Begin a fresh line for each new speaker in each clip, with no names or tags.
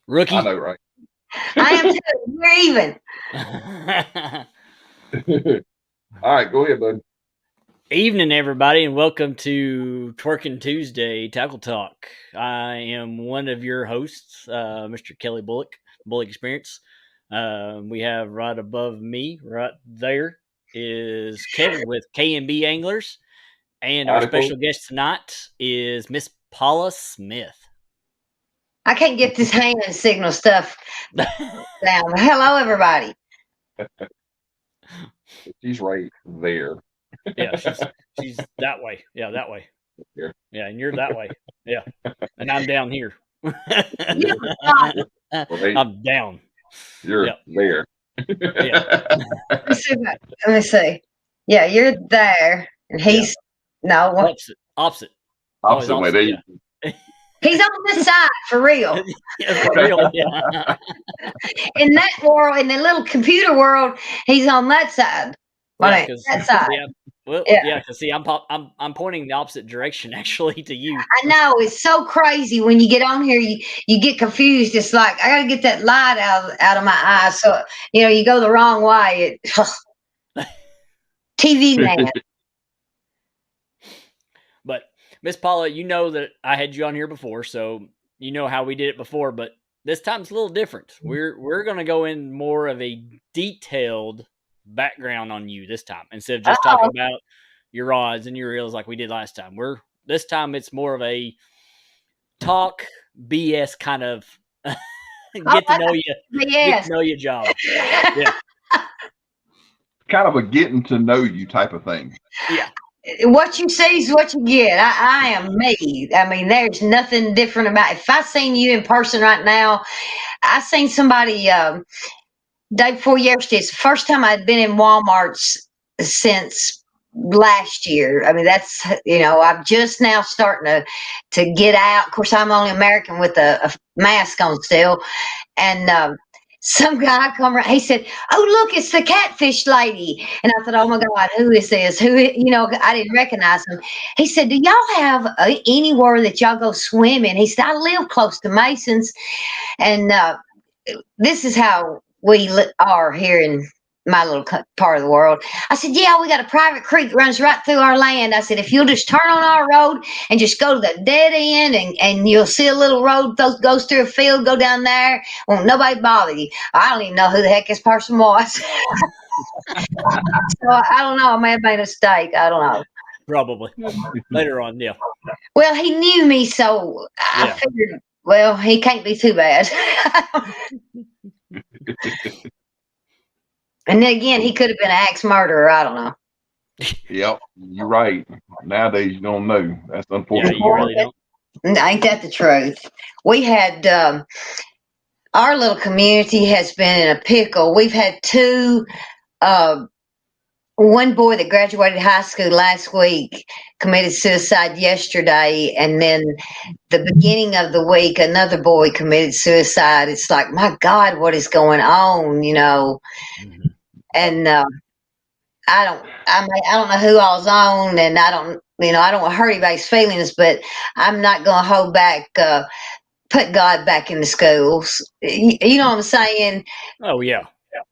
Rookie.
I know, right?
I am too. We're even.
All right, go ahead, bud.
Evening, everybody, and welcome to Twerking Tuesday Tackle Talk. I am one of your hosts, Mr. Kelly Bullock Experience. We have right above me, right there, is Kevin with K&B Anglers, and our
Howdy,
special
folks.
guest tonight is Miss Paula Smith.
I can't get this hand signal stuff down. Hello, everybody.
She's right there.
Yeah, she's that way. Yeah, that way.
Here.
Yeah, and you're that way. Yeah, and I'm down here.
You're not.
Well, hey,
I'm down.
you're
Yeah.
there.
Yeah.
Let me see. Yeah, you're there, and he's no.
Opposite.
Opposite way. There you
Yeah.
He's on this side for real.
Yeah, for real. Yeah.
In that world, in the little computer world, he's on that side.
Yeah,
That side.
yeah. Well,
Yeah.
yeah, because see, I'm pointing the opposite direction actually to you.
I know it's so crazy when you get on here. You get confused. It's like I got to get that light out of my eyes. So you go the wrong way. TV man.
But Miss Paula, you know that I had you on here before, so you know how we did it before. But this time's a little different. We're going to go in more of a detailed background on you this time instead of just talking about your rods and your reels like we did last time. This time it's more of a talk BS kind of get to know you job. Yeah.
kind of a getting to know you type of thing.
Yeah.
What you see is what you get. I am me. I mean, there's nothing different about it. If I seen you in person right now, I seen somebody day before yesterday. It's the first time I'd been in Walmart's since last year. I mean, that's I'm just now starting to get out. Of course, I'm only American with a mask on still, and some guy come around. He said, "Oh, look, it's the catfish lady." And I thought, "Oh my God, who is this? Who?" I didn't recognize him. He said, "Do y'all have anywhere that y'all go swimming?" He said, "I live close to Mason's, and this is how we are here in my little part of the world." I said, "Yeah, we got a private creek that runs right through our land." I said, "If you'll just turn on our road and just go to the dead end and you'll see a little road that goes through a field, go down there. Won't nobody bother you." I don't even know who the heck this person was. So I don't know. I may have made a mistake. I don't know.
Probably. Later on, yeah.
Well, he knew me, so I figured, well, he can't be too bad. And then again, he could have been an axe murderer. I don't know.
Yep, you're right. Nowadays, you don't know. That's unfortunate.
Yeah, you really don't.
Ain't that the truth? We had our little community has been in a pickle. We've had two. One boy that graduated high school last week committed suicide yesterday, and then the beginning of the week, another boy committed suicide. It's like, my God, what is going on?
Mm-hmm.
And I don't know who all's on, and I don't want to hurt anybody's feelings, but I'm not going to hold back. Put God back in the schools. You know what I'm saying?
Oh yeah.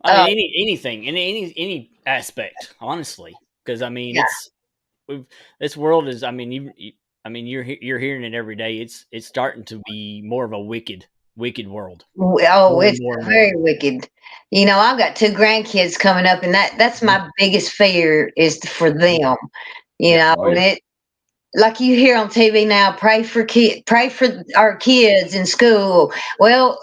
I mean, anything in any aspect, honestly, because I mean, this world is. I mean, you're hearing it every day. It's starting to be more of a wicked world.
Oh, it's very wicked. I've got two grandkids coming up, and that's my biggest fear is for them. And it, like you hear on TV now, pray for our kids in school. Well,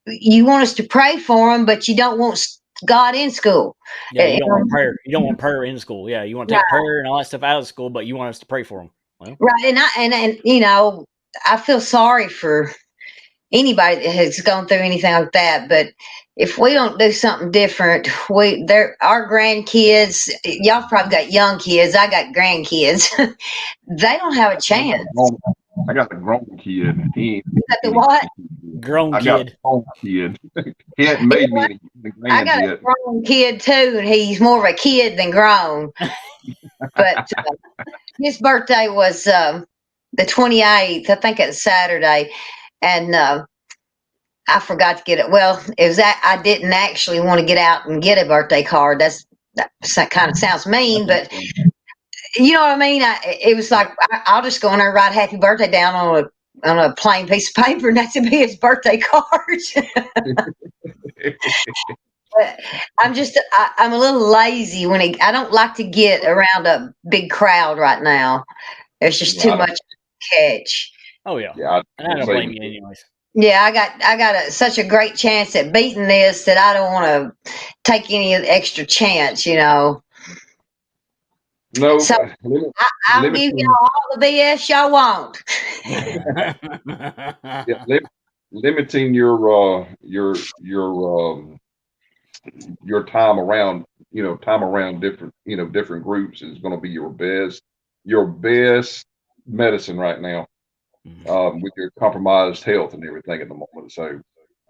you want us to pray for them, but you don't want God in school.
Yeah, you don't want prayer. You don't want prayer in school. Yeah, you want to take prayer and all that stuff out of school, but you want us to pray for them. Well,
right, and I feel sorry for anybody that has gone through anything like that, but if we don't do something different, our grandkids, y'all probably got young kids, I got grandkids. They don't have a chance.
I got the grown kid.
You got the what?
Grown
I
kid.
got a grown kid. He hadn't made me the
I got a grown kid too, and he's more of a kid than grown. But his birthday was the 28th. I think it's Saturday, and I forgot to get it. Well, it was that I didn't actually want to get out and get a birthday card. That kind of sounds mean, but you know what I mean. It was like I'll just go in there and write "Happy Birthday" down on a plain piece of paper, and that's to be his birthday card. But I'm a little lazy I don't like to get around a big crowd right now. There's just too much to catch.
Oh yeah,
Yeah,
and I don't blame you anyways.
Yeah, I got such a great chance at beating this that I don't want to take any extra chance, you know.
no,
So I'll give
limiting,
y'all all the BS y'all want.
yeah, limiting your time around, time around different, different groups is going to be your best medicine right now, with your compromised health and everything at the moment. So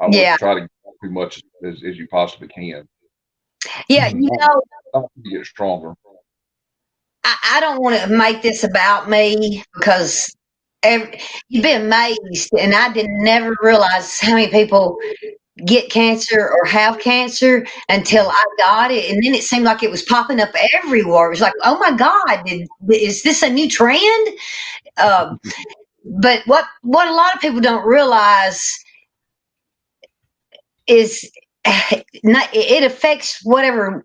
I would
Yeah,
try to get too much as you possibly can.
yeah. You know,
Not to get stronger.
I don't want to make this about me because you'd be amazed, and I did never realize how many people get cancer or have cancer until I got it, and then it seemed like it was popping up everywhere. It was like, oh my God, is this a new trend? Uh, but what a lot of people don't realize is it affects whatever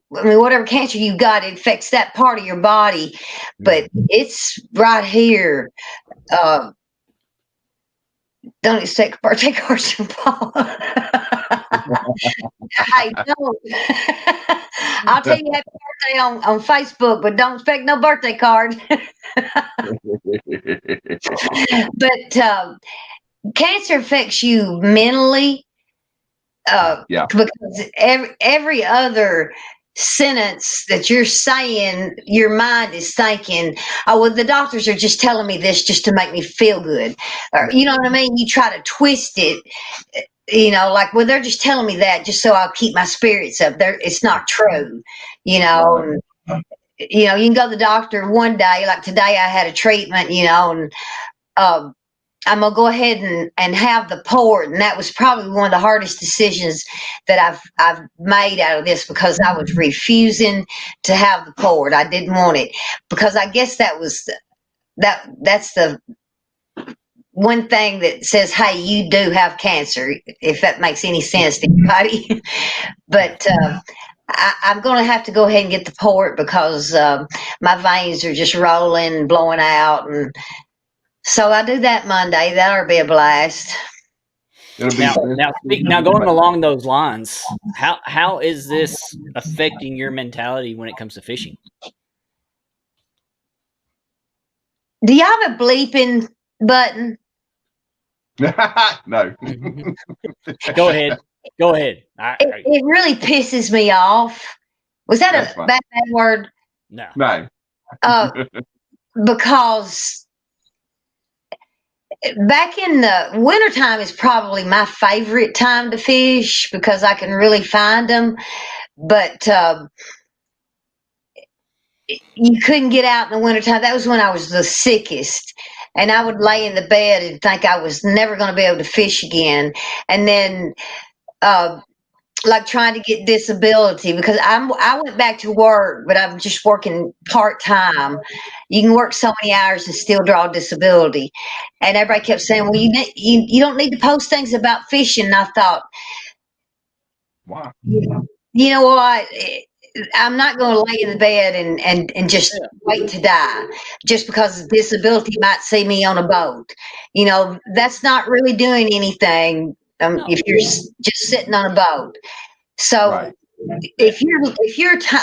cancer you got. It affects that part of your body, but it's right here. Uh, don't expect birthday cards from Paula. I don't. I'll tell you happy birthday on Facebook, but don't expect no birthday card. But cancer affects you mentally,
Yeah,
because every other sentence that you're saying, your mind is thinking, oh, well, the doctors are just telling me this just to make me feel good. Or, you know what I mean? You try to twist it, like, well, they're just telling me that just so I'll keep my spirits up. It's not true, you know.
right.
And, you can go to the doctor one day, like today I had a treatment, and um, I'm gonna go ahead and have the port, and that was probably one of the hardest decisions that I've made out of this, because I was refusing to have the port. I didn't want it because I guess that's the one thing that says, hey, you do have cancer, if that makes any sense to anybody. But I'm going to have to go ahead and get the port because my veins are just rolling and blowing out, and so I do that Monday. That'll be a blast.
It'll be
Now going along those lines, how is this affecting your mentality when it comes to fishing?
Do you have a bleeping button?
no.
Go ahead.
It really pisses me off. Was that
That's
a
fine.
bad word?
No.
Because back in the wintertime is probably my favorite time to fish because I can really find them. But you couldn't get out in the wintertime. That was when I was the sickest. And I would lay in the bed and think I was never going to be able to fish again. And then, like trying to get disability, because I went back to work, but I'm just working part time. You can work so many hours and still draw disability. And everybody kept saying, well, you don't need to post things about fishing. And I thought,
Wow.
you know what? I'm not going to lay in the bed and just wait to die just because disability might see me on a boat. That's not really doing anything if you're just sitting on a boat. So
Right.
if your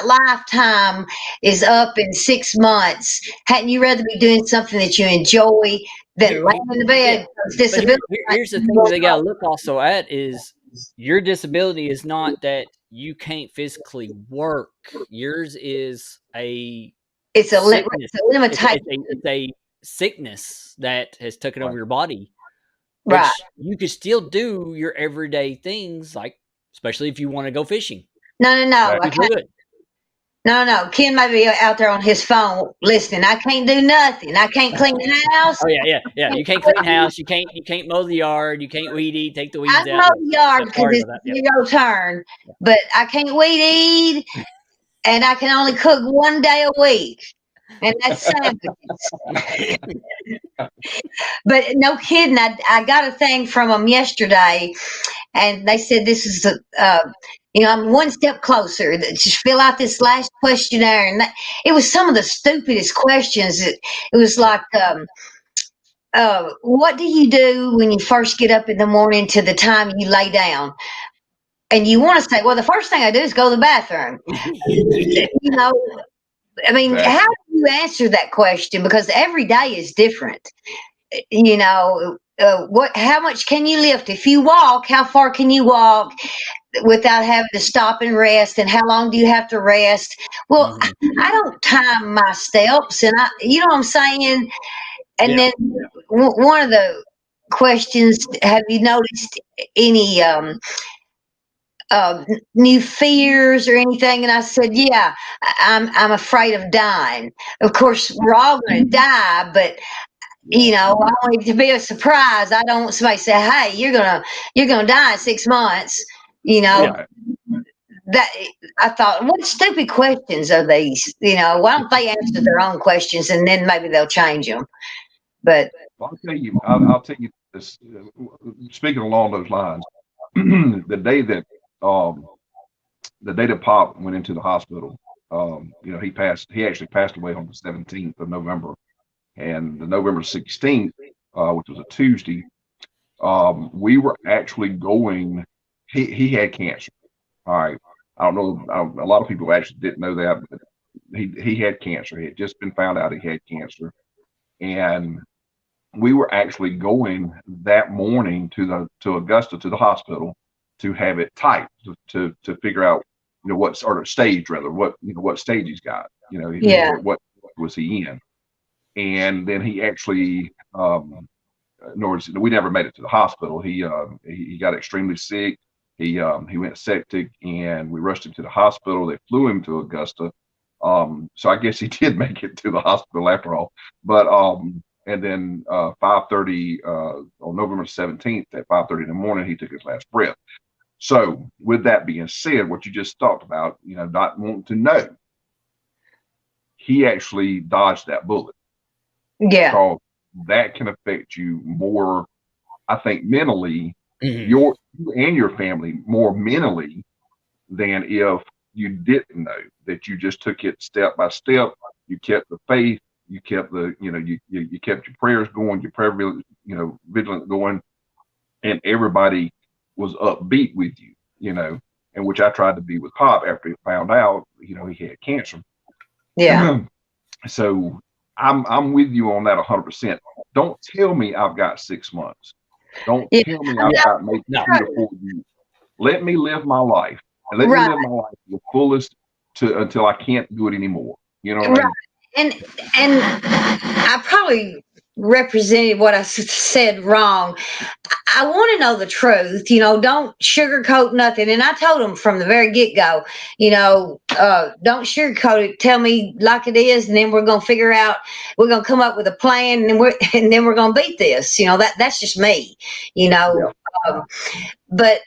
lifetime is up in 6 months, hadn't you rather be doing something that you enjoy than laying in the bed? Disability.
Here's the thing that they got to look also at is your disability is not that you can't physically work. Yours is
it's a
sickness.
limitation.
It's a sickness that has taken over your body,
Right.
which you could still do your everyday things, like especially if you want to go fishing.
No.
Right.
I can't. No. Ken may be out there on his phone listening. I can't do nothing. I can't clean the house.
Oh yeah. You can't clean house. You can't mow the yard. You can't weed eat. Take the
I
weeds
can
out.
mow the yard because
Sorry
it's
about
a
that.
zero turn, but I can't weed eat, and I can only cook one day a week, and that's sandwiches. But no kidding, I got a thing from them yesterday, and they said this is I'm one step closer. Just fill out this last questionnaire, and it was some of the stupidest questions. It was like, what do you do when you first get up in the morning to the time you lay down? And you want to say, well, the first thing I do is go to the bathroom. I mean,
Exactly.
how do you answer that question? Because every day is different. How much can you lift? If you walk, how far can you walk without having to stop and rest? And how long do you have to rest? Well, I don't time my steps, and you know what I'm saying? And then one of the questions, have you noticed any new fears or anything? And I said, yeah, I'm afraid of dying. Of course, we're all going to die, but I want it to be a surprise. I don't want somebody to say, hey, you're gonna die in 6 months.
Right.
That I thought, what stupid questions are these? Why don't they answer their own questions and then maybe they'll change them? But
Well, I'll tell you this. Speaking along those lines, the day that Pop went into the hospital, he actually passed away on the 17th of November, and the November 16th, which was a Tuesday, we were actually going. He had cancer. All right. I don't know. A lot of people actually didn't know that, but he had cancer. He had just been found out he had cancer, and we were actually going that morning to Augusta, to the hospital, to have it typed to figure out what sort of stage, rather, what stage he's got, what was he in. And then he actually in other words, we never made it to the hospital. He got extremely sick. He went septic, and we rushed him to the hospital. They flew him to Augusta. So I guess he did make it to the hospital after all. But and then 5:30 on November 17th at 5:30 in the morning, he took his last breath. So with that being said, what you just talked about, not wanting to know, he actually dodged that bullet.
yeah,
So that can affect you more, I think, mentally, you and your family more mentally than if you didn't know, that you just took it step by step. You kept the faith, you kept you kept your prayers going, your prayer, vigilant going, and everybody was upbeat with you, and which I tried to be with Pop after he found out, he had cancer.
yeah.
So I'm with you on that 100%. Don't tell me I've got 6 months. Don't tell me I've got maybe 2 to 4 years. Let me live my life, and let me live my life to the fullest until I can't do it anymore. You know what I mean?
And I probably represented what I said wrong. I want to know the truth. Don't sugarcoat nothing. And I told them from the very get go, don't sugarcoat it. Tell me like it is, and then we're gonna figure out. We're gonna come up with a plan, and then we're gonna beat this. That's just me. But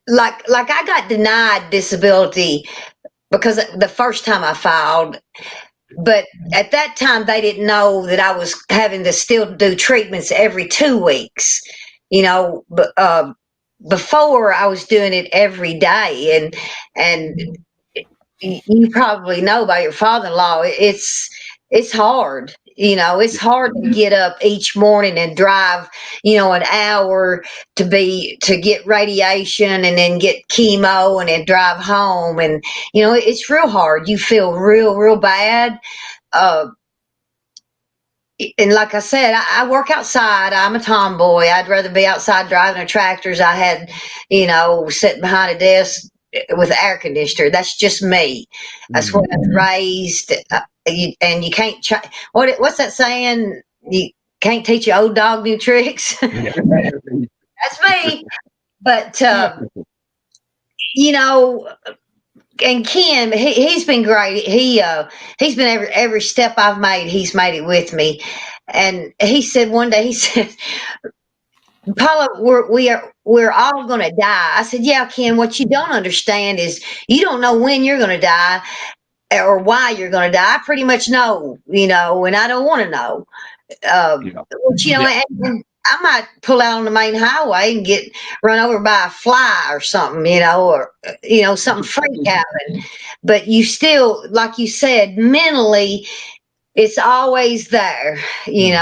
like I got denied disability because the first time I filed. But at that time, they didn't know that I was having to still do treatments every 2 weeks. But before I was doing it every day, and you probably know by your father-in-law, it's hard. It's hard to get up each morning and drive, an hour to get radiation and then get chemo and then drive home. And, it's real hard. You feel real, real bad. And like I said, I work outside. I'm a tomboy. I'd rather be outside driving a tractor as I had, sitting behind a desk with an air conditioner. That's just me. That's what I was raised. And you can't. What's that saying? You can't teach your old dog new tricks. That's me. But and Ken, he's been great. He's been every step I've made. He's made it with me. And he said one day, he said, Paula, we're all going to die. I said, yeah, Ken. What you don't understand is you don't know when you're going to die or why you're going to die. I pretty much know, and I don't want to know. Which, and I might pull out on the main highway and get run over by a fly or something, or something freak happen. But you still, like you said, mentally, it's always there. You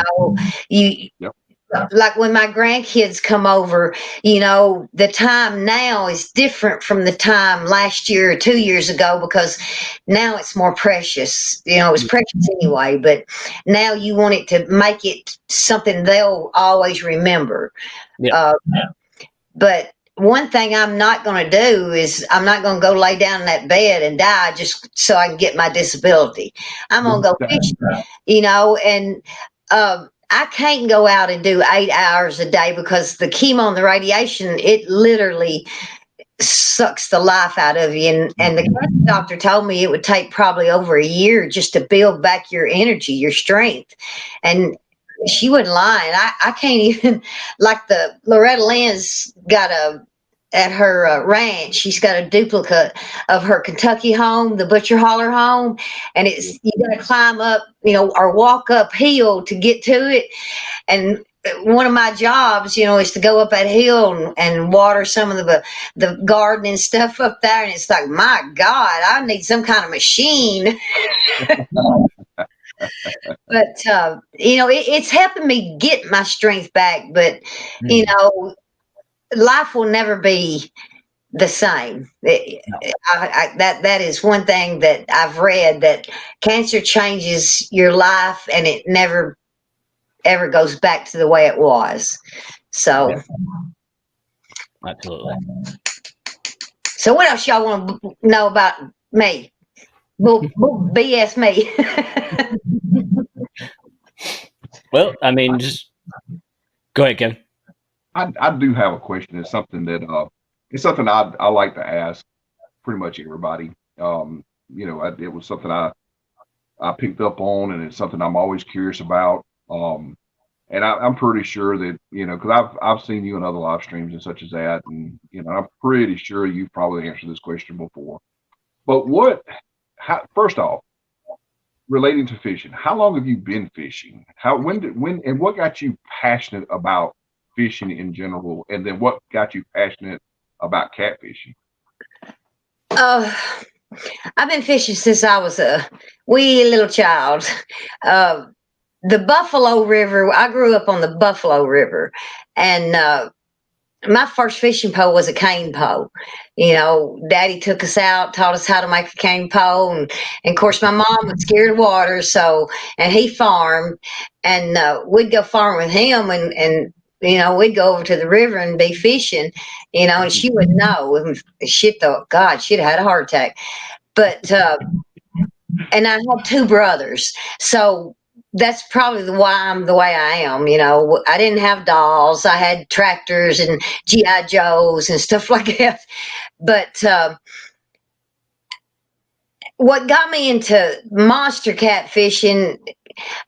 like when my grandkids come over, the time now is different from the time last year or 2 years ago, because now it's more precious. It's precious anyway, but now you want it to make it something they'll always remember. But one thing I'm not going to do is I'm not going to go lay down in that bed and die just so I can get my disability. I'm going to go fishing, and I can't go out and do 8 hours a day because the chemo and the radiation, it literally sucks the life out of you. And the cancer doctor told me it would take probably over a year just to build back your energy, your strength. And she wasn't lying. I can't even, like the Loretta Lynn's got at her ranch, she's got a duplicate of her Kentucky home, the Butcher Holler home. And you got to climb up, or walk uphill to get to it. And one of my jobs, is to go up that hill and water some of the garden and stuff up there. And it's like, my God, I need some kind of machine. But, it's helping me get my strength back. But, life will never be the same. That is one thing that I've read, that cancer changes your life and it never ever goes back to the way it was. So,
absolutely.
So, what else y'all want to know about me? BS me.
Well, I mean, just go ahead, Kevin.
I do have a question. It's something that it's something I like to ask pretty much everybody. It was something I picked up on, and it's something I'm always curious about. And I'm pretty sure that, because I've seen you in other live streams and such as that, and I'm pretty sure you've probably answered this question before. But first off, relating to fishing, how long have you been fishing? When and what got you passionate about fishing in general, and then what got you passionate about catfishing?
I've been fishing since I was a wee little child. The Buffalo River, I grew up on the Buffalo River, and my first fishing pole was a cane pole. Daddy took us out, taught us how to make a cane pole, and of course my mom was scared of water, and he farmed, and we'd go farm with him, and we'd go over to the river and be fishing, and she would know. Shit, though, God, she'd have had a heart attack. But and I had two brothers, so that's probably why I'm the way I am. I didn't have dolls. I had tractors and G.I. Joes and stuff like that. But what got me into monster catfishing,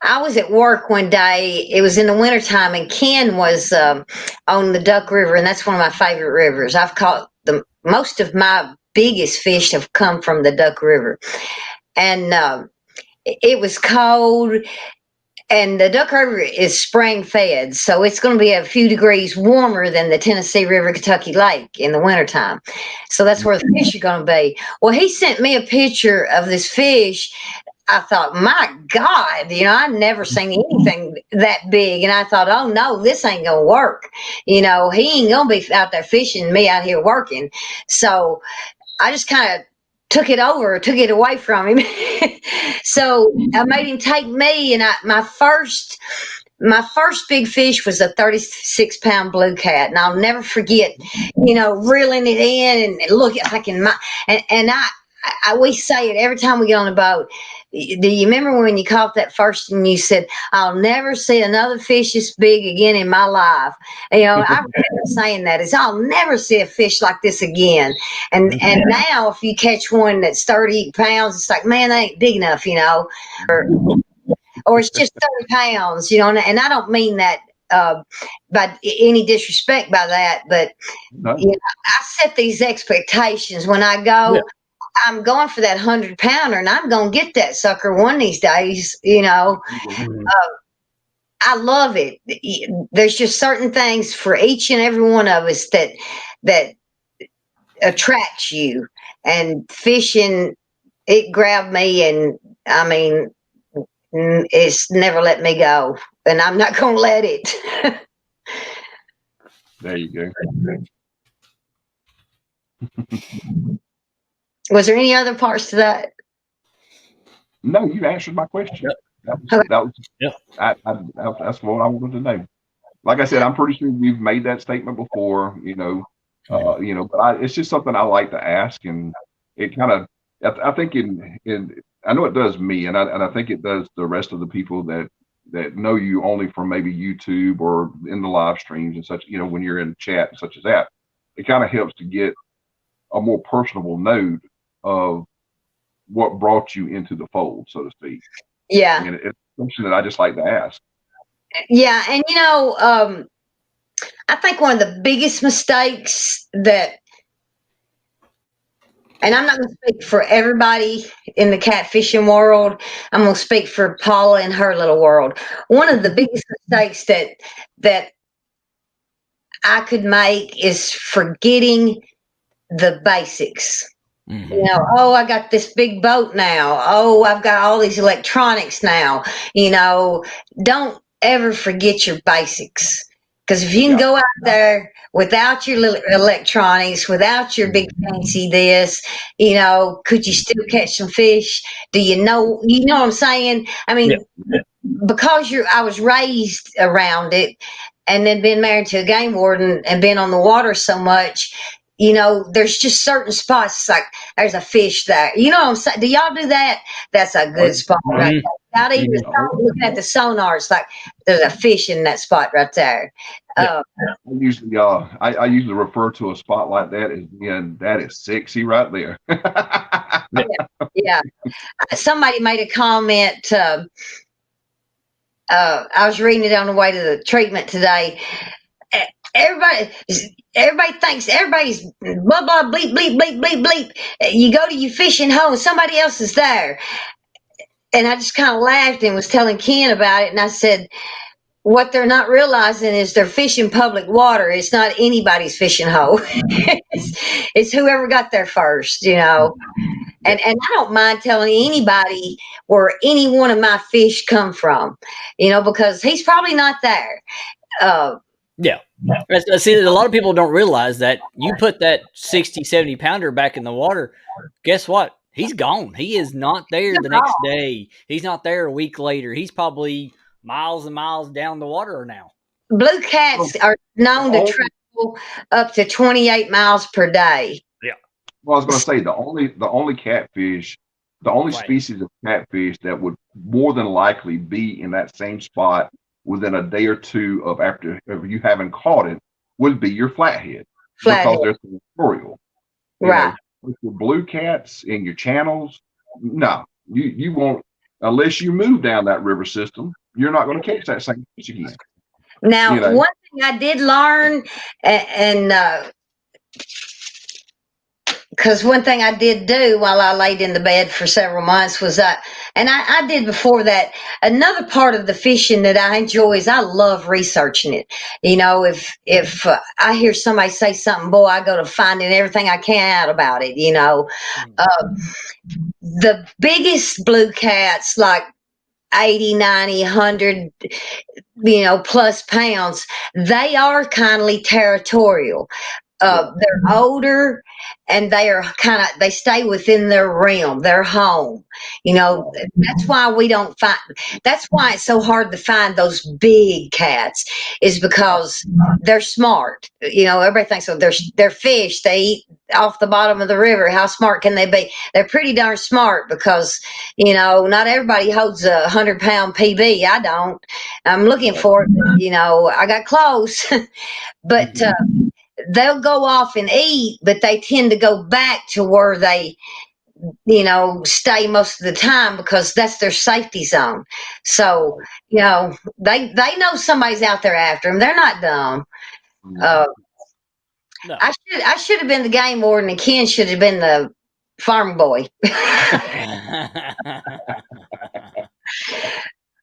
I was at work one day. It was in the wintertime, and Ken was on the Duck River, and that's one of my favorite rivers. I've caught most of my biggest fish have come from the Duck River. And it was cold, and the Duck River is spring fed, so it's going to be a few degrees warmer than the Tennessee River, Kentucky Lake in the wintertime. So that's where the fish are going to be. Well, he sent me a picture of this fish. I thought, my God, I'd never seen anything that big. And I thought, oh, no, this ain't going to work. He ain't going to be out there fishing, me out here working. So I just kind of took it away from him. So I made him take me, and my first big fish was a 36-pound blue cat, and I'll never forget, reeling it in and look, and we say it every time we get on a boat. Do you remember when you caught that first and you said, I'll never see another fish this big again in my life? You know, I remember saying that is I'll never see a fish like this again. And now if you catch one that's 30 pounds, it's like, man, they ain't big enough, you know, or it's just 30 pounds, you know, and I don't mean that by any disrespect by that, but
No.
you know, I set these expectations when I go.
Yeah.
I'm going for that 100-pounder, and I'm going to get that sucker one of these days. You know, I love it. There's just certain things for each and every one of us that attracts you, and fishing, it grabbed me, and I mean, it's never let me go, and I'm not going to let it.
There you go.
Was there any other parts to that?
No, you answered my question.
Yep.
That was
Yeah.
that's what I wanted to know. Like I said, I'm pretty sure we've made that statement before, you know, but it's just something I like to ask, and it kind of, I think I know it does me, and I think it does the rest of the people that know you only from maybe YouTube or in the live streams and such, you know, when you're in chat such as that, it kind of helps to get a more personable note of what brought you into the fold, so to speak.
Yeah.
And it's something that I just like to ask.
Yeah. And, you know, I think one of the biggest mistakes that, and I'm not going to speak for everybody in the catfishing world, I'm going to speak for Paula and her little world. One of the biggest mistakes that I could make is forgetting the basics.
Mm-hmm.
You know, oh, I got this big boat now. Oh, I've got all these electronics now. You know, don't ever forget your basics. Because if you can go out there without your little electronics, without your big fancy this, you know, could you still catch some fish? Do you know what I'm saying? I mean, because I was raised around it, and then been married to a game warden and been on the water so much, you know, there's just certain spots like there's a fish there. You know what I'm saying? Do y'all do that? That's a good spot right there. Without even looking at the sonar, it's like there's a fish in that spot right there.
I usually refer to a spot like that as being that is sexy right there.
Yeah. Somebody made a comment. I was reading it on the way to the treatment today. Everybody thinks everybody's blah blah bleep bleep bleep bleep bleep. You go to your fishing hole and somebody else is there. And I just kind of laughed and was telling Ken about it, and I said, what they're not realizing is they're fishing public water. It's not anybody's fishing hole. it's whoever got there first, you know. And I don't mind telling anybody where any one of my fish come from, you know, because he's probably not there.
Yeah. See, a lot of people don't realize that you put that 60, 70 pounder back in the water, guess what? He's gone. He is not there the next day. He's not there a week later. He's probably miles and miles down the water now.
Blue cats are known to travel up to 28 miles per day.
Yeah.
Well, I was going to say the only catfish, the only species of catfish that would more than likely be in that same spot within a day or two of after you haven't caught it would be your flathead. Because they're territorial.
Right.
With your blue cats in your channels, no, you won't, unless you move down that river system, you're not going to catch that same fish again.
Now, one thing I did learn, and because one thing I did do while I laid in the bed for several months was and I did before that, another part of the fishing that I enjoy is I love researching it. You know, if I hear somebody say something, boy, I go to finding everything I can out about it, you know. The biggest blue cats, like 80, 90, 100, you know, plus pounds, they are kindly territorial. They're older, and they stay within their realm, their home. That's why we don't find. That's why it's so hard to find those big cats, is because they're smart. Everybody thinks, so they're fish. They eat off the bottom of the river. How smart can they be? They're pretty darn smart, because not everybody holds 100-pound PB. I don't. I'm looking for it. I got close, but. They'll go off and eat, but they tend to go back to where they, stay most of the time, because that's their safety zone. So, they know somebody's out there after them. They're not dumb. Uh,
No.
I should have been the game warden, and Ken should have been the farm boy.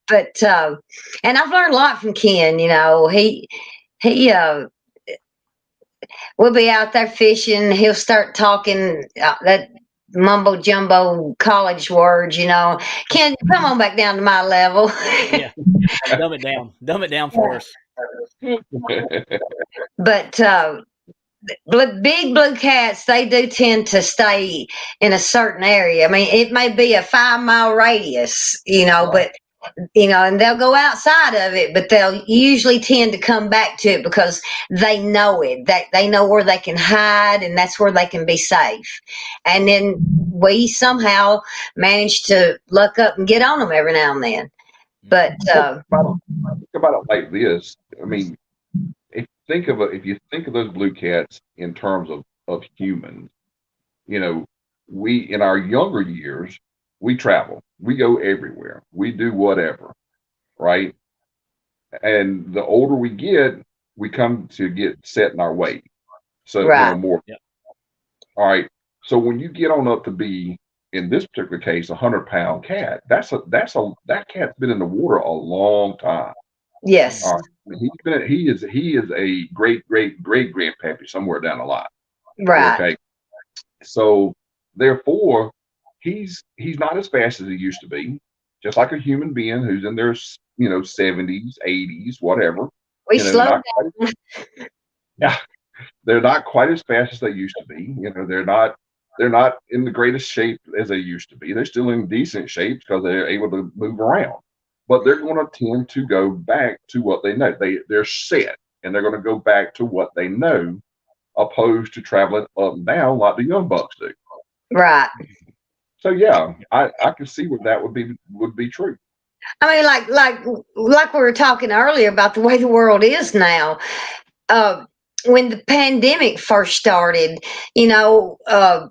But and I've learned a lot from Ken. He we'll be out there fishing. He'll start talking that mumbo jumbo college words. Ken, come on back down to my level.
Yeah, dumb it down for us.
But big blue cats, they do tend to stay in a certain area. I mean, it may be a 5-mile radius, but and they'll go outside of it, but they'll usually tend to come back to it, because they know it. That they know where they can hide, and that's where they can be safe. And then we somehow manage to luck up and get on them every now and then. But
think about it like this. I mean, if you think of those blue cats in terms of humans, we in our younger years, we travel, we go everywhere, we do whatever, right? And the older we get, we come to get set in our way. So
right.
More.
Yep.
All right. So when you get on up to be, in this particular case, 100-pound cat, that cat's been in the water a long time.
Yes.
All right. He is a great grandpappy somewhere down the line.
Right.
Okay. So therefore, he's not as fast as he used to be, just like a human being who's in their 70s, 80s, whatever.
We slow down.
Yeah, they're not quite as fast as they used to be. They're not in the greatest shape as they used to be. They're still in decent shape because they're able to move around. But they're going to tend to go back to what they know. They're set, and they're going to go back to what they know, opposed to traveling up and down like the young bucks do.
Right.
So yeah, I can see where that would be true.
I mean, like we were talking earlier about the way the world is now. When the pandemic first started, I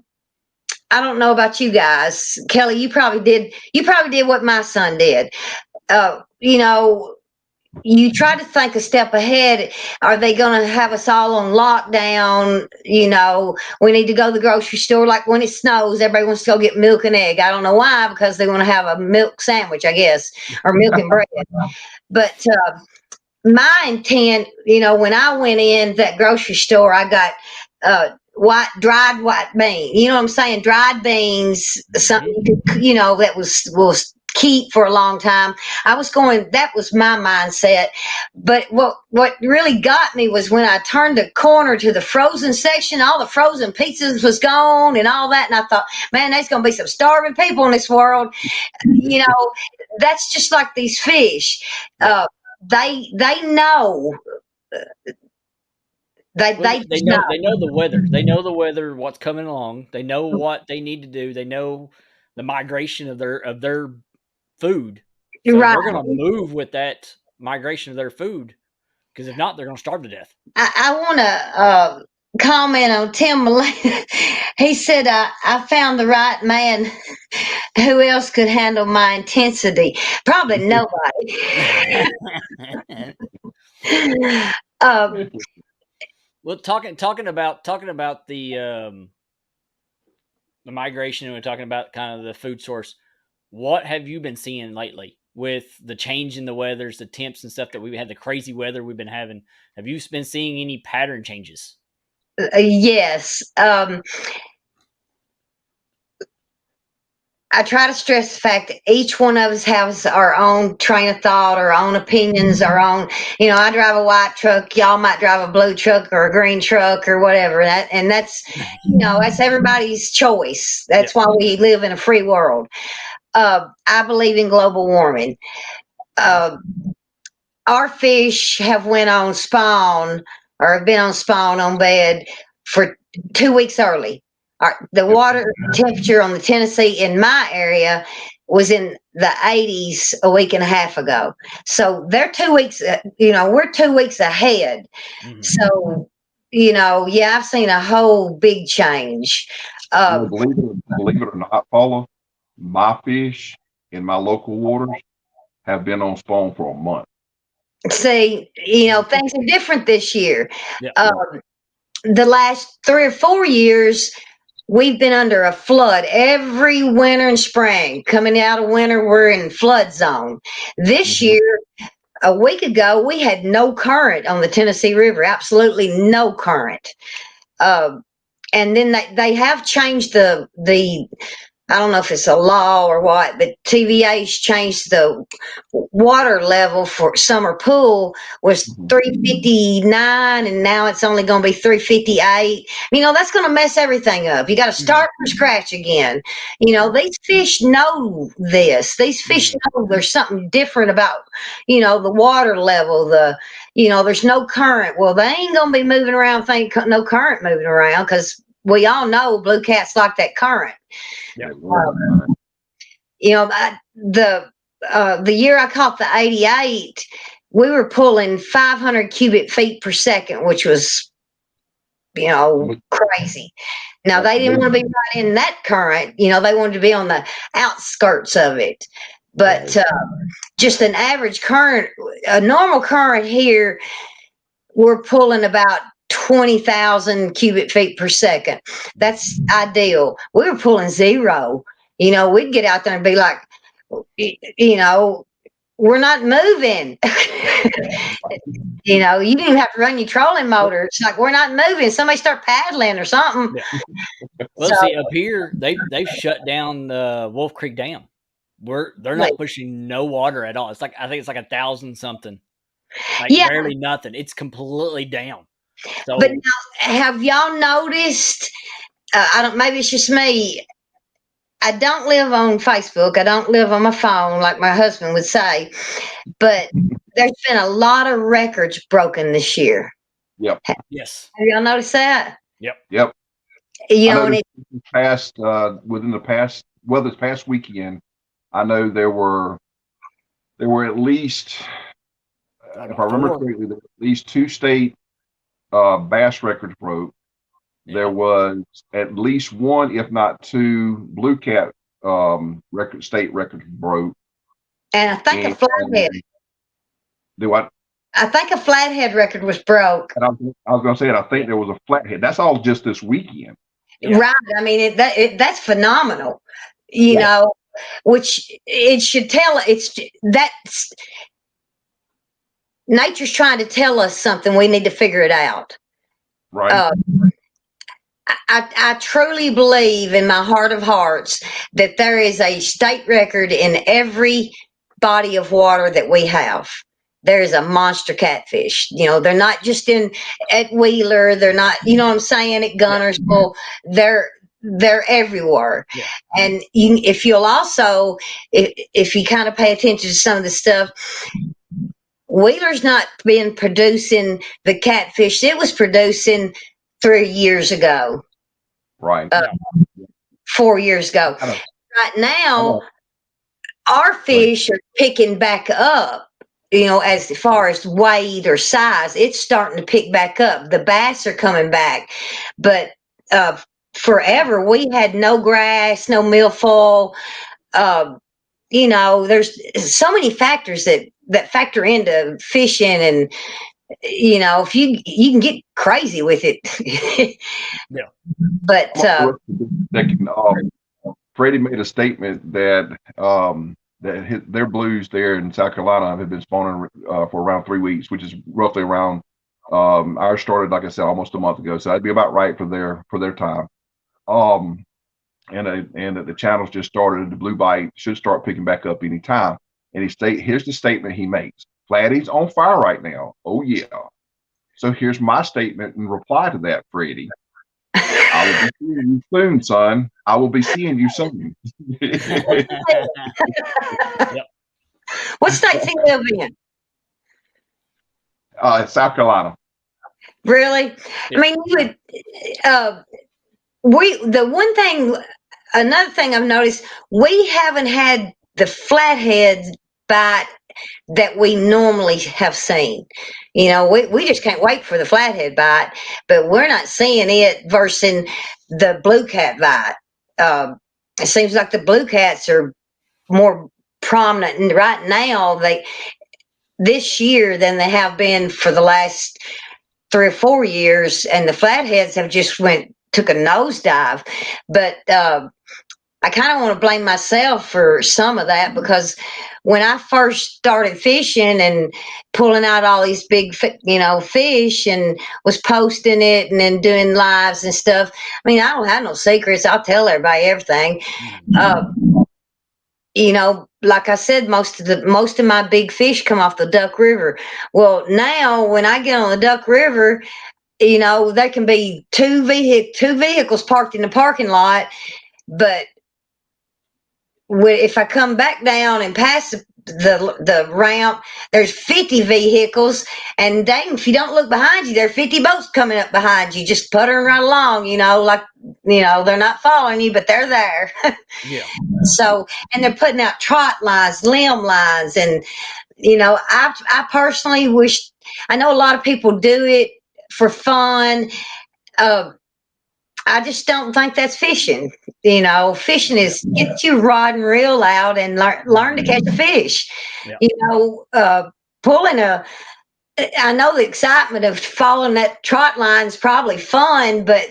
don't know about you guys, Kelly. You probably did what my son did. You try to think a step ahead. Are they going to have us all on lockdown? We need to go to the grocery store. Like when it snows, everybody wants to go get milk and egg. I don't know why, because they want to have a milk sandwich, I guess, or milk and bread. But my intent, when I went in that grocery store, I got dried white bean. You know what I'm saying? Dried beans, something that was keep for a long time. That was my mindset. But what really got me was when I turned the corner to the frozen section, all the frozen pizzas was gone and all that. And I thought, man, there's going to be some starving people in this world. That's just like these fish. They know. They
know the weather. They know the weather, what's coming along. They know what they need to do. They know the migration of their food. So
right.
They're going to move with that migration of their food, because if not, they're going to starve to death.
I want to comment on Tim Malay. He said, I found the right man. Who else could handle my intensity? Probably nobody.
Well, talking about the migration, and we're talking about kind of the food source. What have you been seeing lately with the change in the weathers, the temps and stuff that we've had, the crazy weather we've been having? Have you been seeing any pattern changes?
Yes. I try to stress the fact that each one of us has our own train of thought, our own opinions, our own, I drive a white truck. Y'all might drive a blue truck or a green truck or whatever. That's everybody's choice. That's why we live in a free world. I believe in global warming. Our fish have went on spawn or have been on spawn on bed for 2 weeks early. The water temperature on the Tennessee in my area was in the 80s a week and a half ago. So they're 2 weeks, we're 2 weeks ahead.
Mhm.
So, I've seen a whole big change.
Believe it or not, Paula, my fish in my local waters have been on spawn for a month.
See, things are different this year.
Yeah.
The last 3 or 4 years, we've been under a flood every winter and spring. Coming out of winter, we're in flood zone. This year, a week ago, we had no current on the Tennessee River, absolutely no current. And then they have changed the I don't know if it's a law or what, but TVA's changed the water level for summer pool was 359 and now it's only going to be 358. That's going to mess everything up. You got to start from scratch again. These fish know this. These fish know there's something different about, the water level, there's no current. Well, they ain't going to be moving around, no current moving around because we all know blue cats like that current.
Yeah.
The year I caught the 88, we were pulling 500 cubic feet per second, which was, crazy. Now they didn't want to be right in that current, they wanted to be on the outskirts of it. But just an average current, a normal current here, we're pulling about 20,000 cubic feet per second. That's ideal. We were pulling 0. We'd get out there and be like, we're not moving. You didn't even have to run your trolling motor. It's like, we're not moving. Somebody start paddling or something.
Yeah. Well, see, up here, they've shut down the Wolf Creek Dam. They're not pushing no water at all. It's like, I think it's like 1,000 something. Like barely nothing. It's completely down. So,
but now, have y'all noticed? Maybe it's just me. I don't live on Facebook. I don't live on my phone like my husband would say. But there's been a lot of records broken this year.
Yep.
Yes.
Have y'all noticed that?
Yep.
And
this past weekend, I know there were at least, if I remember correctly, there were at least 2 state bass records broke. Yeah. There was at least 1, if not 2, blue cat state records broke.
And I think a flathead.
Do what?
I think a flathead record was broke.
And I was going to say it. I think there was a flathead. That's all just this weekend.
Yeah. Right. I mean, that's phenomenal. Which it should tell. That's nature's trying to tell us something. We need to figure it out.
Right.
I truly believe in my heart of hearts that there is a state record in every body of water that we have. There is a monster catfish. They're not just at Wheeler. They're not, what I'm saying, at Gunnersville. They're everywhere. Yeah. And if you'll also, if you kind of pay attention to some of the stuff, Wheeler's not been producing the catfish it was producing 3 years ago.
Right.
4 years ago. Right now, our fish are picking back up. As far as weight or size, it's starting to pick back up. The bass are coming back. But forever, we had no grass, no milfoil. There's so many factors that factor into fishing, and if you can get crazy with it.
Yeah.
But
Freddie made a statement that their blues there in South Carolina have been spawning for around 3 weeks, which is roughly around ours started, like I said, almost a month ago. So that'd be about right for their time. and the channels just started. The blue bite should start picking back up anytime. And here's the statement he makes: Flathead's on fire right now. Oh yeah. So here's my statement in reply to that, Freddie. I will be seeing you soon, son. I will be seeing you soon.
Yep.
What states he live in?
South Carolina.
Really?
Yeah.
I mean, you would. Another thing I've noticed, we haven't had the flathead bite that we normally have seen. You know, we just can't wait for the flathead bite, but we're not seeing it versus the blue cat bite. It seems like the blue cats are more prominent, and right now this year than they have been for the last 3 or 4 years, and the flatheads have just took a nosedive. But I kind of want to blame myself for some of that, because when I first started fishing and pulling out all these big, fish, and was posting it and then doing lives and stuff. I mean, I don't have no secrets. I'll tell everybody everything. Like I said, most of my big fish come off the Duck River. Well, now when I get on the Duck River, there can be two vehicles parked in the parking lot, but if I come back down and pass the ramp, there's 50 vehicles, and dang, if you don't look behind you, there are 50 boats coming up behind you, just puttering right along, they're not following you, but they're there.
Yeah.
So, and they're putting out trot lines, limb lines, and I personally wish, I know a lot of people do it for fun. I just don't think that's fishing. Fishing is get your rod and reel out and learn to catch a fish.
Yeah.
Pulling I know the excitement of following that trot line is probably fun, but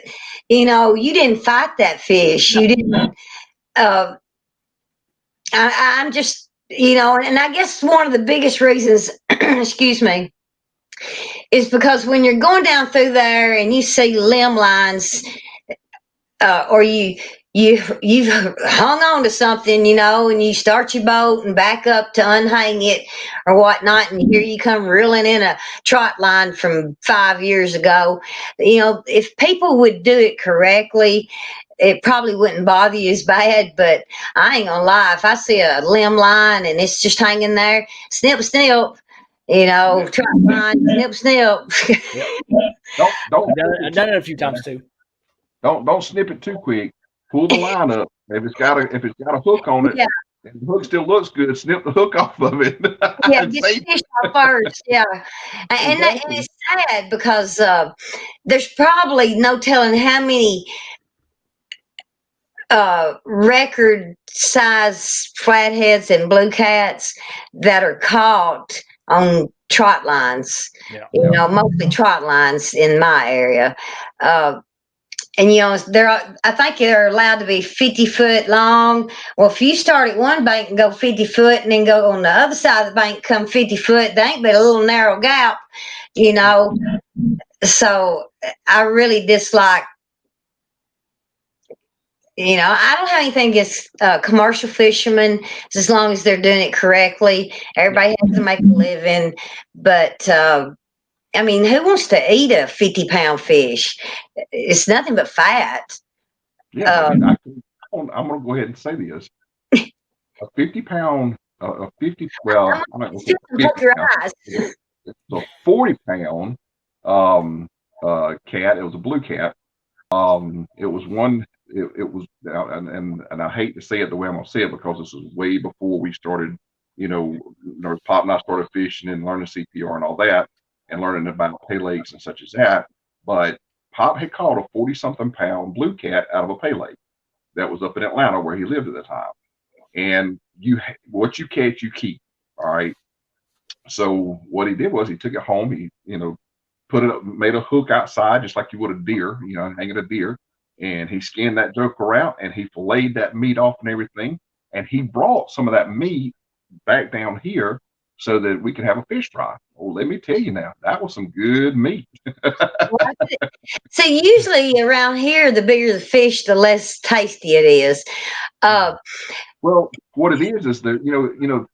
you didn't fight that fish. You didn't. I'm just, and I guess one of the biggest reasons, excuse me, is because when you're going down through there and you see limb lines, or you've hung on to something, and you start your boat and back up to unhang it or whatnot, and here you come reeling in a trot line from 5 years ago. If people would do it correctly, it probably wouldn't bother you as bad. But I ain't gonna lie, if I see a limb line and it's just hanging there, snip, snip, trot line, snip, snip.
Yep.
Don't
I've done it a few times too.
Don't snip it too quick. Pull the line up. If it's got a hook on it,
Yeah.
and the hook still looks good, snip the hook off of it.
Yeah, get the fish off first. Yeah, and it's sad because there's probably no telling how many record size flatheads and blue cats that are caught on trot lines.
Yeah.
Mostly trot lines in my area. And I think they're allowed to be 50 foot long. Well, if you start at one bank and go 50 foot and then go on the other side of the bank, come 50 foot, there ain't but a little narrow gap, So I really dislike, I don't have anything against commercial fishermen, as long as they're doing it correctly. Everybody has to make a living, but I mean, who wants to eat a 50-pound fish? It's nothing but fat.
Yeah, I'm going to go ahead and say this: a 50-pound, a 50. Well, I'm not going to say 50 pounds. It's a 40-pound cat. It was a blue cat. It was one. It was, and I hate to say it the way I'm going to say it, because this was way before we started. Pop and I started fishing and learning CPR and all that, and learning about pay lakes and such as that. But Pop had caught a 40-something pound blue cat out of a pay lake that was up in Atlanta where he lived at the time. And what you catch, you keep. All right. So what he did was he took it home. He, put it up, made a hook outside, just like you would a deer, hanging a deer. And he skinned that joker out, and he filleted that meat off and everything. And he brought some of that meat back down here so that we could have a fish fry. Well, let me tell you now, that was some good meat.
So usually around here, the bigger the fish, the less tasty it is.
Well, what it is that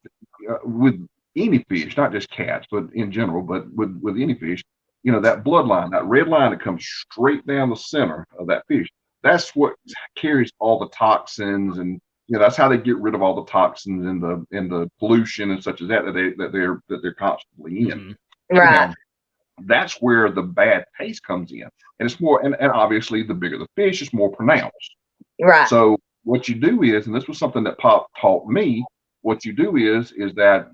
with any fish, not just cats, but in general, but with any fish, that bloodline, that red line that comes straight down the center of that fish, that's what carries all the toxins, and that's how they get rid of all the toxins and the pollution and such as that they're constantly in.
Right.
That's where the bad taste comes in, and it's more, and obviously the bigger the fish, it's more pronounced.
Right.
So what you do is, and this was something that Pop taught me, what you do is that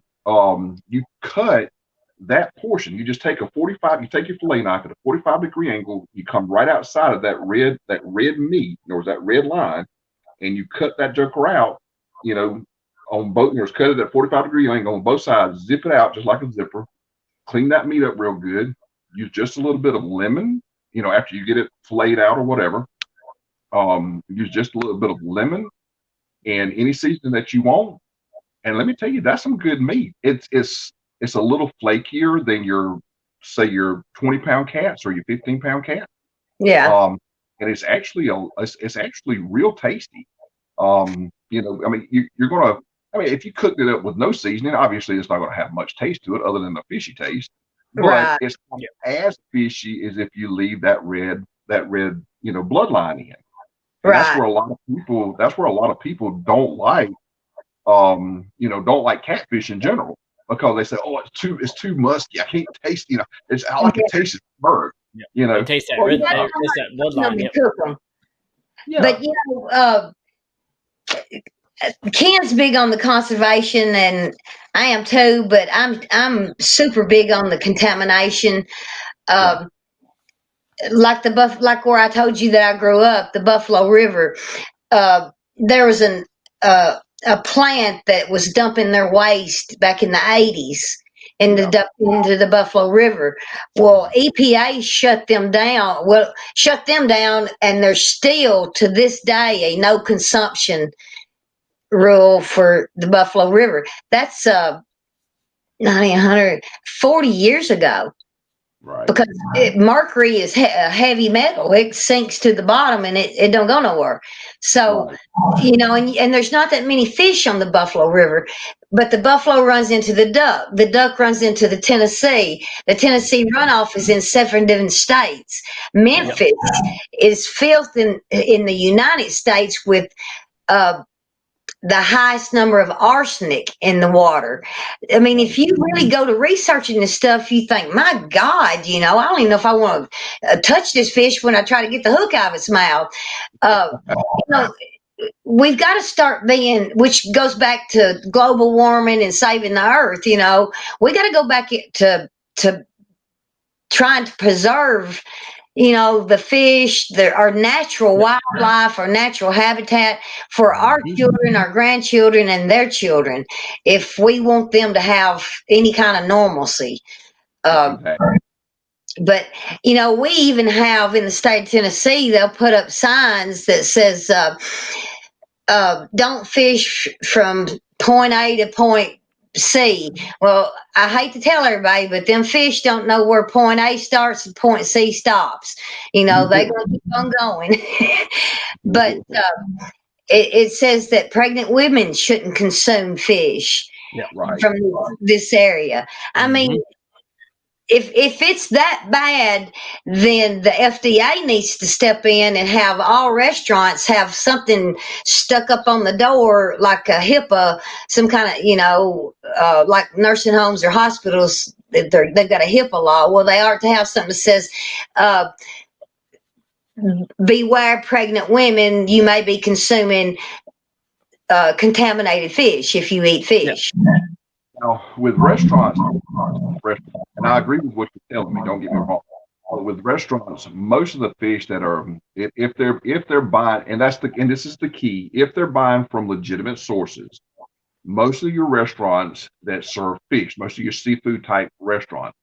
you cut that portion. You just take you take your fillet knife at a 45-degree angle, you come right outside of that red meat, or that red line, and you cut that joker out, on both, cut it at 45-degree angle on both sides, zip it out just like a zipper, clean that meat up real good, use just a little bit of lemon, after you get it filleted out or whatever. Use just a little bit of lemon and any seasoning that you want. And let me tell you, that's some good meat. It's a little flakier than your 20-pound cats or your 15-pound cat.
Yeah.
And it's actually real tasty. You're gonna. If you cooked it up with no seasoning, obviously it's not going to have much taste to it other than the fishy taste. But
Right.
it's not as fishy as if you leave that red bloodline in. And
Right.
that's where a lot of people don't like don't like catfish in general, because they say, oh, it's too musky, I can't taste, it's all I can taste is bird.
They taste that red, taste that bloodline. Yep.
Yeah. But Ken's big on the conservation, and I am too, but I'm super big on the contamination. Like where I told you that I grew up, the Buffalo River. There was a plant that was dumping their waste back in the 80s into the Buffalo River. Well, EPA shut them down. And there's still to this day a no consumption rule for the Buffalo River. That's 140 years ago.
Right.
Because mercury is a heavy metal. It sinks to the bottom and it don't go nowhere. So, and there's not that many fish on the Buffalo River, but the buffalo runs into the duck. The duck runs into the Tennessee. The Tennessee runoff is in 7 different states. Memphis is filled in the United States with the highest number of arsenic in the water. I mean, if you really go to researching this stuff, you think, my God, I don't even know if I want to touch this fish when I try to get the hook out of its mouth. We've got to start being, which goes back to global warming and saving the earth. We got to go back to trying to preserve the fish, our natural wildlife, our natural habitat for our children, our grandchildren, and their children, if we want them to have any kind of normalcy. But, we even have in the state of Tennessee, they'll put up signs that says, don't fish from point A to point C. Well, I hate to tell everybody, but them fish don't know where point A starts and point C stops. They're going to keep on going. But it says that pregnant women shouldn't consume fish from this area. I mean, if it's that bad, then the FDA needs to step in and have all restaurants have something stuck up on the door, like a HIPAA, some kind of, like nursing homes or hospitals, they've got a HIPAA law. Well, they ought to have something that says, beware pregnant women, you may be consuming contaminated fish if you eat fish.
Now, with restaurants, and I agree with what you're telling me, don't get me wrong. With restaurants, most of the fish that are, if they're buying, and this is the key, if they're buying from legitimate sources, most of your restaurants that serve fish, most of your seafood type restaurants,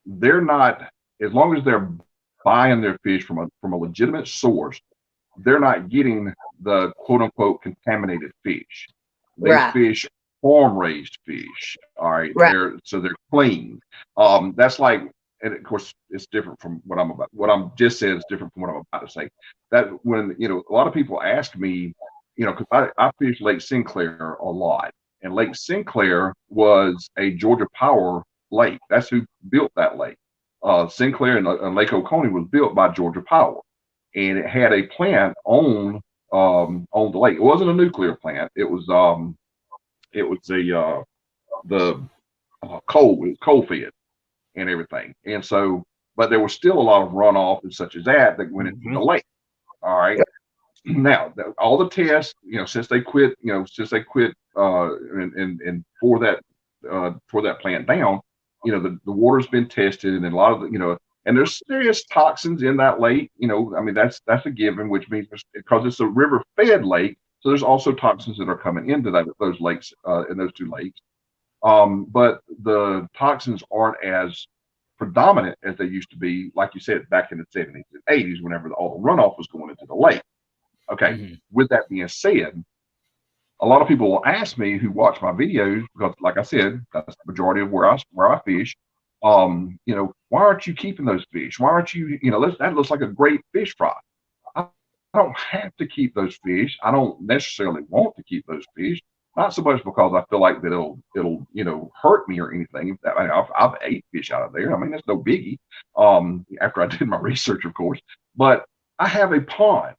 they're not, as long as they're buying their fish from a legitimate source, they're not getting the quote unquote contaminated fish. These fish farm raised fish. All right,
Right.
they're clean. That's like, and of course, it's different from what I'm just saying is different from what I'm about to say. That when a lot of people ask me, because I fish Lake Sinclair a lot, and Lake Sinclair was a Georgia Power lake. That's who built that lake. Sinclair and Lake Oconee was built by Georgia Power, and it had a plant on the lake. It wasn't a nuclear plant. It was the coal. It was coal fed and everything. And so, but there was still a lot of runoff and such as that went into the lake. All right. Now, all the tests, since they quit, and for that plant down, the water's been tested, and a lot of and there's serious toxins in that lake. I mean, that's a given, which means because it's a river fed lake, so there's also toxins that are coming into those lakes, in those two lakes. But the toxins aren't as predominant as they used to be, like you said, back in the 70s and 80s, whenever all the runoff was going into the lake. Okay. With that being said, a lot of people will ask me who watch my videos, because like I said, that's the majority of where I fish. Why aren't you keeping those fish? Why aren't you, that looks like a great fish fry. I don't have to keep those fish. I don't necessarily want to keep those fish. Not so much because I feel like that it'll hurt me or anything. I've ate fish out of there. I mean, that's no biggie. After I did my research, of course. But I have a pond.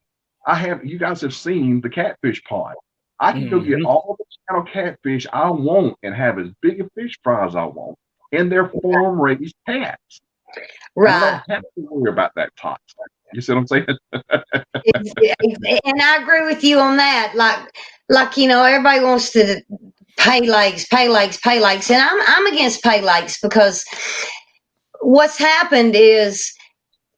You guys have seen the catfish pond. I can go get all the channel catfish I want and have as big a fish fry as I want, and they're farm raised cats. Right. I don't have to worry about that toxin. You see what I'm saying?
And I agree with you on that. Like everybody wants to pay lakes, and I'm against pay lakes, because what's happened is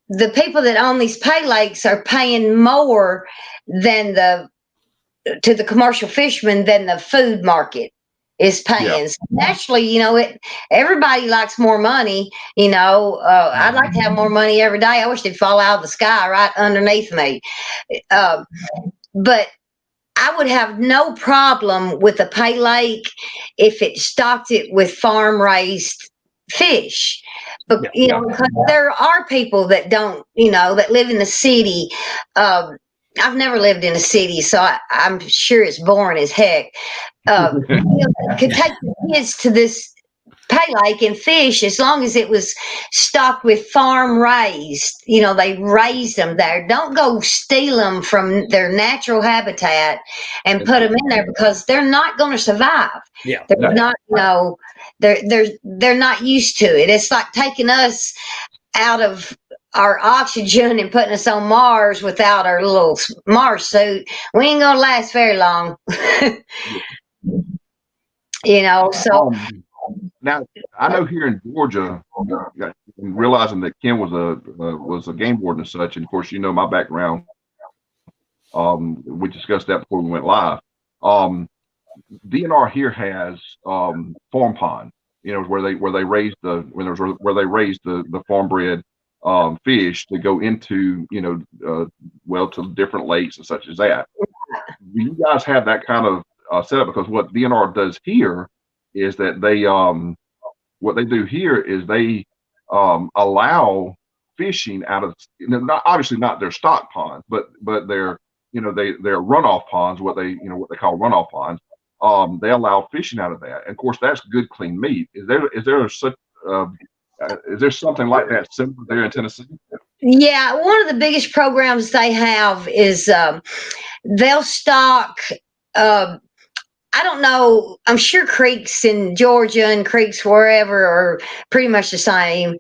the people that own these pay lakes are paying more than to the commercial fishermen than the food market is paying. Yeah. So naturally, everybody likes more money. I'd like to have more money every day. I wish it'd fall out of the sky right underneath me. But I would have no problem with a pay lake if it stocked it with farm raised fish. But because there are people that don't, that live in the city. I've never lived in a city, so I'm sure it's boring as heck. Could take the kids to this pay lake and fish, as long as it was stocked with farm raised. They raised them there. Don't go steal them from their natural habitat and put them in there, because they're not going to survive.
Yeah,
they're not. They're not used to it. It's like taking us out of our oxygen and putting us on Mars without our little Mars suit. We ain't gonna last very long. So
now I know here in Georgia, realizing that Ken was a game warden and such, and of course my background. We discussed that before we went live. DNR here has farm pond, where they raise the farm bred fish to go into to different lakes and such as that. Do you guys have that kind of setup? Because what DNR does here is that they allow fishing out of, obviously not their stock ponds, but their their runoff ponds, what they call runoff ponds. They allow fishing out of that, and of course that's good clean meat. Is there something like that similar there in Tennessee?
Yeah, one of the biggest programs they have is they'll stock. I don't know. I'm sure creeks in Georgia and creeks wherever are pretty much the same.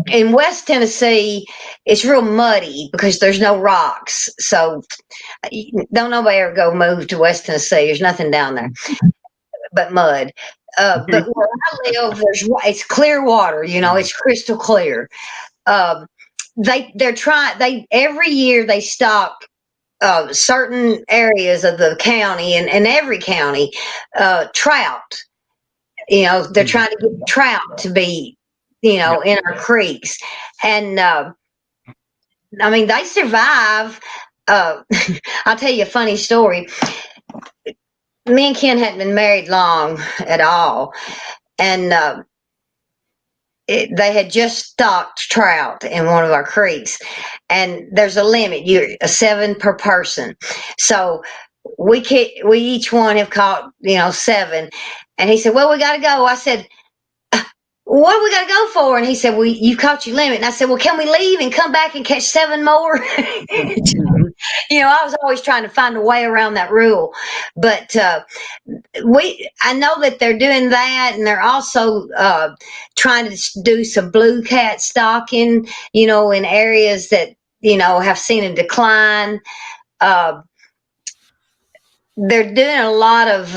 In West Tennessee, it's real muddy because there's no rocks. So don't nobody ever go move to West Tennessee. There's nothing down there but mud. But where I live, it's clear water. It's crystal clear. Every year they stock certain areas of the county and every county trout. They're trying to get trout to be in our creeks, and they survive. I'll tell you a funny story. me and Ken hadn't been married long at all, and they had just stocked trout in one of our creeks, and there's a limit. You're a 7 per person, so we each one have caught 7. And he said, "Well, we got to go." I said, "What do we got to go for?" And he said, "Well, you caught your limit." And I said, "Well, can we leave and come back and catch 7 more?" I was always trying to find a way around that rule, but I know that they're doing that, and they're also trying to do some blue cat stocking, in areas that have seen a decline. They're doing a lot of.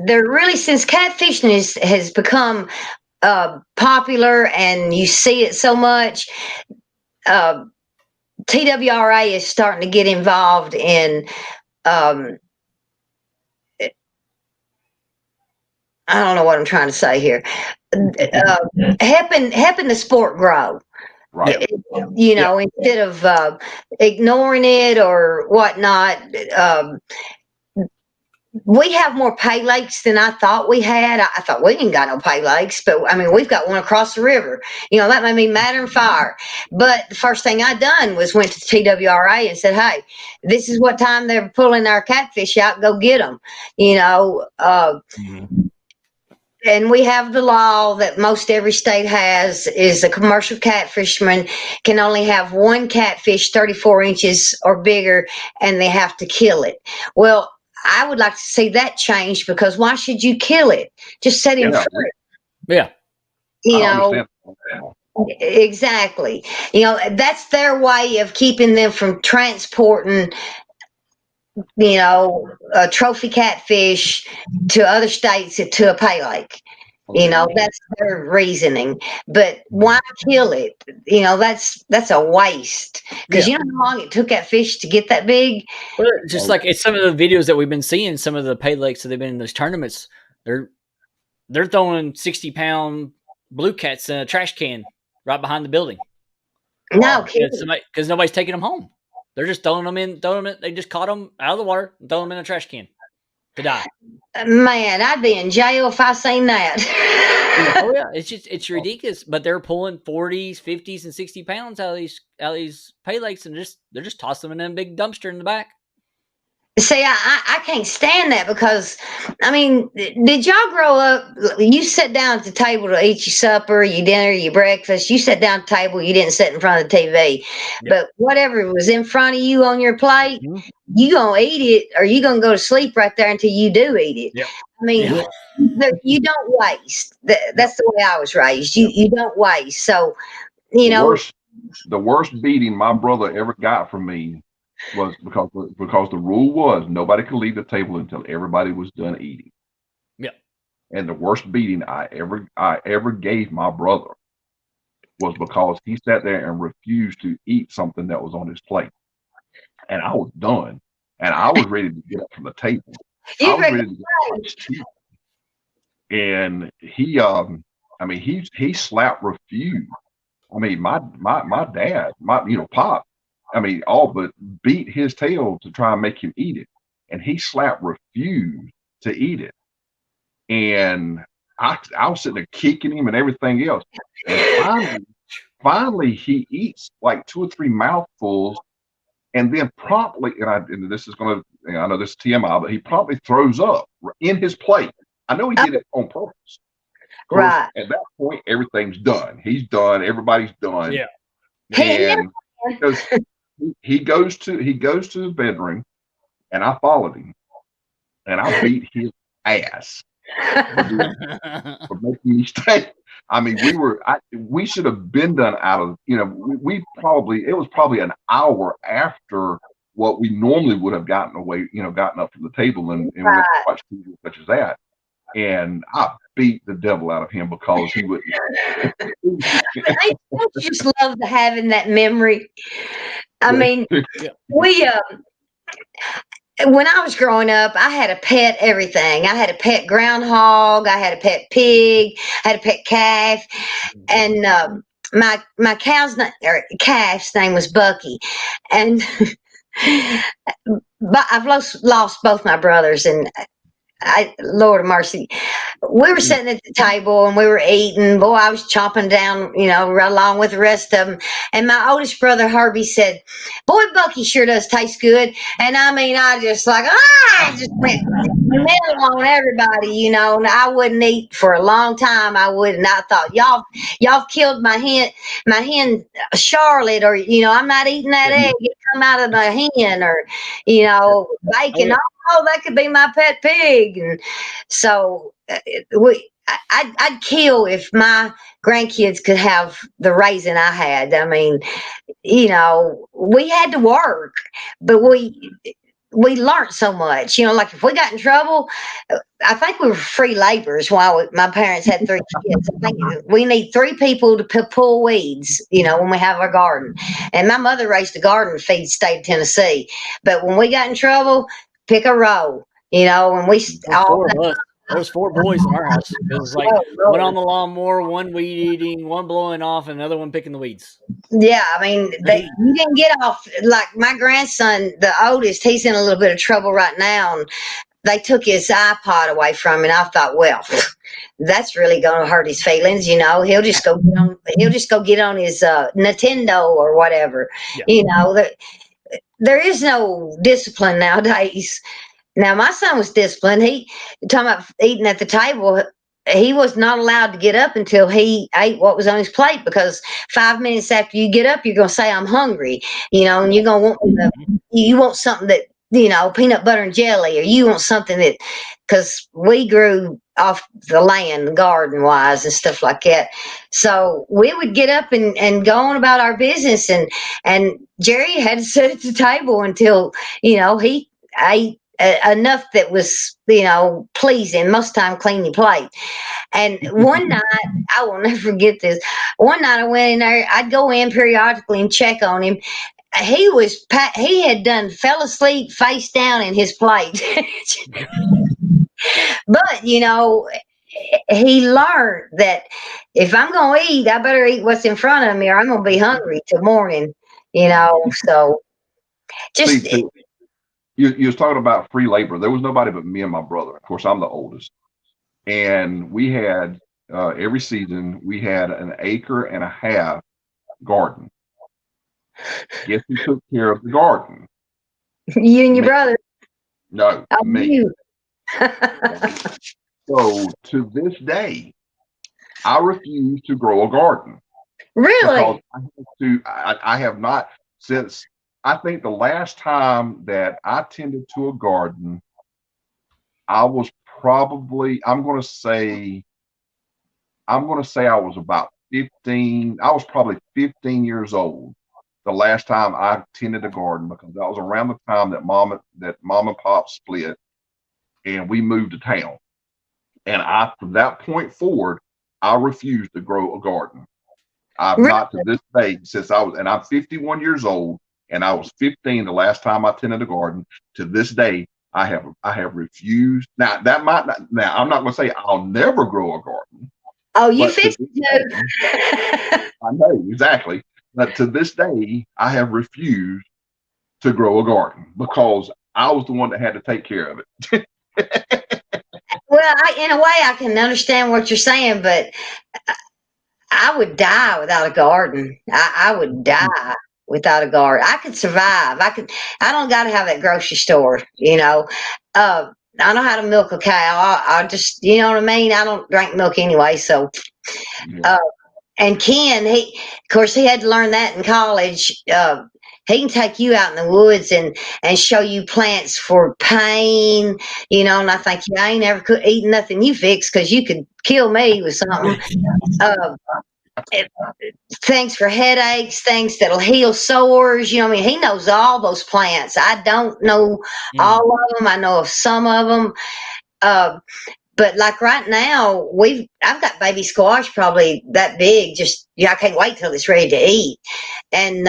They're really, since catfishing has become popular, and you see it so much. TWRA is starting to get involved in. I don't know what I'm trying to say here. Helping the sport grow.
Right.
Instead of ignoring it or whatnot. We have more pay lakes than I thought we had. I thought we ain't got no pay lakes, but I mean, we've got one across the river. That made me madder than fire. But the first thing I done was went to TWRA and said, "Hey, this is what time they're pulling our catfish out. Go get them." And we have the law that most every state has, is a commercial catfisherman can only have one catfish 34 inches or bigger, and they have to kill it. Well, I would like to see that changed, because why should you kill it? Just set him free.
Yeah.
Exactly. That's their way of keeping them from transporting trophy catfish to other states to a pay lake. That's their reasoning. But why kill it? That's a waste, because you know how long it took that fish to get that big.
Well, just like it's some of the videos that we've been seeing, some of the pay lakes that they've been in those tournaments, they're throwing 60-pound blue cats in a trash can right behind the building.
No,
because nobody's taking them home. They're just throwing them in. They just caught them out of the water and throwing them in a trash can to die.
Man, I'd be in jail if I seen that.
Oh yeah, it's ridiculous. But they're pulling 40s, 50s, and 60 pounds out of these pay lakes, and they're just tossing them in a big dumpster in the back.
See, I can't stand that, because, I mean, did y'all grow up, you sat down at the table to eat your supper, your dinner, your breakfast, you sat down at the table, you didn't sit in front of the TV, but whatever was in front of you on your plate, you gonna eat it, or you gonna go to sleep right there until you do eat it. I mean, you don't waste. That's the way I was raised. You don't waste. So,
the worst beating my brother ever got from me was because the rule was nobody could leave the table until everybody was done eating.
Yeah.
And the worst beating I ever gave my brother was because he sat there and refused to eat something that was on his plate. And I was done. And I was ready to get up from the table. I was ready to get up. And he slapped refused. I mean, my dad, Pop, all but beat his tail to try and make him eat it. And he slapped refused to eat it. And I was sitting there kicking him and everything else. And finally he eats like 2 or 3 mouthfuls, and then promptly, and this is going to, I know this is TMI, but he promptly throws up in his plate. I know he did it on purpose.
Right.
At that point, everything's done. He's done. Everybody's done.
Yeah.
And he goes to the bedroom, and I followed him, and I beat his ass for making me stay. I mean, we should have been done out of, it was probably an hour after what we normally would have gotten up from the table and went to watch TV such as that. And I beat the devil out of him because he would.
I just love having that memory. I mean, when I was growing up, I had a pet everything. I had a pet groundhog. I had a pet pig. I had a pet calf, and my calf's name was Bucky, and but I've lost both my brothers, and Lord of mercy, we were sitting at the table and we were eating. Boy, I was chomping down, right along with the rest of them. And my oldest brother, Herbie, said, "Boy, Bucky sure does taste good." And I mean, I just I just went middle on everybody, and I wouldn't eat for a long time. I wouldn't. I thought, y'all killed my hen Charlotte, or, I'm not eating that egg. It come out of the hen, or, bacon. Oh, that could be my pet pig. And so I'd kill if my grandkids could have the raising I had. I mean, we had to work, but we learned so much. Like if we got in trouble, I think we were free laborers while my parents had 3 kids. I think we need 3 people to pull weeds, when we have our garden. And my mother raised a garden feed state of Tennessee. But when we got in trouble, pick a row, and we all.
4 of us. There was 4 boys in our house. It was like one on the lawnmower, one weed eating, one blowing off, and another one picking the weeds.
Yeah, I mean, you didn't get off. Like my grandson, the oldest, he's in a little bit of trouble right now. And they took his iPod away from him, and I thought, well, that's really going to hurt his feelings. He'll just go get on his Nintendo or whatever. Yeah. There is no discipline nowadays. Now, my son was disciplined. He talking about eating at the table. He was not allowed to get up until he ate what was on his plate, because 5 minutes after you get up, you're going to say, "I'm hungry," and you're going to want something that, peanut butter and jelly, or you want something that, because we grew off the land, garden wise and stuff like that. So we would get up and go on about our business, and Jerry had to sit at the table until, he ate enough that was, pleasing. Most time clean your plate. And one night, I will never forget this. One night I went in there. I'd go in periodically and check on him. He had done fell asleep face down in his plate. But he learned that if I'm going to eat, I better eat what's in front of me, or I'm going to be hungry till morning. So just.
See, you was talking about free labor. There was nobody but me and my brother. Of course, I'm the oldest, and we had every season we had an 1.5 acre garden. Guess who took care of the garden?
You and your brother?
No, me. So to this day, I refuse to grow a garden.
Really?
Because I have not since. I think the last time that I tended to a garden, I was probably, I'm going to say I was about 15. I was probably 15 years old the last time I tended a garden, because that was around the time that mom and pop split and we moved to town. And from that point forward, I refused to grow a garden. I've not to this day, since I'm 51 years old, and I was 15 the last time I tended a garden. To this day, I have refused. Now that might not. Now I'm not going to say I'll never grow a garden.
Oh, you 52.
I know exactly. But to this day, I have refused to grow a garden because I was the one that had to take care of it.
Well, in a way, I can understand what you're saying, but I would die without a garden. I would die without a garden. I could survive. I don't got to have that grocery store, I know how to milk a cow. I just, you know what I mean? I don't drink milk anyway. So, and Ken, of course, he had to learn that in college. He can take you out in the woods and show you plants for pain, and I think, I ain't ever eaten nothing you fix, because you could kill me with something. Things for headaches, things that'll heal sores. He knows all those plants. I don't know all of them. I know of some of them. But like right now, I've got baby squash probably that big. I can't wait till it's ready to eat. And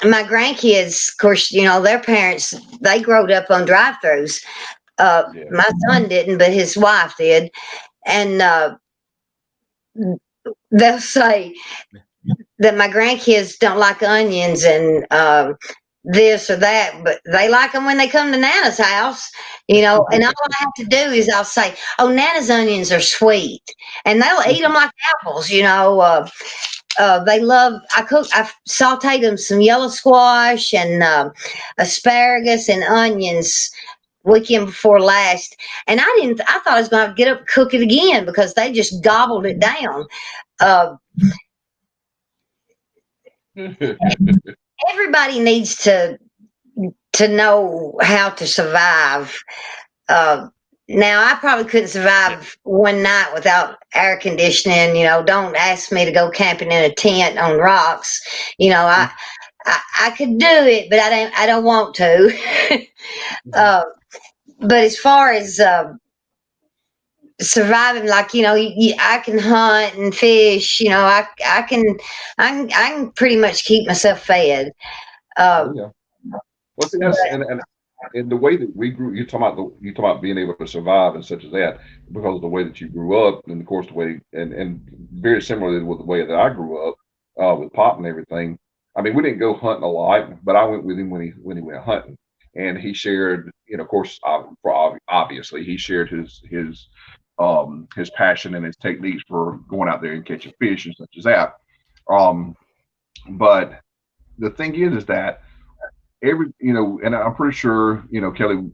my grandkids, of course, their parents, they growed up on drive-thrus. My son didn't, but his wife did. And they'll say that my grandkids don't like onions, and this or that, but they like them when they come to Nana's house, and all I have to do is I'll say, oh, Nana's onions are sweet, and they'll eat them like apples, they love, I sauteed them some yellow squash and asparagus and onions weekend before last, and I thought I was going to get up and cook it again because they just gobbled it down. Everybody needs to know how to survive. Now, I probably couldn't survive one night without air conditioning. Don't ask me to go camping in a tent on rocks. I could do it, but I don't want to. But as far as surviving, like I can hunt and fish. I can pretty much keep myself fed.
Yeah. Well, see, and the way that we grew, you talk about being able to survive and such as that, because of the way that you grew up, and of course the way, and very similarly with the way that I grew up, with Pop and everything. I mean, we didn't go hunting a lot, but I went with him when he went hunting, and he shared, of course, obviously he shared his passion and his techniques for going out there and catching fish and such as that. But the thing is that and I'm pretty sure, Kelly,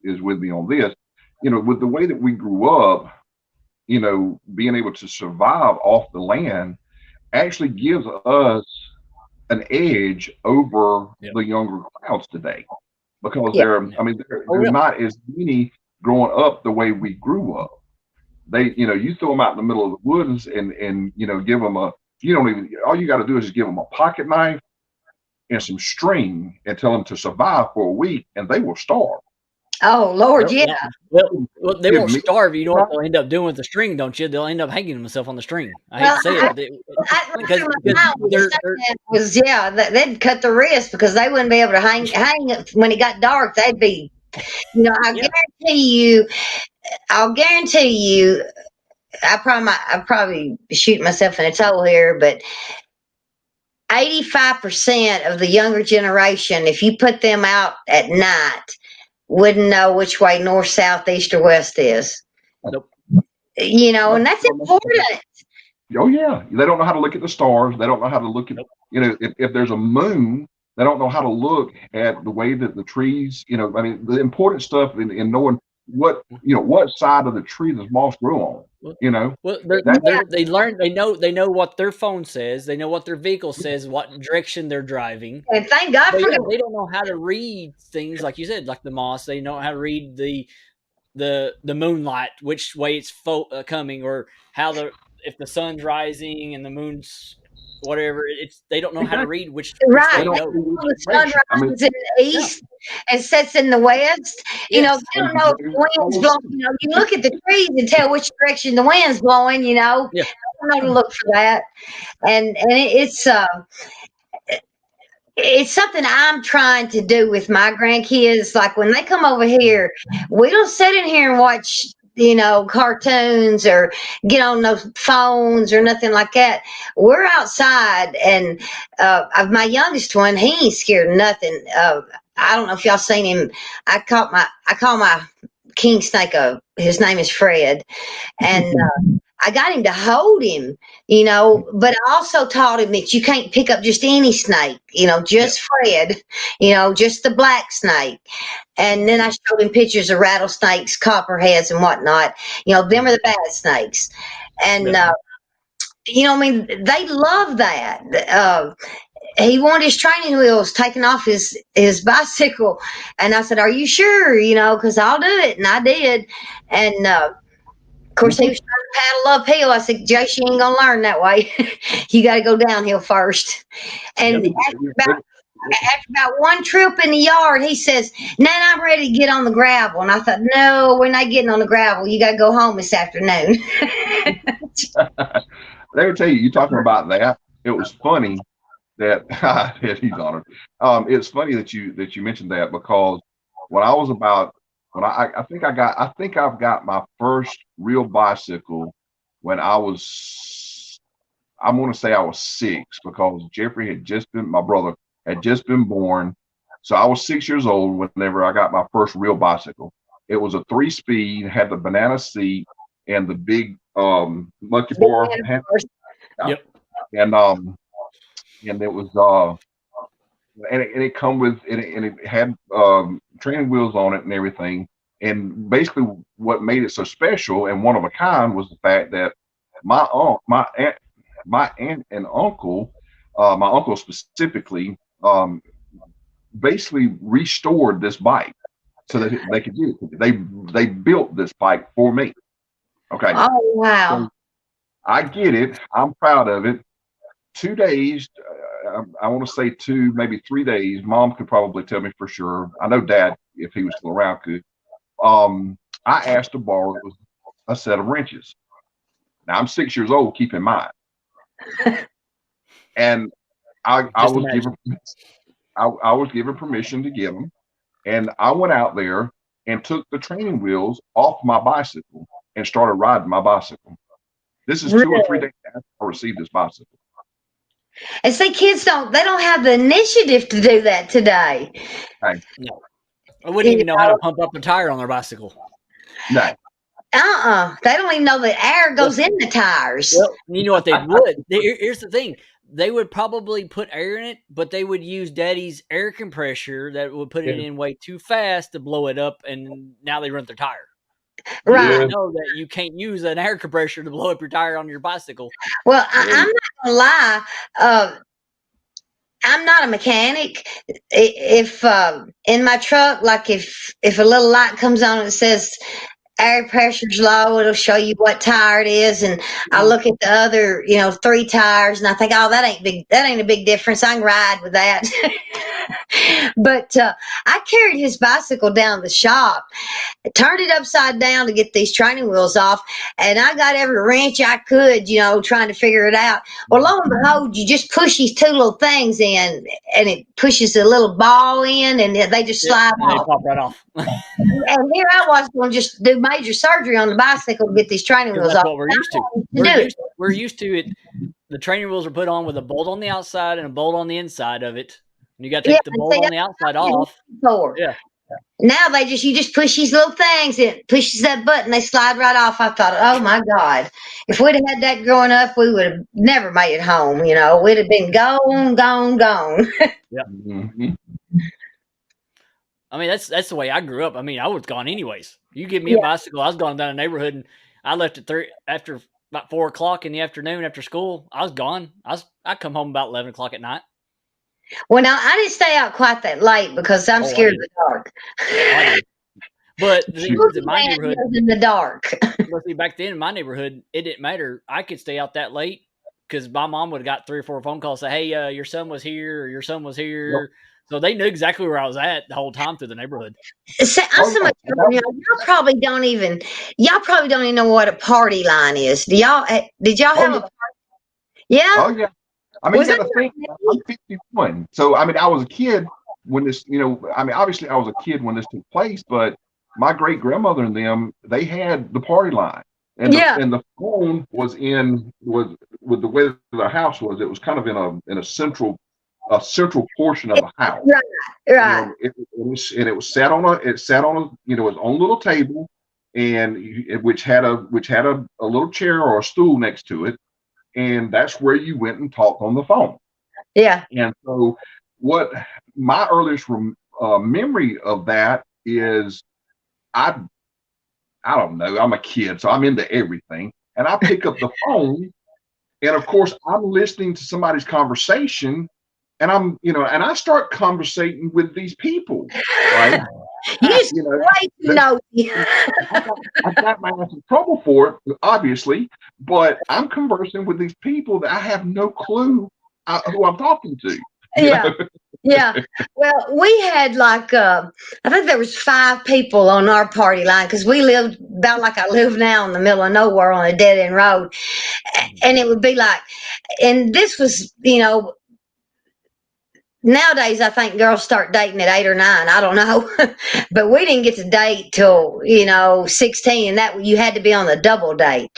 is with me on this, with the way that we grew up, being able to survive off the land actually gives us an edge over the younger crowds today, because they're not as many growing up the way we grew up. They, you throw them out in the middle of the woods and give them all you got to do is just give them a pocket knife and some string and tell them to survive for a week, and they will starve.
Oh, Lord, yeah.
Well, they won't starve. You know what they'll end up doing with the string, don't you? They'll end up hanging themselves on the string. I hate to say
it, they'd cut the wrist because they wouldn't be able to hang it when it got dark. They'd be, I'll guarantee you, I probably shoot myself in the toe here, but 85% of the younger generation, if you put them out at night, wouldn't know which way north, south, east, or west is.
Nope.
And that's important.
Oh yeah, they don't know how to look at the stars. They don't know how to look at, if there's a moon, they don't know how to look at the way that the trees, the important stuff in knowing what side of the tree does moss grow on.
Well, they learn. They know what their phone says. They know what their vehicle says, what direction they're driving.
And thank God for that.
They don't know how to read things like you said, like the moss. They know how to read the moonlight, which way it's coming, or if the sun's rising and the moon's whatever. They don't know how to read which
right. The sun rises in the east and sets in the west. They don't know if the wind's blowing. You look at the trees and tell which direction the wind's blowing. I don't know to look for that, and it's something I'm trying to do with my grandkids. Like when they come over here, we don't sit in here and watch cartoons or get on those phones or nothing like that. We're outside, and my youngest one, he ain't scared of nothing. I don't know if y'all seen him. I call my king snake his name is Fred, and I got him to hold him, but I also taught him that you can't pick up just any snake, just Fred, just the black snake. And then I showed him pictures of rattlesnakes, copperheads, and whatnot. Them are the bad snakes. And, they love that. He wanted his training wheels taken off his bicycle. And I said, are you sure? Because I'll do it. And I did. And, of course, he was trying to paddle uphill. I said, Josh, you ain't going to learn that way. You got to go downhill first. And after about one trip in the yard, he says, Nan, I'm ready to get on the gravel. And I thought, no, we're not getting on the gravel. You got to go home this afternoon.
Let me tell you talking about that. It was funny that he's honored. It's funny that you mentioned that, because when I was about, I think I've got my first real bicycle when I was 6, because Jeffrey had just been, my brother had just been born. So I was 6 years old whenever I got my first real bicycle. It was a 3-speed, had the banana seat and the big monkey bar.
Yep.
And it was and it come with and it had training wheels on it and everything. And basically, what made it so special and one of a kind was the fact that my aunt and uncle, my uncle specifically, basically restored this bike so that they could use it. They built this bike for me. Okay.
Oh, wow.
So I get it. I'm proud of it. 2 days. I want to say 2, maybe 3 days. Mom could probably tell me for sure. I know Dad, if he was still around, could. I asked to borrow a set of wrenches. Now I'm 6 years old. Keep in mind, and I was given permission to get them, and I went out there and took the training wheels off my bicycle and started riding my bicycle. This is 2 or 3 days after I received this bicycle.
And see, kids don't have the initiative to do that today.
Okay.
No. I wouldn't even know how to pump up a tire on their bicycle.
No.
They don't even know that air goes in the tires.
Well, you know what they would? Here's the thing. They would probably put air in it, but they would use Daddy's air compressor that would put it in way too fast to blow it up, and now they run their tire.
Right.
You know that you can't use an air compressor to blow up your tire on your bicycle.
Well, I'm not gonna lie. I'm not a mechanic. If in my truck, like if a little light comes on and says air pressure's low, it'll show you what tire it is, and I look at the other, 3 tires, and I think, oh, that ain't a big difference. I can ride with that. But I carried his bicycle down the shop, turned it upside down to get these training wheels off, and I got every wrench I could, trying to figure it out. Well, lo and behold, you just push these 2 little things in, and it pushes a little ball in, and they just slide off.
They pop right off.
And here I was going to just do major surgery on the bicycle to get these training wheels
that's
off.
what we're used to. We're used to it. The training wheels are put on with a bolt on the outside and a bolt on the inside of it. And you got to take the bolt on the outside off. Yeah.
Now you just push these little things, it pushes that button, they slide right off. I thought, oh my God, if we'd have had that growing up, we would have never made it home. We'd have been gone.
Yeah.
Mm-hmm.
I mean, that's the way I grew up. I mean, I was gone anyways. You give me a bicycle, I was going down the neighborhood, and I left at 3 after about 4 o'clock in the afternoon after school. I was gone. I come home about 11 o'clock at night.
Well, now I didn't stay out quite that late because I'm scared of the dark.
But in my neighborhood,
in the dark.
But see, back then in my neighborhood, it didn't matter. I could stay out that late because my mom would have got 3 or 4 phone calls, say, "Hey, your son was here," or "Your son was here." Yep. So they knew exactly where I was at the whole time through the neighborhood.
So, y'all probably don't even know what a party line is. Did y'all have a party? Yeah.
Oh yeah. I mean, you got to think, I'm 51. So, I mean, I was a kid when this, obviously I was a kid when this took place, but my great grandmother and them, they had the party line. And the phone was with the way the house was, it was kind of in a central portion of the house.
Right.
It was sat on its own little table, and which had a little chair or a stool next to it. And that's where you went and talked on the phone.
Yeah.
And so what my earliest memory of that is, I don't know, I'm a kid, so I'm into everything. And I pick up the phone, and of course I'm listening to somebody's conversation, and I start conversating with these people, right?
I
got my ass in trouble for it, obviously, but I'm conversing with these people that I have no clue who I'm talking to.
Yeah. Well, we had I think there was 5 people on our party line because we lived about like I live now in the middle of nowhere on a dead end road, and it would be and this was nowadays, I think girls start dating at 8 or 9. I don't know, but we didn't get to date till 16, and that you had to be on the double date.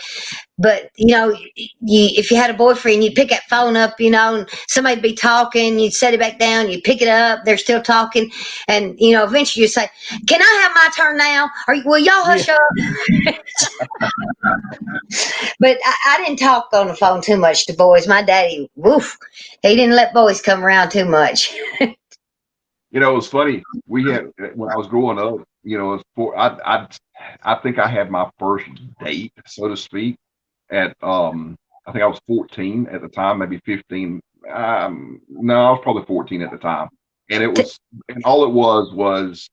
But if you had a boyfriend, you'd pick that phone up, and somebody'd be talking, you'd set it back down, you'd pick it up, they're still talking, and eventually you say, "Can I have my turn now? Or will y'all hush up?" But I didn't talk on the phone too much to boys. My daddy, woof, he didn't let boys come around too much.
It was funny. We had, when I was growing up, it was I think I had my first date, so to speak, at I think I was 14 at the time, maybe 15. No, I was probably 14 at the time, and all it was,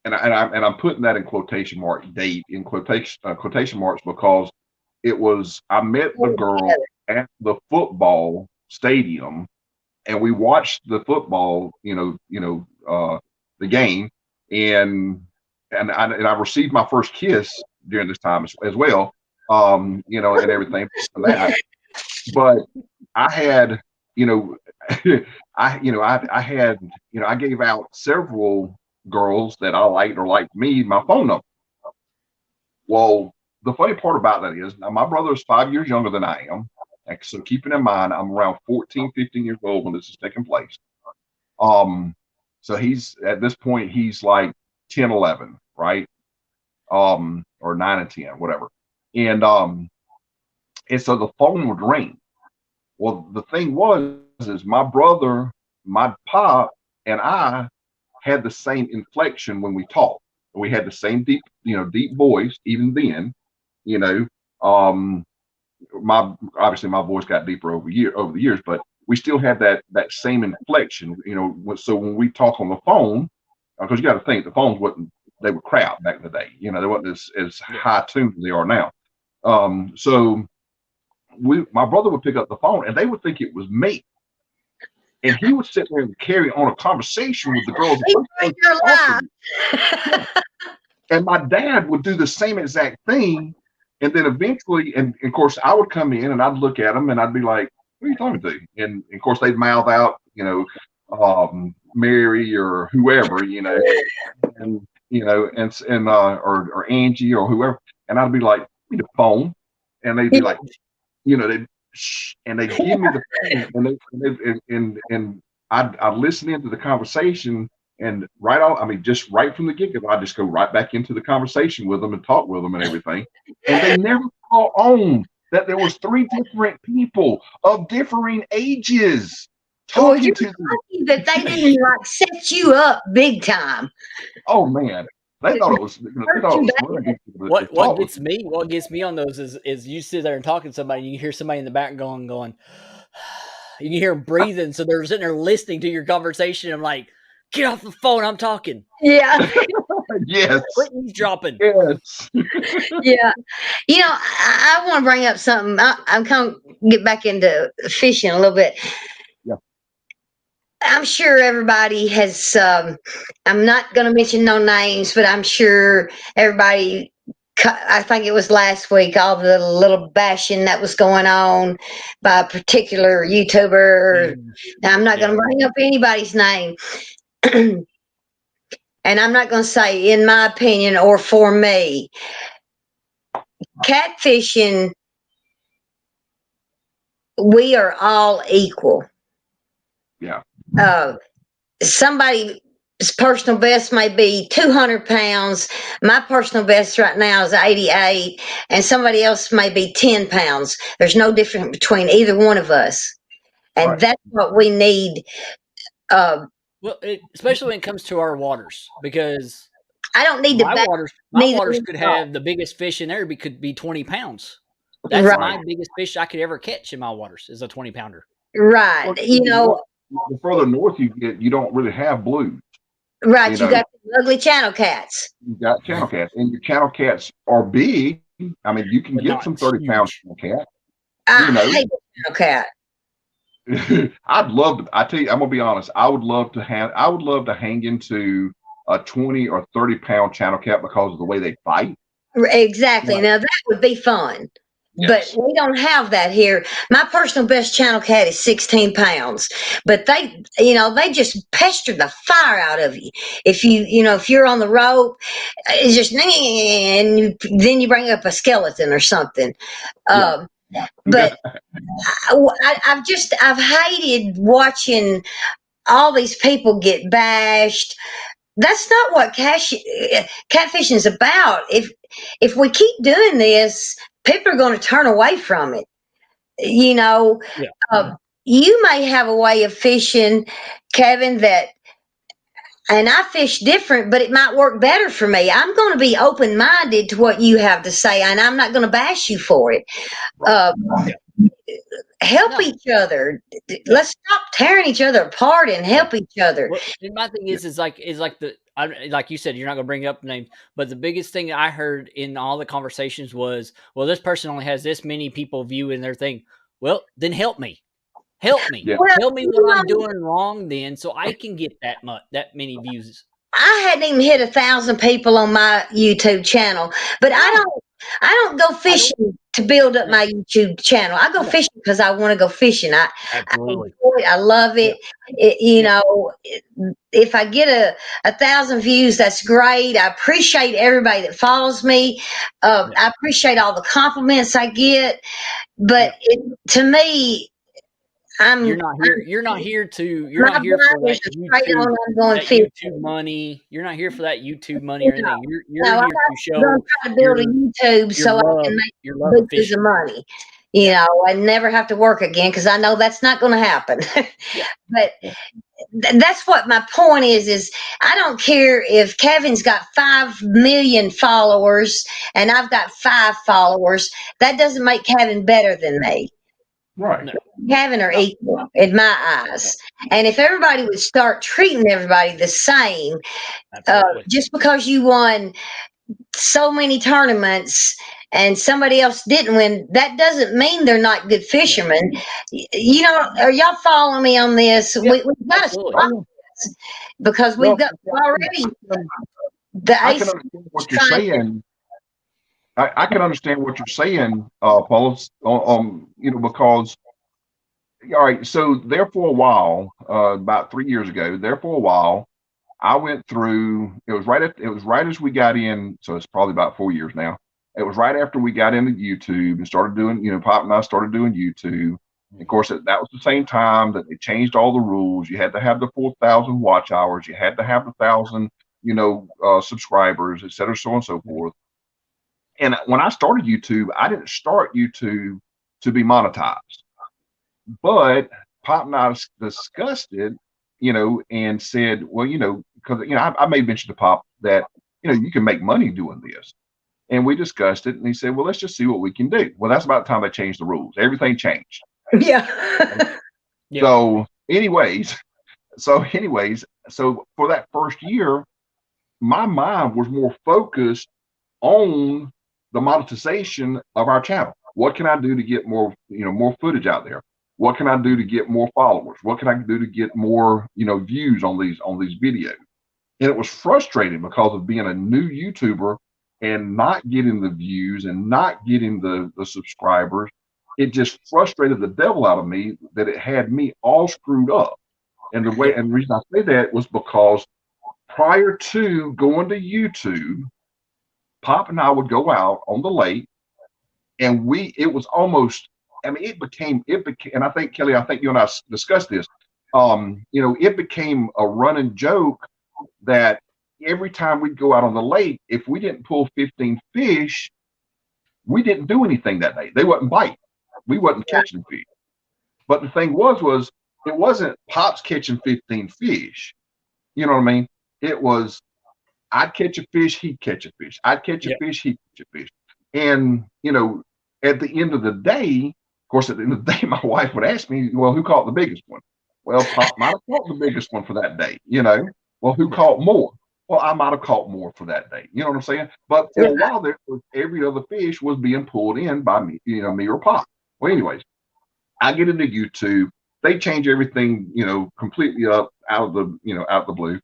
and I'm putting that in quotation mark, date in quotation marks, because I met the girl at the football stadium, and we watched the football, the game, and I received my first kiss during this time as well, and everything like that. But I had, I gave out several girls that I liked or liked me my phone number. Well, the funny part about that is, now my brother is 5 years younger than I am. So keeping in mind, I'm around 14, 15 years old when this is taking place. So he's, at this point, he's like 10, 11, right? Or 9 and 10, whatever. And so the phone would ring. Well, the thing is my brother, my pop, and I had the same inflection when we talked. We had the same deep voice, even then, obviously my voice got deeper over the years, but we still had that same inflection, so when we talk on the phone, because you got to think the phones they were crap back in the day, they wasn't as high tuned as they are now. So my brother would pick up the phone and they would think it was me. And he would sit there and carry on a conversation with the girls. And my dad would do the same exact thing. And then eventually, and of course, I would come in and I'd look at them and I'd be like, "What are you talking to?" And of course, they'd mouth out, Mary or whoever, and or Angie or whoever. And I'd be like, "Give me the phone," and they'd be like, they'd and they'd give me the phone, and I'd listen into the conversation. And just right from the get-go, I just go right back into the conversation with them and talk with them and everything. And they never caught on that there was 3 different people of differing ages talking to them.
That they didn't set you up big time.
Oh man, they thought it was.
What gets me on those is you sit there and talking to somebody, and you hear somebody in the back going. You can hear them breathing, so they're sitting there listening to your conversation. I'm like, "Get off the phone! I'm talking."
Yeah.
Yes.
Quit eavesdropping.
Yes.
Yeah. I want to bring up something. I'm kind of get back into fishing a little bit.
Yeah.
I'm sure everybody has. I'm not going to mention no names, but I'm sure everybody. I think it was last week, all the little bashing that was going on by a particular YouTuber. I'm not going to bring up anybody's name. And I'm not going to say, in my opinion or for me, catfishing, we are all equal.
Yeah.
Somebody's personal best may be 200 pounds. My personal best right now is 88, and somebody else may be 10 pounds. There's no difference between either one of us. And
Right.
that's what we need.
Well, especially when it comes to our waters, because
I don't need
my waters could have the biggest fish in there could be 20 pounds. That's my biggest fish I could ever catch in my waters is a 20-pounder.
Right.
Well, the further north you get, you don't really have blues.
Right. You got the ugly channel cats.
You got channel cats, and your channel cats are big. I mean, you can get some 30-pound channel cat.
I hate the channel cat.
I'd love to. I tell you, I'm gonna be honest. I would love to hang into a 20 or 30-pound channel cat because of the way they fight.
Exactly. Now that would be fun. But we don't have that here. My personal best channel cat is 16 pounds, but they just pester the fire out of you. If if you're on the rope, it's just, and then you bring up a skeleton or something. But I've hated watching all these people get bashed. That's not what catfishing is about. If we keep doing this, people are going to turn away from it. You may have a way of fishing, Kevin, and I fish different, but it might work better for me. I'm going to be open-minded to what you have to say, and I'm not going to bash you for it. Help each other. Let's stop tearing each other apart and help each other.
Well, my thing is like like you said, you're not going to bring up names, but the biggest thing I heard in all the conversations was, well, this person only has this many people viewing their thing. Well, then help me. Help me. Tell me what I'm doing wrong then, so I can get that many views.
I hadn't even hit 1,000 people on my YouTube channel, but I don't go fishing to build up my YouTube channel. I go fishing because I want to go fishing. I enjoy it. I love it. If I get 1,000 views, that's great. I appreciate everybody that follows me. I appreciate all the compliments I get, but to me,
you're not here for that YouTube money. You're not here for that YouTube money or anything. You're here to show.
I'm trying to build a YouTube so I can make big of money. I never have to work again because I know that's not going to happen. But that's what my point is I don't care if Kevin's got 5 million followers and I've got 5 followers. That doesn't make Kevin better than me.
Right. No.
Kevin are equal in my eyes. And if everybody would start treating everybody the same, just because you won so many tournaments and somebody else didn't win, that doesn't mean they're not good fishermen. Are y'all following me on this?
Yeah,
we've got to stop this because we've got already the
I can understand what you're saying. I can understand what you're saying, Paula, because, all right, so there for a while, about 3 years ago, I went through, it was right as we got in, so it's probably about 4 years now. It was right after we got into YouTube and started doing, Pop and I started doing YouTube. And of course, that was the same time that they changed all the rules. You had to have the 4,000 watch hours. You had to have 1,000, subscribers, et cetera, so on and so forth. And when I started YouTube, I didn't start YouTube to be monetized. But Pop and I discussed it, and said, well, because, I made mention to Pop that, you can make money doing this. And we discussed it, and he said, well, let's just see what we can do. Well, that's about the time they changed the rules. Everything changed.
Yeah.
So anyways, so for that first year, my mind was more focused on the monetization of our channel. What can I do to get more, more footage out there? What can I do to get more followers? What can I do to get more, views on these videos? And it was frustrating because of being a new YouTuber and not getting the views and not getting the subscribers. It just frustrated the devil out of me that it had me all screwed up. And the reason I say that was because prior to going to YouTube, Pop and I would go out on the lake, and it became, and I think, Kelly, you and I discussed this, it became a running joke that every time we'd go out on the lake, if we didn't pull 15 fish, we didn't do anything that day. They wouldn't bite. We wasn't catching fish. But the thing was it wasn't Pop's catching 15 fish. You know what I mean? It was, I'd catch a fish, he'd catch a fish. I'd catch a fish, he'd catch a fish. And, at the end of the day, of course, at the end of the day, my wife would ask me, well, who caught the biggest one? Well, Pop might have caught the biggest one for that day, Well, who caught more? Well, I might have caught more for that day. You know what I'm saying? But for a while there, every other fish was being pulled in by me, me or Pop. Well, anyways, I get into YouTube. They change everything, completely up out of the blue.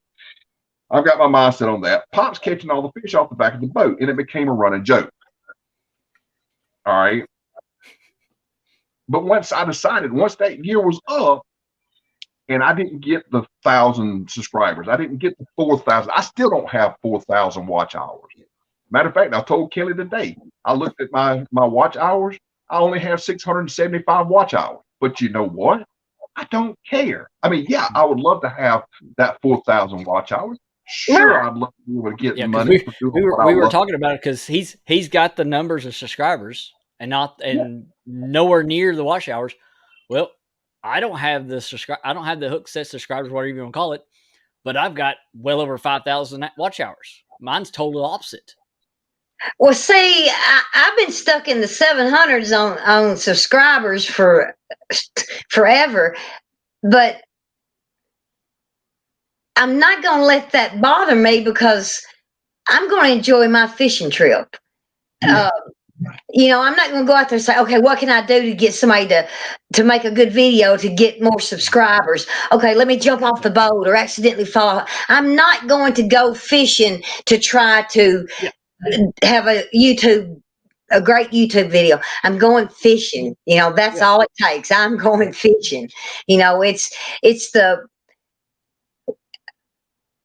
I've got my mindset on that. Pop's catching all the fish off the back of the boat, and it became a running joke. All right. But once that year was up, and I didn't get the 1,000 subscribers, I didn't get the 4,000. I still don't have 4,000 watch hours. Matter of fact, I told Kelly today, I looked at my watch hours. I only have 675 watch hours. But you know what? I don't care. I mean, yeah, I would love to have that 4,000 watch hours. Sure, I'd love to be able to get money for doing what I
we were
love.
talking about it because he's got the numbers of subscribers and nowhere near the watch hours. Well, I don't have the hook set subscribers, whatever you want to call it, but I've got well over 5,000 watch hours. Mine's total opposite.
Well, see, I've been stuck in the 700s on subscribers for forever, but I'm not going to let that bother me because I'm going to enjoy my fishing trip. You know, I'm not going to go out there and say, okay, what can I do to get somebody to make a good video to get more subscribers? Okay, let me jump off the boat or accidentally fall. I'm not going to go fishing to try to have a great YouTube video. I'm going fishing. You know, that's all it takes. I'm going fishing. You know,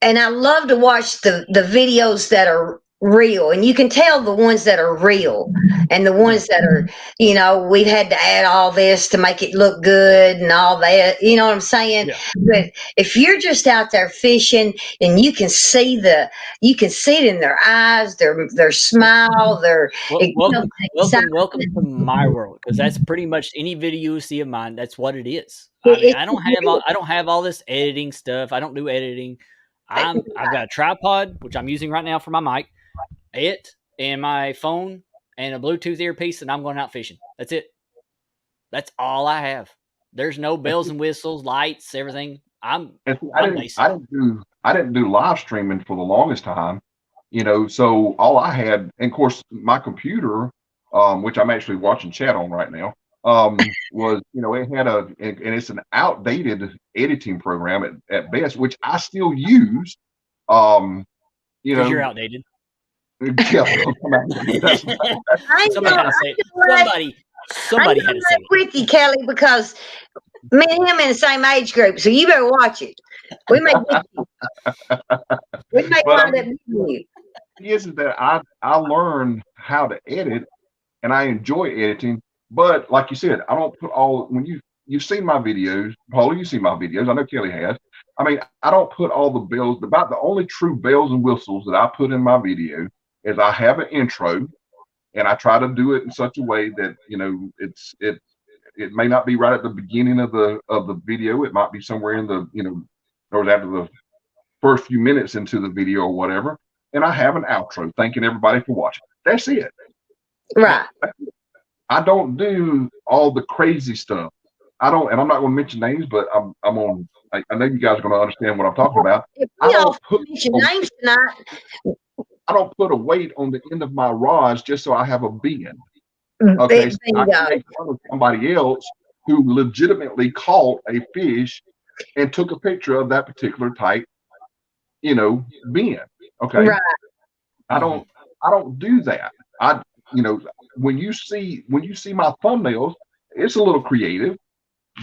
and I love to watch the videos that are real, and you can tell the ones that are real and the ones that are, you know, we've had to add all this to make it look good and all that, you know what I'm saying? Yeah. But if you're just out there fishing and you can see it in their eyes, their smile,
welcome to my world, because that's pretty much any video you see of mine. That's what it is. I mean, I don't have all this editing stuff. I don't do editing. I've got a tripod, which I'm using right now for my mic, and my phone and a Bluetooth earpiece, and I'm going out fishing. That's it. That's all I have. There's no bells and whistles, lights, everything. I
didn't do live streaming for the longest time, you know. So all I had, and of course, my computer, which I'm actually watching chat on right now, was, you know, it had and it's an outdated editing program at best, which I still use. You know,
you're outdated.
Somebody had
to say it. Somebody had to say it
with you, Kelly, because me and him in the same age group, so you better watch it. We may wind up with you.
Is that I learned how to edit, and I enjoy editing. But like you said, I don't put when you've seen my videos, Paula, you've seen my videos. I know Kelly has. I mean, I don't put all the bells. About the only true bells and whistles that I put in my video is I have an intro, and I try to do it in such a way that, you know, it may not be right at the beginning of the video. It might be somewhere in the, you know, or after the first few minutes into the video or whatever. And I have an outro thanking everybody for watching. That's it.
Right.
I don't do all the crazy stuff. I don't, and I'm not going to mention names, but I know you guys are going to understand what I'm talking about. I don't put a weight on the end of my rods just so I have a bend. Okay, so I can make fun of somebody else who legitimately caught a fish and took a picture of that particular type, you know, bend. Okay, right. I don't do that. You know, when you see my thumbnails, it's a little creative,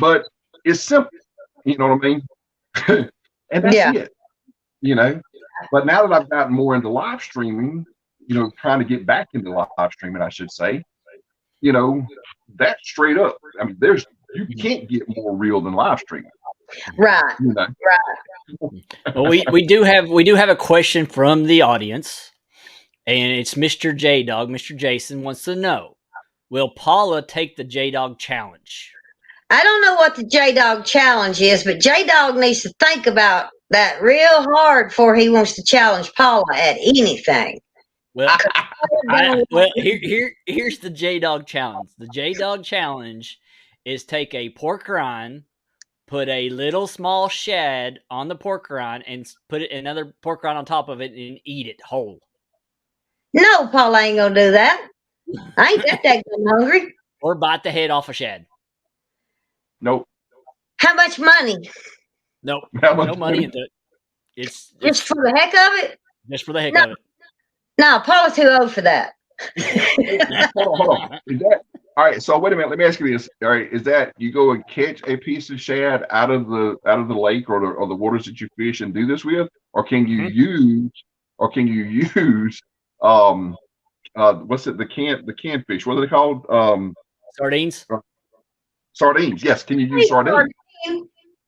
but it's simple. You know what I mean? And that's it. You know, but now that I've gotten more into live streaming, you know, trying to get back into live streaming, I should say, you know, that's straight up. I mean, you can't get more real than live streaming.
Right.
You know?
Right.
Well, we do have a question from the audience. And it's Mr. J-Dog. Mr. Jason wants to know, will Paula take the J-Dog challenge?
I don't know what the J-Dog challenge is, but J-Dog needs to think about that real hard before he wants to challenge Paula at anything.
Well, here's the J-Dog challenge. The J-Dog challenge is take a pork rind, put a little small shad on the pork rind, and put another pork rind on top of it and eat it whole.
No, Paula ain't gonna do that. I ain't that damn hungry.
Or bite the head off a shad.
Nope.
How much money?
Nope. No money into it. It's
just for the heck of it?
Just for the heck of it.
No, Paula's too old for that.
Hold on. All right, so wait a minute. Let me ask you this. All right, is that you go and catch a piece of shad out of the lake or the waters that you fish and do this with, or can you use what's it the canned fish? What are they called?
Sardines.
Sardines. Yes, can you use sardines?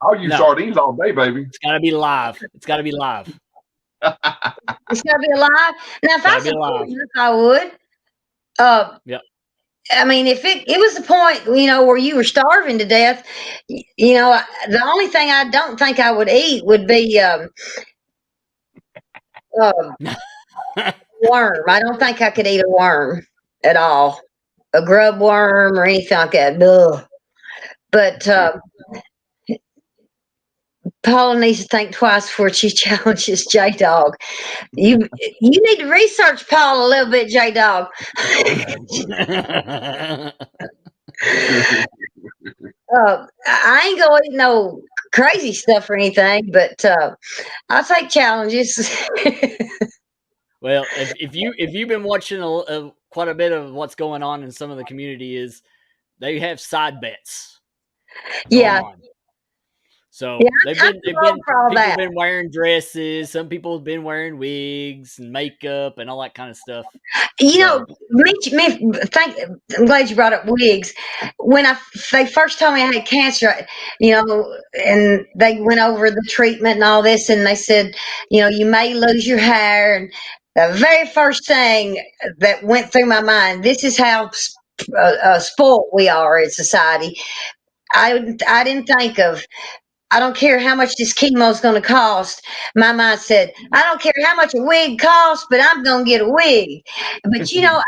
I'll use sardines all day, baby.
It's got to be live. It's got to be live.
It's got to be alive. Now, if I support you, I would.
Yep.
I mean, if it was the point, where you were starving to death, the only thing I don't think I would eat would be worm. I don't think I could eat a worm at all, a grub worm or anything like that. Ugh. But Paula needs to think twice before she challenges J Dog. You need to research Paula a little bit, J Dog. I ain't gonna eat no crazy stuff or anything, but I'll take challenges.
Well, if you've been watching quite a bit of what's going on in some of the community, is they have side bets.
Yeah.
So people have been wearing dresses. Some people have been wearing wigs and makeup and all that kind of stuff.
I'm glad you brought up wigs. When they first told me I had cancer, and they went over the treatment and all this, and they said, you may lose your hair. And the very first thing that went through my mind, this is how spoiled we are in society. I didn't think of, I don't care how much this chemo is going to cost. My mind said, I don't care how much a wig costs, but I'm going to get a wig. But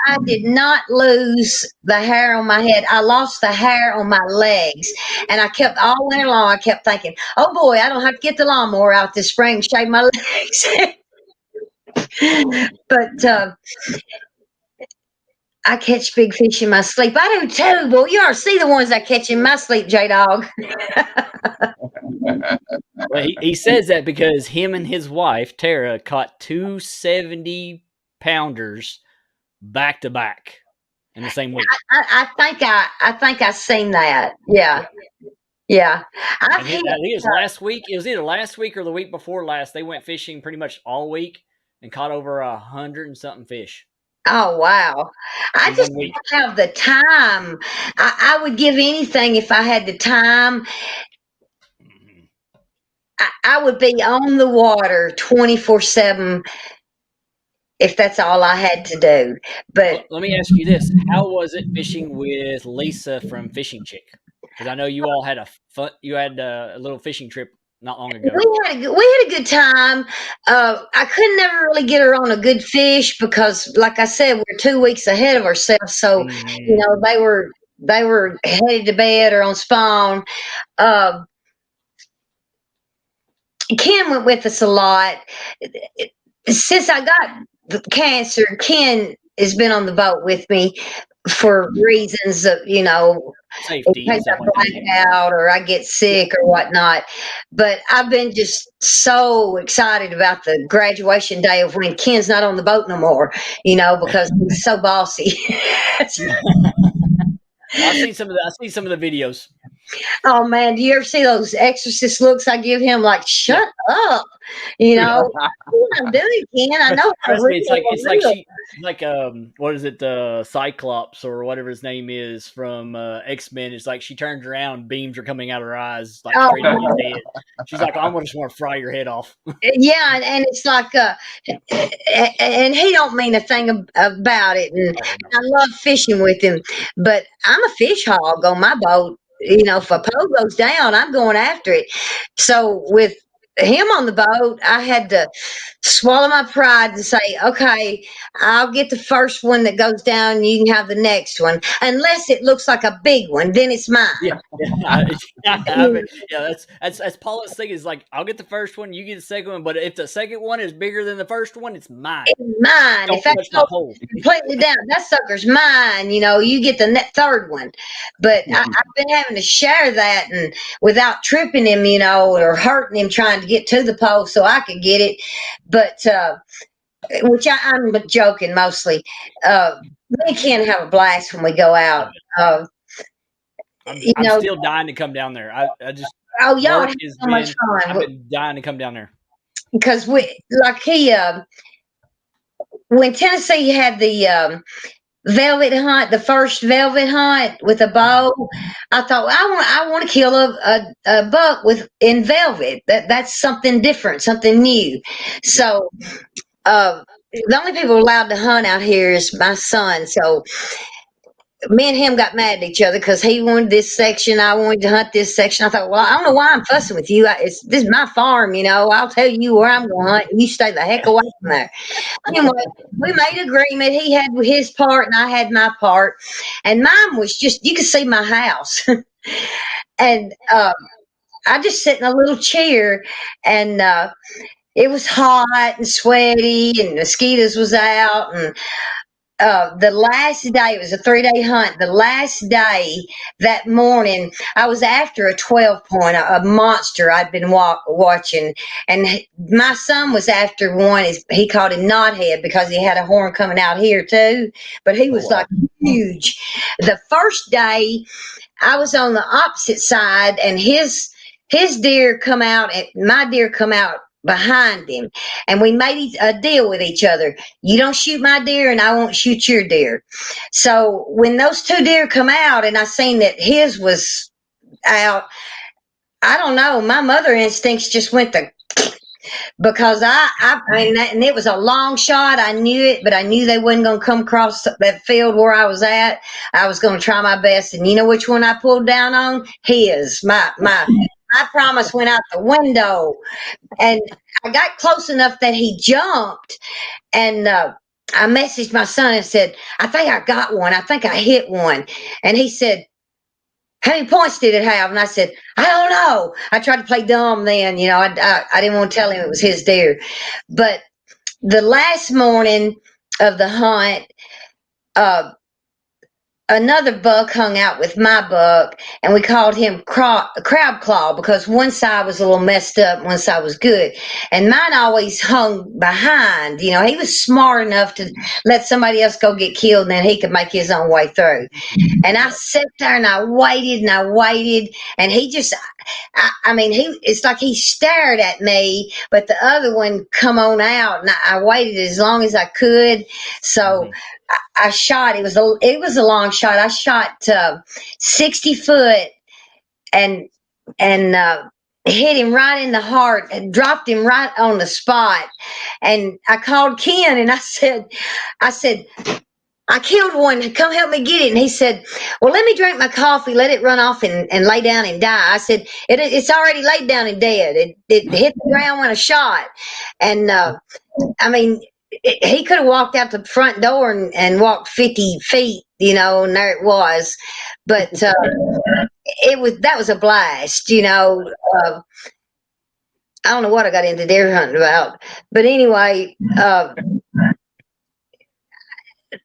I did not lose the hair on my head. I lost the hair on my legs. And I kept all winter long, I kept thinking, oh boy, I don't have to get the lawnmower out this spring and shave my legs. But I catch big fish in my sleep. I do too, boy. You ought to see the ones I catch in my sleep, J-Dog.
Well, he says that because him and his wife, Tara, caught 2 70-pounders back to back in the same week.
I think I seen that. Yeah. Yeah.
I think it was last week. It was either last week or the week before last. They went fishing pretty much all week and caught over 100 and something fish.
Oh, wow. I just don't have the time. I would give anything if I had the time. I would be on the water 24/7 if that's all I had to do. But
let me ask you this. How was it fishing with Lisa from Fishing Chick? Because I know you all had a little fishing trip not long ago.
We had a good time. I could never really get her on a good fish because, like I said, we're 2 weeks ahead of ourselves. So, they were headed to bed or on spawn. Ken went with us a lot. Since I got the cancer, Ken has been on the boat with me for reasons of,
safety,
in case I black out or I get sick or whatnot. But I've been just so excited about the graduation day of when Ken's not on the boat no more, because he's so bossy.
I've seen some of the videos.
Oh man, do you ever see those exorcist looks I give him? Like, shut up, what I'm doing, Ken. I know.
It's like what is it? Cyclops or whatever his name is from X-Men. It's like she turns around, beams are coming out of her eyes, like straight in his head. She's like, I just want to fry your head off.
Yeah, and it's like, and he don't mean a thing about it. And I love fishing with him, but I'm a fish hog on my boat. If a pole goes down, I'm going after it. So with him on the boat, I had to swallow my pride and say, okay, I'll get the first one that goes down and you can have the next one. Unless it looks like a big one, then it's mine.
That's Paula's thing is like, I'll get the first one, you get the second one, but if the second one is bigger than the first one, it's mine.
It's mine. If that goes completely down, that sucker's mine. You get the third one. But I've been having to share that and without tripping him, or hurting him trying to get to the pole so I could get it. But which I'm joking mostly. We can have a blast when we go out.
I'm still dying to come down there. I just
y'all
work
have
has
so much
been.
fun.
I've been dying to come down there
Because when Tennessee had the velvet hunt, the first velvet hunt with a bow, I thought, well, I want to kill a buck in velvet. That's something different, something new. So the only people allowed to hunt out here is my son. So me and him got mad at each other because he wanted this section, I wanted to hunt this section. I thought, well, I don't know why I'm fussing with you. This is my farm, I'll tell you where I'm going to hunt. You stay the heck away from there. Anyway, we made agreement. He had his part and I had my part, and mine was just, you could see my house. And I just sat in a little chair, and it was hot and sweaty, and mosquitoes was out, and the last day, it was a 3-day hunt. The last day, that morning, I was after a 12 point, a monster I'd been watching. And my son was after one. He called him Knothead because he had a horn coming out here too. But he was like huge. The first day, I was on the opposite side, and his deer come out, and my deer come out behind him, and we made a deal with each other. You don't shoot my deer and I won't shoot your deer. So when those two deer come out and I seen that his was out, I don't know, my mother instincts just went to, because I mean, and it was a long shot. I knew it, but I knew they wasn't going to come across that field where I was at. I was going to try my best. And you know which one I pulled down on? His. My promise went out the window. And I got close enough that he jumped, and I messaged my son and said, I think I got one. I think I hit one. And he said, how many points did it have? And I said, I don't know. I tried to play dumb then. I didn't want to tell him it was his deer. But the last morning of the hunt, another buck hung out with my buck, and we called him Crab Claw because one side was a little messed up, one side was good. And mine always hung behind. He was smart enough to let somebody else go get killed, and then he could make his own way through. And I sat there and I waited, and he just, I mean, it's like he stared at me, but the other one come on out, and I waited as long as I could. So I shot. It was a long shot. I shot 60 foot and hit him right in the heart and dropped him right on the spot. And I called Ken and I said, I killed one. Come help me get it. And he said, well, let me drink my coffee. Let it run off and lay down and die. I said, it's already laid down and dead. It hit the ground when I shot. And I mean, he could have walked out the front door and walked 50 feet, and there it was. But that was a blast, I don't know what I got into deer hunting about, but anyway,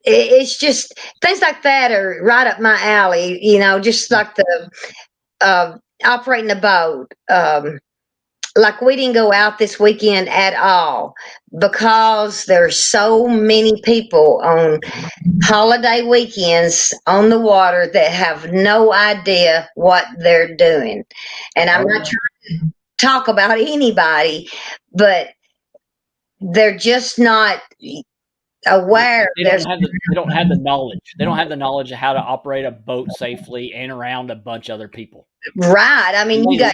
it's just things like that are right up my alley, just like the operating a boat. Like we didn't go out this weekend at all because there's so many people on holiday weekends on the water that have no idea what they're doing. And I'm not trying to talk about anybody, but they're just not aware.
They don't have the knowledge. They don't have the knowledge of how to operate a boat safely and around a bunch of other people.
Right. I mean, you got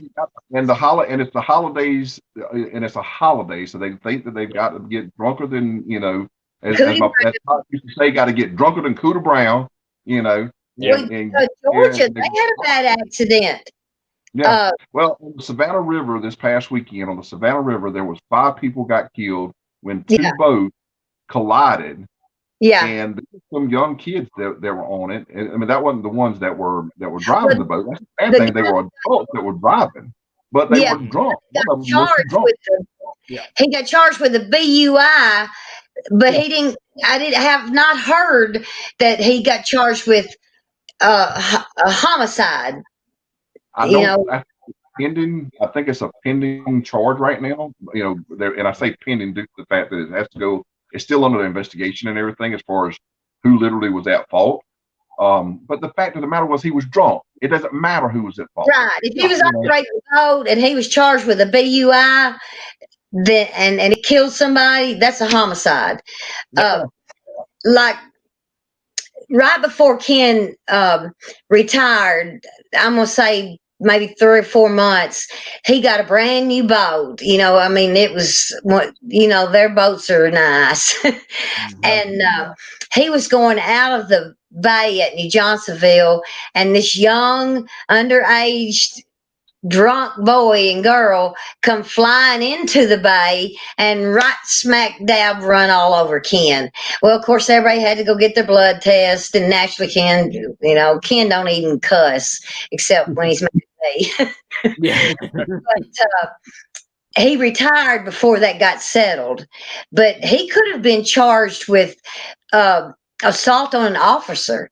and it's the holidays, and it's a holiday, so they think that they've got to get drunker than as Pop used to say, got to get drunker than Cooter Brown,
Georgia, they had a bad accident.
Yeah. Well, on the Savannah River this past weekend, on the Savannah River, there was 5 people got killed when 2 boats collided.
Yeah.
And some young kids that were on it. I mean, that wasn't the ones that were driving the boat. That's the bad thing. They were adults that were driving, but they were drunk.
He got charged with a BUI, but I have not heard that he got charged with a homicide.
Pending. I think it's a pending charge right now. And I say pending due to the fact that it has to go. It's still under the investigation and everything as far as who literally was at fault. But the fact of the matter was he was drunk. It doesn't matter who was at fault.
Right. If he was operating the boat and he was charged with a BUI, then and it killed somebody, that's a homicide. Like right before Ken retired, I'm gonna say maybe 3 or 4 months, he got a brand new boat. I mean, it was what their boats are nice, and he was going out of the bay at New Johnsonville, and this young underage drunk boy and girl come flying into the bay and right smack dab run all over Ken. Well, of course, everybody had to go get their blood test, and naturally, Ken don't even cuss except when he's mad at me.
Yeah.
But he retired before that got settled, but he could have been charged with assault on an officer.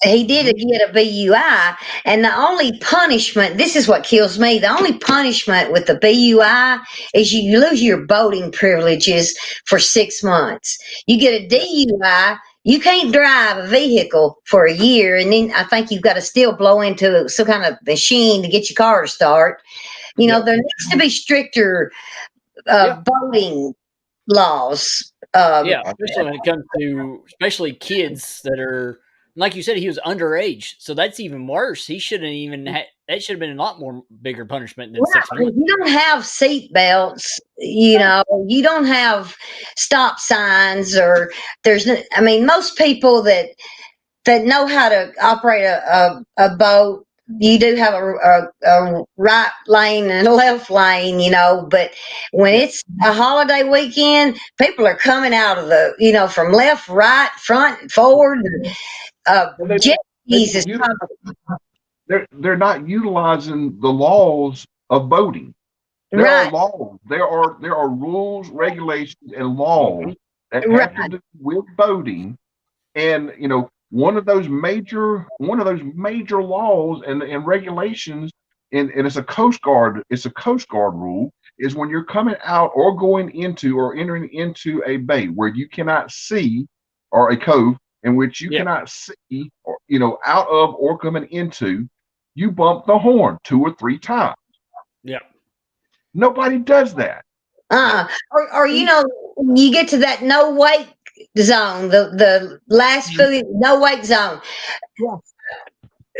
He did get a BUI, and the only punishment, this is what kills me, the only punishment with the BUI is you lose your boating privileges for 6 months. You get a DUI, you can't drive a vehicle for a year, and then I think you've got to still blow into some kind of machine to get your car to start. There needs to be stricter boating laws.
Especially when it comes to kids that are, like you said, he was underage, so that's even worse. He shouldn't even that should have been a lot more bigger punishment than 6 months.
You don't have seat belts, you don't have stop signs, or most people that know how to operate a boat, you do have a right lane and a left lane, but when it's a holiday weekend, people are coming out of the, from left, right, front, forward.
They're not utilizing the laws of boating. There are laws. There are rules, regulations, and laws that have to do with boating. And one of those major laws and regulations, and it's a Coast Guard rule, is when you're coming out or going into or entering into a bay where you cannot see, or a cove in which you cannot see, or out of or coming into, you bump the horn 2 or 3 times.
Yeah.
Nobody does that.
Or you get to that no wake zone, the last buoy, no wake zone.
Yeah.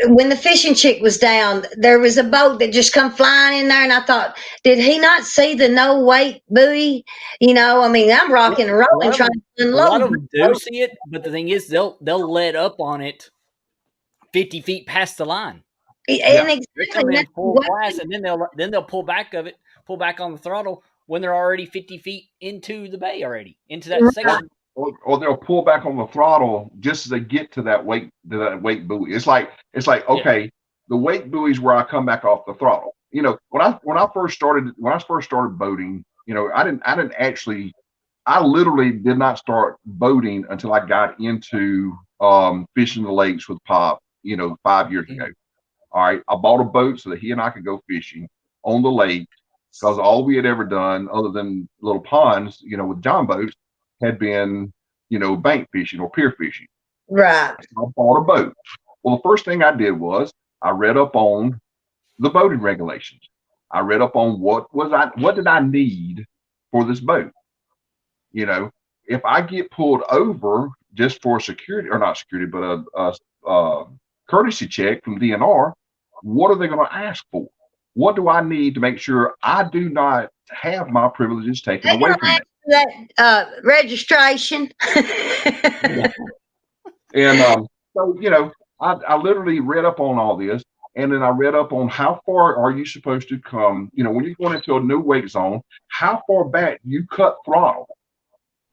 When the fishing chick was down, there was a boat that just come flying in there, and I thought, did he not see the no wake buoy? I'm rocking and rolling trying to unload.
A lot of them do see it, but the thing is, they'll let up on it 50 feet past the line.
And
They're coming in full blast, and then they'll pull back on the throttle when they're already 50 feet into the bay already, into that section.
Or they'll pull back on the throttle just as they get to that wake buoy. It's like okay, the wake buoy is where I come back off the throttle. When I first started boating, I literally did not start boating until I got into fishing the lakes with Pop, 5 years ago. All right, I bought a boat so that he and I could go fishing on the lake, because all we had ever done, other than little ponds, with John boats, had been, bank fishing or pier fishing.
Right.
So I bought a boat. Well, the first thing I did was I read up on the boating regulations. I read up on what did I need for this boat. If I get pulled over just for security, or not security, but a courtesy check from DNR, what are they going to ask for? What do I need to make sure I do not have my privileges taken away from me?
That registration.
And so I literally read up on all this, and then I read up on how far are you supposed to come. When you're going into a new wake zone, how far back you cut throttle.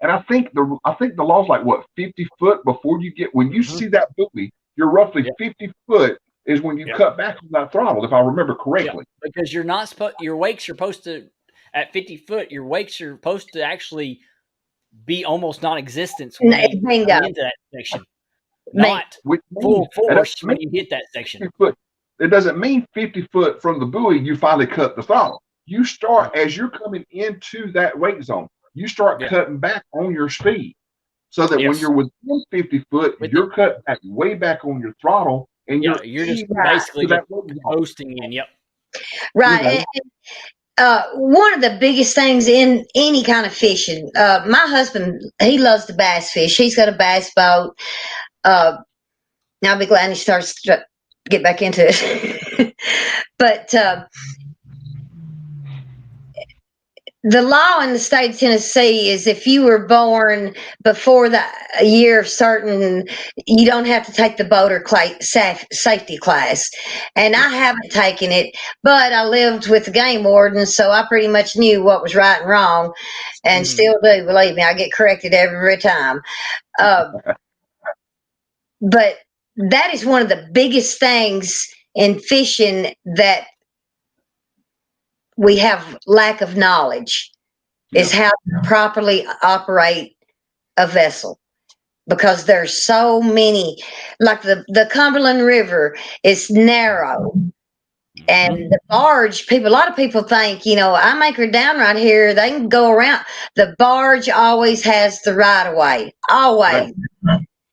And I think the law's like 50 foot before you get, when you see that buoy, you're roughly 50 foot is when you cut back on that throttle, if I remember correctly.
Yeah, because you're not supposed, your wakes are supposed to, at 50 foot, your wakes are supposed to actually be almost non-existent when you get into that section. Not full force when you hit that section.
It doesn't mean 50 foot from the buoy, you finally cut the throttle. You start, as you're coming into that wake zone, you start cutting back on your speed. so that when
Yes.
you're within 50 foot,
With
you're cut back way back on your throttle, and
Yeah,
you're
you're just
easing
basically
to
just
that load zone,
coasting in. Yep.
you
Right.
know.
One of the biggest things in any kind of fishing, my husband, he loves to bass fish. He's got a bass boat. Now I'll be glad he starts to get back into it. But the law in the state of Tennessee is if you were born before the a year of certain, you don't have to take the boater safety class. And I haven't taken it, but I lived with the game warden, so I pretty much knew what was right and wrong, and still do. Believe me, I get corrected every time. But that is one of the biggest things in fishing that we have lack of knowledge is how to properly operate a vessel, because there's so many, like the Cumberland River is narrow, and the barge people, a lot of people think, I'm anchored down right here, they can go around. The barge always has the right of way, always.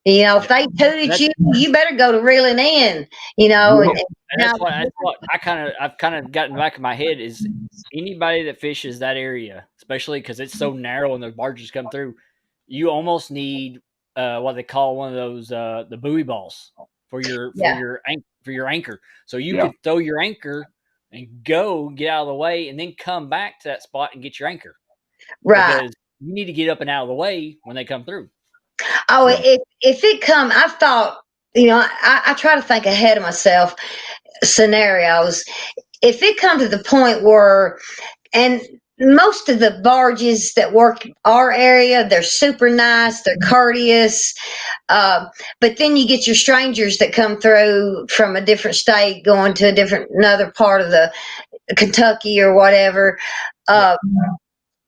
If they tooted you, you better go to reeling in,
And that's what I've kind of gotten back in my head is anybody that fishes that area, especially because it's so narrow and the barges come through, you almost need what they call one of those the buoy balls for your anchor. So you could throw your anchor and go get out of the way, and then come back to that spot and get your anchor.
Right.
Because you need to get up and out of the way when they come through.
Oh, if it come, I've thought, I try to think ahead of myself scenarios. If it come to the point where, and most of the barges that work our area, they're super nice, they're courteous. But then you get your strangers that come through from a different state, going to another part of the Kentucky or whatever.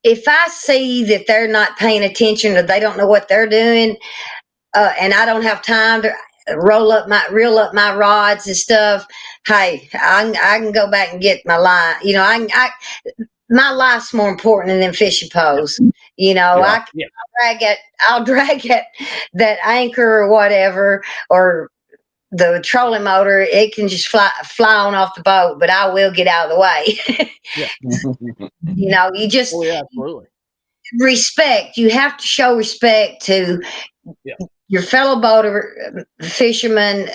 If I see that they're not paying attention or they don't know what they're doing, and I don't have time to reel up my rods and stuff, hey, I can go back and get my line. My life's more important than fishing poles. I'll drag it, that anchor or whatever, or the trolling motor. It can just fly on off the boat, but I will get out of the way. You just
absolutely.
respect. You have to show respect to your fellow boater, fishermen.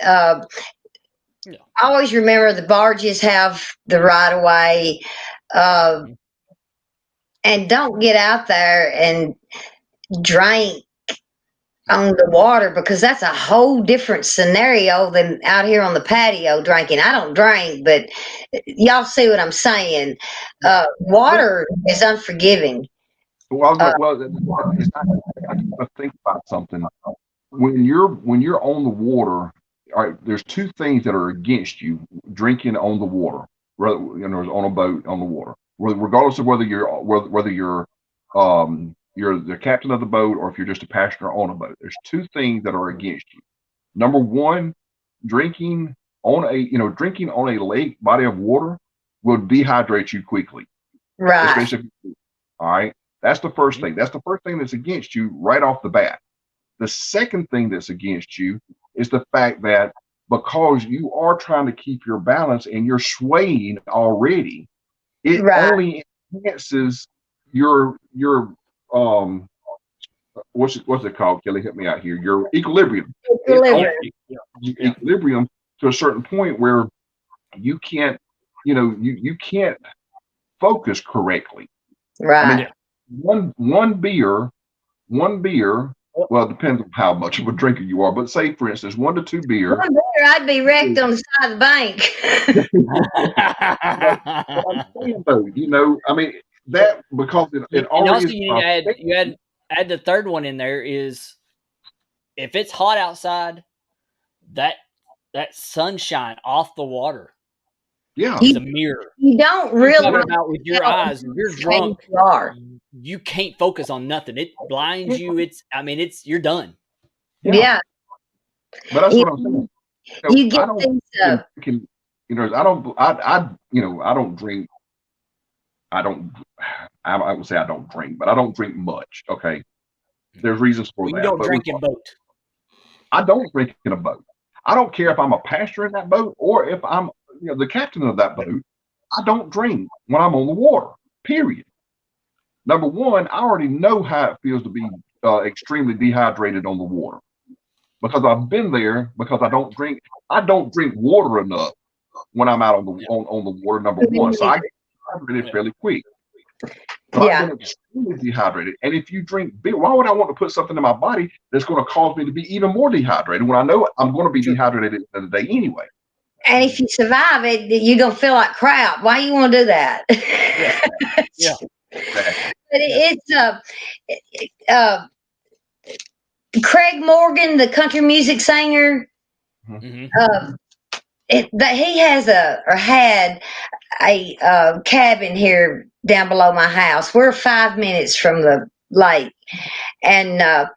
Always remember the barges have the right of way, and don't get out there and drink on the water, because that's a whole different scenario than out here on the patio drinking. I don't drink, but y'all see what I'm saying. Water is unforgiving.
Well, I gotta think about something. When you're on the water, all right, there's two things that are against you drinking on the water, on a boat on the water, regardless of whether you're the captain of the boat or if you're just a passenger on a boat. There's two things that are against you. Number one, drinking on a lake body of water will dehydrate you quickly.
Right.
Especially, all right. That's the first thing. That's the first thing that's against you right off the bat. The second thing that's against you is the fact that because you are trying to keep your balance and you're swaying already, it only enhances your what's it called, Kelly? Help me out here. Your equilibrium. Equilibrium to a certain point where you can't, you can't focus correctly.
Right.
I mean, one beer. Well, it depends on how much of a drinker you are, but say, for instance, 1 to 2 beer.
One beer, I'd be wrecked on the side of the bank.
I mean, that because it already.
And also, you add the third one in there is if it's hot outside, that sunshine off the water.
Yeah,
is a mirror.
You don't really
about with your eyes. If you're drunk, you can't focus on nothing. It blinds you. You're done.
Yeah.
But that's what I'm saying.
You get things up.
I don't drink. I would say I don't drink, but I don't drink much. Okay. There's reasons for
Well, you
that.
don't
But
drink in boat.
I don't drink in a boat. I don't care if I'm a passenger in that boat or if I'm the captain of that boat. I don't drink when I'm on the water, period. Number one, I already know how it feels to be extremely dehydrated on the water because I've been there. Because I don't drink water enough when I'm out on the water. Number one, so I get dehydrated fairly quick. But I've been extremely dehydrated. And if you drink beer, why would I want to put something in my body that's going to cause me to be even more dehydrated when I know I'm going to be dehydrated at the end of the day anyway?
And if you survive it, you're going to feel like crap. Why you want to do that?
Yeah.
Exactly.
But it's Craig Morgan, the country music singer.
Mm-hmm.
That he has had a cabin here down below my house. We're 5 minutes from the lake, and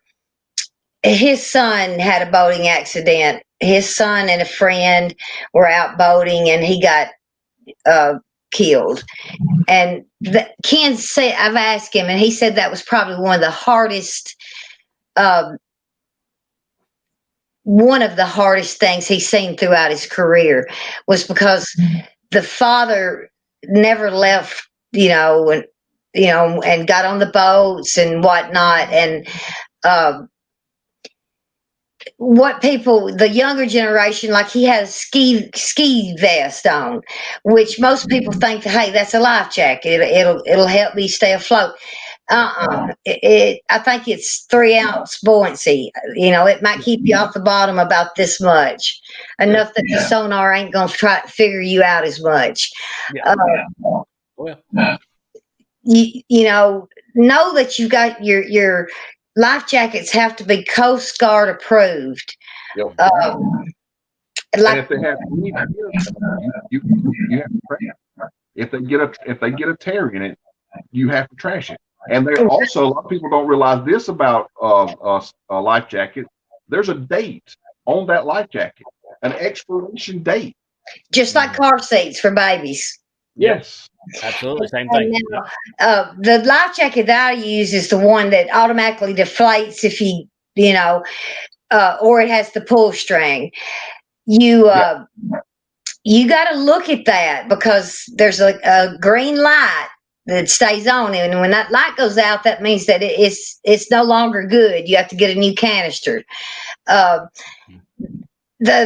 his son had a boating accident. His son and a friend were out boating, and he got killed. And Ken said, I've asked him, and he said that was probably one of the hardest things he's seen throughout his career, was because the father never left, and and got on the boats and whatnot. And the younger generation, like, he has ski vest on, which most people think, hey, that's a life jacket. It'll help me stay afloat. I think it's 3-ounce buoyancy. It might keep you off the bottom about this much, enough that the sonar ain't gonna try to figure you out as much. Know that you got your life jackets have to be Coast Guard approved.
Yep.
And
if they have any you have to trash it. If they get a tear in it, you have to trash it. And there also, a lot of people don't realize this about a life jacket. There's a date on that life jacket, an expiration date,
just like car seats for babies.
Yes.
Absolutely, same thing.
Now, the life jacket that I use is the one that automatically deflates if or it has the pull string. You got to look at that, because there's a green light that stays on, and when that light goes out, that means that it's no longer good. You have to get a new canister. The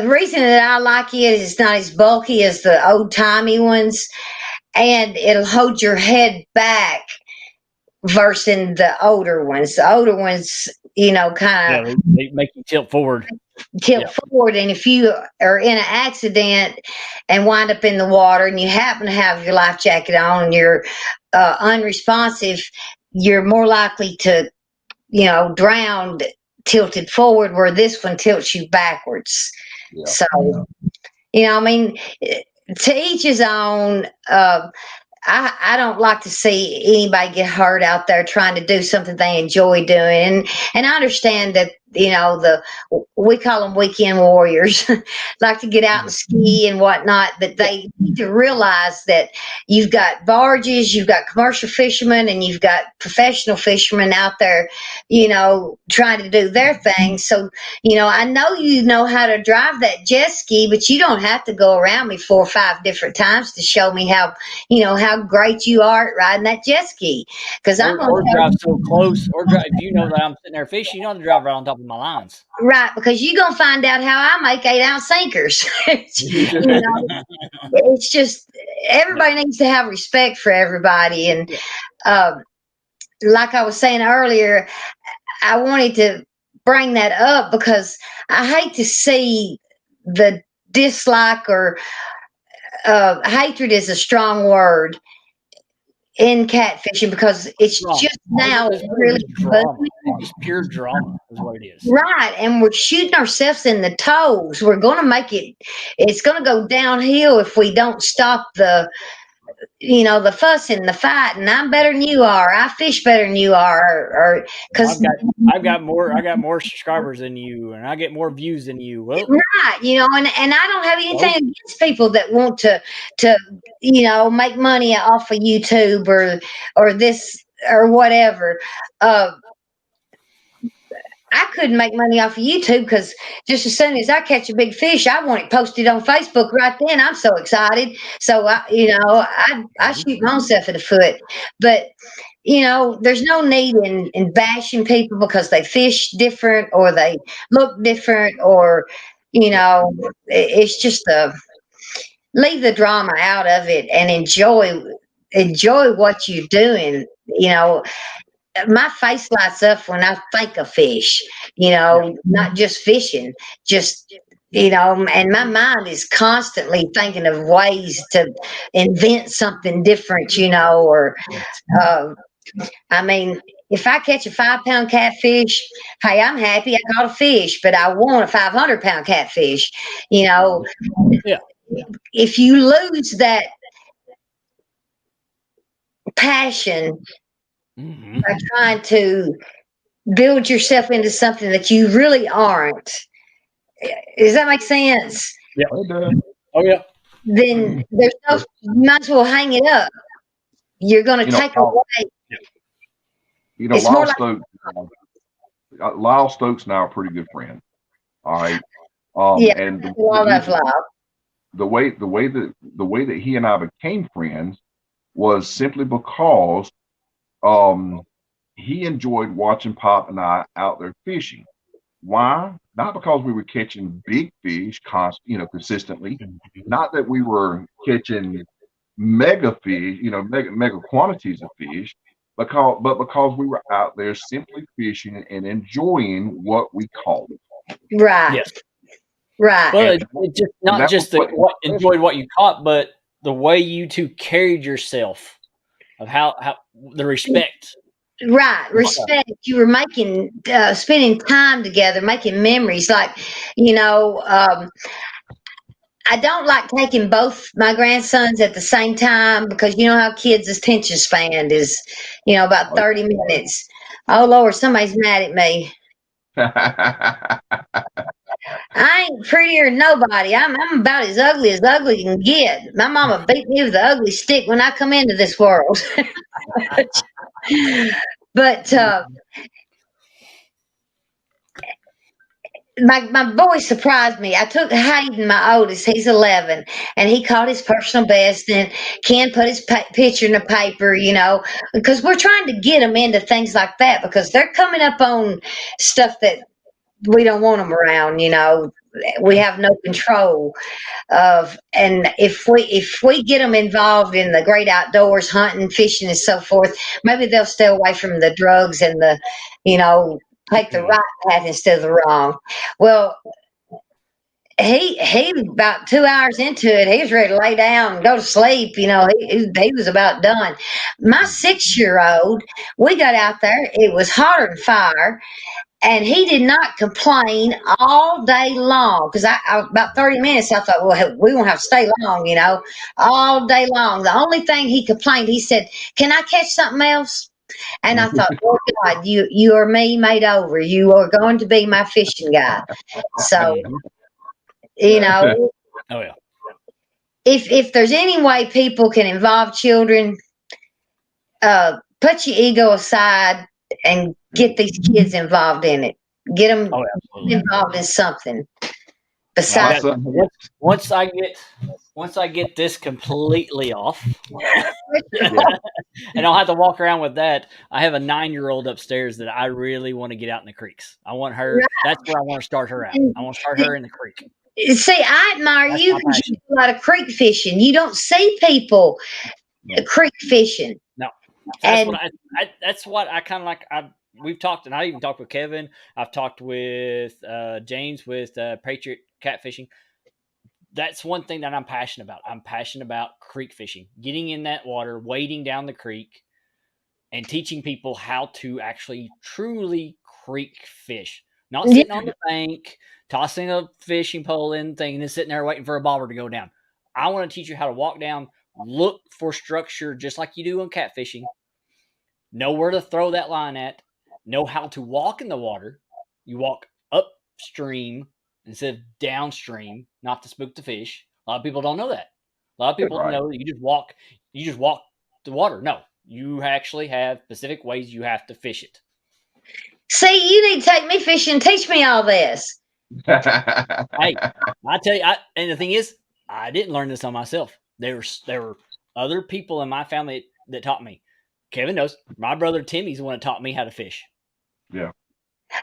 reason that I like it is it's not as bulky as the old timey ones, and it'll hold your head back versus the older ones. The older ones, kind of
they make you tilt forward.
And if you are in an accident and wind up in the water and you happen to have your life jacket on and you're unresponsive, you're more likely to drown tilted forward, where this one tilts you backwards. So to each his own. I don't like to see anybody get hurt out there trying to do something they enjoy doing. And I understand that, we call them weekend warriors, like to get out and ski and whatnot, but they need to realize that you've got barges, you've got commercial fishermen, and you've got professional fishermen out there, trying to do their thing. So, I know you know how to drive that jet ski, but you don't have to go around me 4 or 5 different times to show me how great you are at riding that jet ski. Because I'm going
to drive so close, or drive, if you know that I'm sitting there fishing, you know to drive right on top of my lines.
Right, because you're going to find out how I make 8-ounce sinkers. It's just, everybody needs to have respect for everybody. And like I was saying earlier, I wanted to bring that up because I hate to see the dislike, or hatred is a strong word, in catfishing, because it's
drama.
Just now
it's
really
drama. It's pure drama is what it is.
Right, and we're shooting ourselves in the toes. We're going to it's going to go downhill if we don't stop the fussing, the fighting. I'm better than you are. I fish better than you are. Or because
I've got more subscribers than you, and I get more views than you. Well,
right, and I don't have anything against people that want to make money off of YouTube or this or whatever. I couldn't make money off of YouTube because just as soon as I catch a big fish, I want it posted on Facebook right then. I'm so excited. So I shoot myself in the foot. But there's no need in bashing people because they fish different or they look different or it's just leave the drama out of it and enjoy what you're doing. My face lights up when I think of fish, not just fishing, just, and my mind is constantly thinking of ways to invent something different, or, I mean, if I catch a 5 pound catfish, hey, I'm happy I caught a fish, but I want a 500 pound catfish.
Yeah.
If you lose that passion by trying to build yourself into something that you really aren't. Does that make sense?
Yeah.
It does.
Oh yeah.
Then you might as well hang it up. You're going to take away. It's more like
Lyle Stokes and I are pretty good friends. All right. And the way that he and I became friends was simply because he enjoyed watching Pop and I out there fishing. Why? Not because we were catching big fish consistently. Not that we were catching mega fish, mega quantities of fish, but because we were out there simply fishing and enjoying what we caught.
Right.
Yes.
Right.
Well, it just not just enjoyed what you caught, but the way you two carried yourself, of how the respect.
Right. Respect. You were spending time together, making memories. Like, I don't like taking both my grandsons at the same time because you know how kids' attention span is, about 30 minutes. Oh, Lord, somebody's mad at me. I ain't prettier than nobody. I'm about as ugly can get. My mama beat me with an ugly stick when I come into this world. But my boy surprised me. I took Hayden, my oldest, he's 11, and he caught his personal best. And Ken put his picture in the paper, because we're trying to get them into things like that because they're coming up on stuff that we don't want them around. We have no control of, and if we get them involved in the great outdoors, hunting, fishing, and so forth, maybe they'll stay away from the drugs and take the right path instead of the wrong. Well, he about 2 hours into it, he was ready to lay down and go to sleep. He was about done. My 6-year-old, we got out there. It was hotter than fire. And he did not complain all day long because I about 30 minutes. I thought, well, we won't have to stay long, all day long. The only thing he complained, he said, "Can I catch something else?" And I thought, oh God, you are me made over. You are going to be my fishing guy. So,
Oh yeah.
If there's any way people can involve children, put your ego aside and get these kids involved in it. Get them involved in something. Besides,
once I get this completely off, and I'll have to walk around with that. I have a 9-year-old upstairs that I really want to get out in the creeks. I want her. Right. That's where I want to start her out. I want to start her in the creek.
See, I admire you because you do a lot of creek fishing. You don't see people creek fishing.
No, that's what I kind of like. We've talked, and I even talked with Kevin. I've talked with James with Patriot Catfishing. That's one thing that I'm passionate about. I'm passionate about creek fishing, getting in that water, wading down the creek, and teaching people how to actually truly creek fish. Not sitting on the bank, tossing a fishing pole in thing, and then sitting there waiting for a bobber to go down. I want to teach you how to walk down, look for structure just like you do on catfishing, know where to throw that line at, know how to walk in the water. You walk upstream instead of downstream, not to spook the fish. A lot of people don't know that. A lot of people know that you just walk the water. No, you actually have specific ways you have to fish it.
See, you need to take me fishing and teach me all this.
Hey, I tell you, and the thing is, I didn't learn this on myself. There were other people in my family that taught me. Kevin knows. My brother Timmy's the one that taught me how to fish.
Yeah.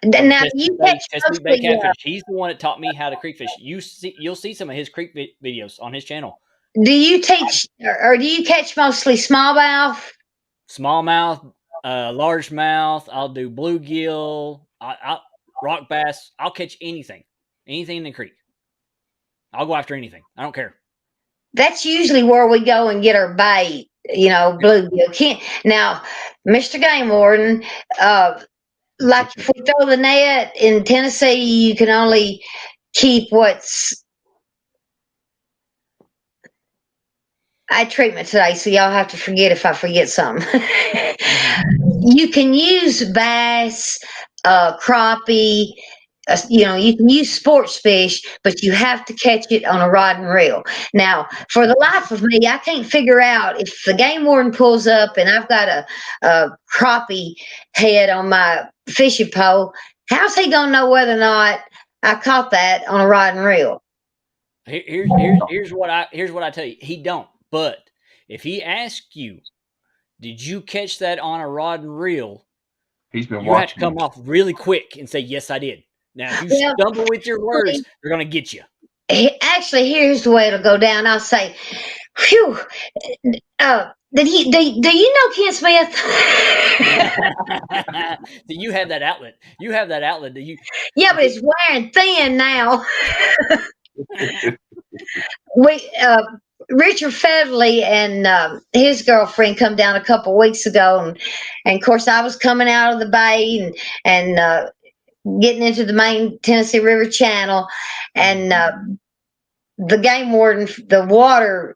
Now, you catch
Chesapeake Bay catfish. He's the one that taught me how to creek fish. You'll see some of his creek videos on his channel.
do you teach or do you catch mostly smallmouth?
Smallmouth, largemouth. I'll do bluegill. I rock bass. I'll catch anything in the creek. I'll go after anything. I don't care.
That's usually where we go and get our bait. Bluegill. Now, Mr. Game Warden, like if we throw the net in Tennessee, you can only keep what's. I had treatment today, so y'all have to forget if I forget something. You can use bass, crappie. You can use sports fish, but you have to catch it on a rod and reel. Now, for the life of me, I can't figure out if the game warden pulls up and I've got a crappie head on my fishing pole. How's he gonna know whether or not I caught that on a rod and reel?
Here's what I tell you. He don't. But if he asks you, did you catch that on a rod and reel?
He's been
you have to
watching.
come off really quick and say, yes, I did. Now, if you stumble with your words, they're going to get you.
Actually, here's the way it'll go down. I'll say, "Whew, do you know Ken Smith?"
Do you have that outlet? You have that outlet. Do you?
Yeah, but it's wearing thin now. Richard Fedley and his girlfriend come down a couple weeks ago, and of course I was coming out of the bay and getting into the main Tennessee River Channel, and the game warden, the water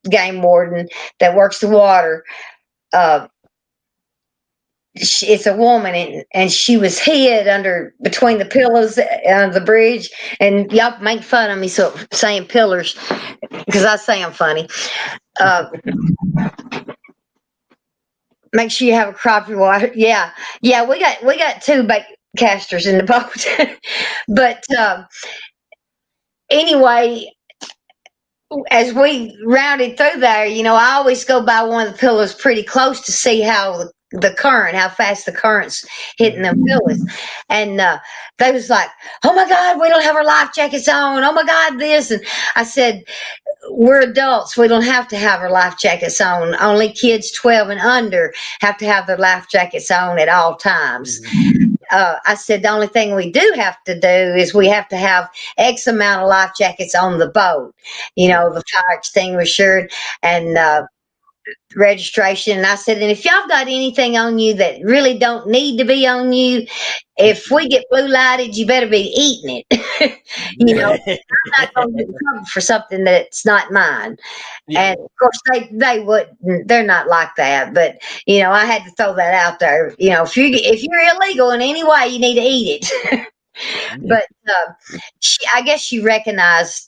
game warden that works the water, it's a woman, and she was hid between the pillars of the bridge, and y'all make fun of me saying pillars because I say I'm funny. Make sure you have a crappie water. Yeah, we got two bait casters in the boat, but anyway, as we rounded through there, I always go by one of the pillars pretty close to see how how fast the current's hitting them pillars. And they was like, "Oh my God, we don't have our life jackets on. Oh my God, this." And I said, "We're adults. We don't have to have our life jackets on. Only kids 12 and under have to have their life jackets on at all times." I said, "The only thing we do have to do is we have to have X amount of life jackets on the boat, the fire extinguisher and registration." And I said, "And if y'all got anything on you that really don't need to be on you, if we get blue lighted, you better be eating it." I'm not going to get in trouble for something that's not mine. Yeah. And of course they wouldn't. They're not like that. But I had to throw that out there. If you're illegal in any way, you need to eat it. But I guess she recognized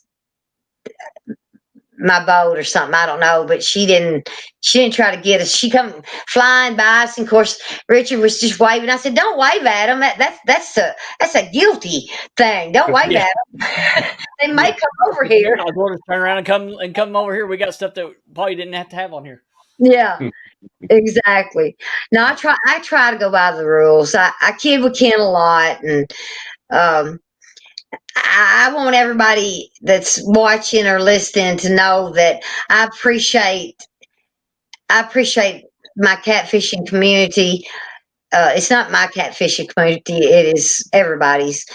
my boat or something. I don't know, but she didn't try to get us. She come flying by us, and of course Richard was just waving. I said, "Don't wave at them. That's a guilty thing. Don't wave at them. They may come over here."
I'll go to turn around and come over here. We got stuff that probably didn't have to have on here.
Yeah. Exactly. No, I try to go by the rules. I kid with Ken a lot, and I want everybody that's watching or listening to know that I appreciate my catfishing community. It's not my catfishing community; it is everybody's.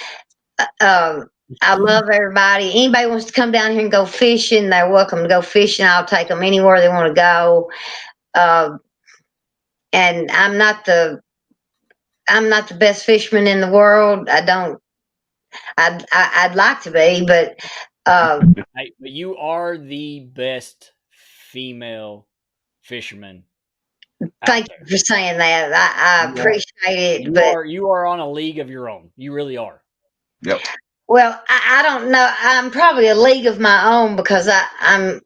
I love everybody. Anybody wants to come down here and go fishing, they're welcome to go fishing. I'll take them anywhere they want to go. And I'm not the best fisherman in the world. I'd like to be, but
you are the best female fisherman.
Thank you for saying that. I appreciate it.
You are on a league of your own. You really are.
Yep.
Well, I don't know. I'm probably a league of my own because I'm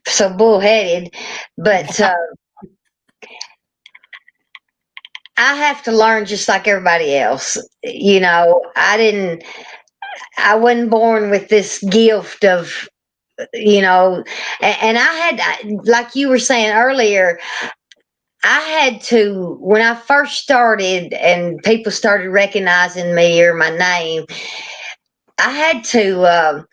so bullheaded. But I have to learn just like everybody else. I wasn't born with this gift of, and like you were saying earlier, I had to, when I first started and people started recognizing me or my name, I had to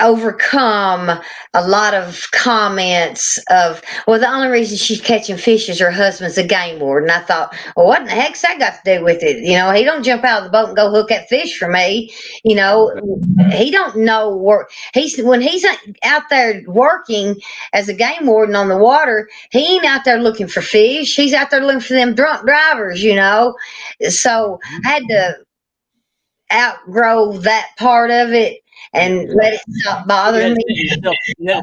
overcome a lot of comments of, well, the only reason she's catching fish is her husband's a game warden. I thought, well, what in the heck's that got to do with it? He don't jump out of the boat and go hook that fish for me. He don't know when he's out there working as a game warden on the water, he ain't out there looking for fish. He's out there looking for them drunk drivers, So I had to outgrow that part of it and let it stop bothering me.
You had to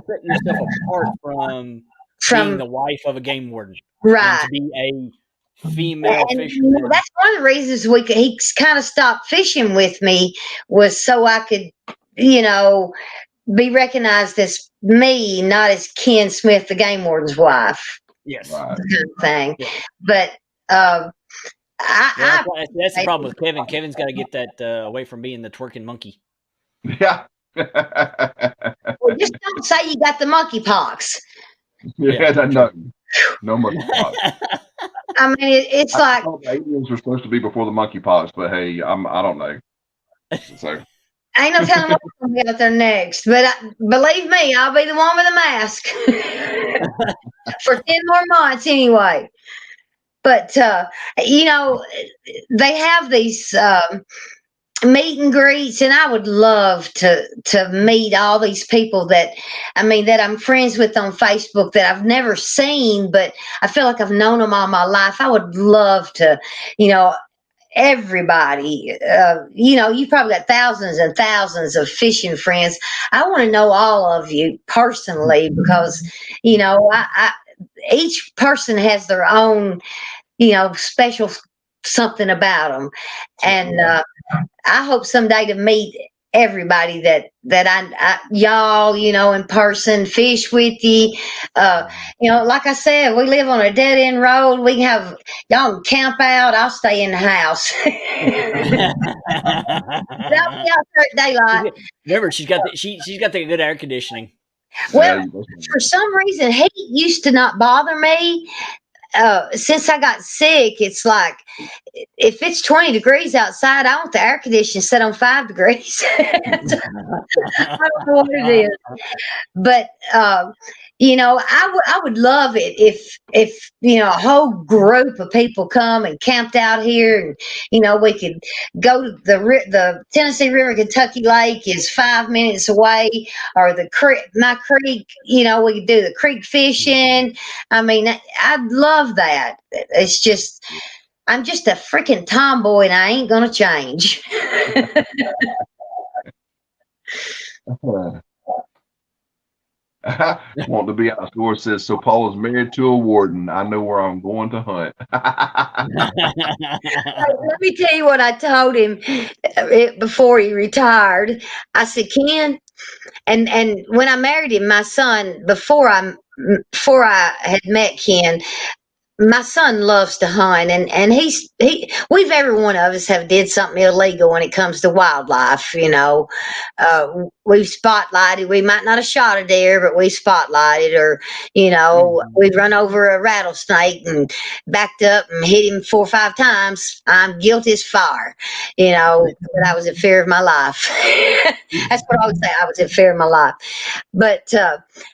set yourself apart from being the wife of a game warden.
Right.
And to be a female fisherman.
That's one of the reasons he kind of stopped fishing with me, was so I could, be recognized as me, not as Ken Smith, the game warden's wife.
Yes.
Right.
Kind of thing. Yeah. But
that's the problem with Kevin. Kevin's got to get that away from being the twerking monkey.
Yeah.
Well, just don't say you got the monkey pox.
Yeah, no monkey pox.
I mean, it's like
aliens were supposed to be before the monkey pox, but hey, I don't know. So
ain't no telling what's gonna be out there next. But believe me, I'll be the one with the mask for 10 more months anyway. But they have these meet and greets, and I would love to meet all these people that I'm friends with on Facebook that I've never seen, but I feel like I've known them all my life. I would love to, everybody, you probably got thousands and thousands of fishing friends. I want to know all of you personally, because, each person has their own, special something about them. And I hope someday to meet everybody that I y'all, in person, fish with you. Like I said, we live on a dead end road. We can have y'all can camp out. I'll stay in the house. I'll be out there at daylight.
Remember, she's got the good air conditioning.
Well, for some reason, heat used to not bother me. Since I got sick, it's like, if it's 20 degrees outside, I want the air conditioner set on 5 degrees. I don't know what it is, but I would love it if a whole group of people come and camped out here, and we could go to the Tennessee River, Kentucky Lake is 5 minutes away, or my creek. We could do the creek fishing. I'd love that. It's just, I'm just a freaking tomboy, and I ain't gonna change.
Want to be outdoors, says, so Paula's married to a warden. I know where I'm going to hunt.
Let me tell you what I told him before he retired. I said, Ken, and when I married him, my son, before I had met Ken, my son loves to hunt, and every one of us have did something illegal when it comes to wildlife. We've spotlighted. We might not have shot a deer, but we spotlighted, or we'd run over a rattlesnake and backed up and hit him 4 or 5 times. I'm guilty as fire, but I was in fear of my life. That's what I would say. I was in fear of my life. But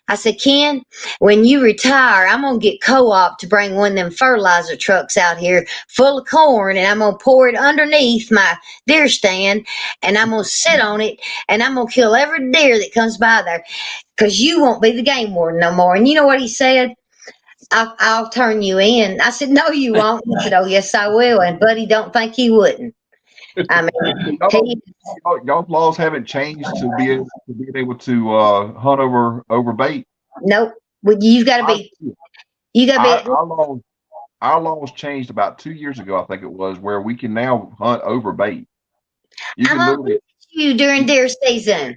I said, Ken, when you retire, I'm gonna get co-op to bring one of them fertilizer trucks out here full of corn, and I'm gonna pour it underneath my deer stand, and I'm gonna sit on it, and I'm gonna kill every deer that comes by there, because you won't be the game warden no more. And you know what he said? I'll turn you in. I said, no, you won't. He said, oh, yes, I will. And Buddy don't think he wouldn't.
Y'all's laws haven't changed to be able to hunt over bait.
Nope. Well, you've got to be.
Our laws changed about 2 years ago, I think it was, where we can now hunt over bait. You can literally
during deer season.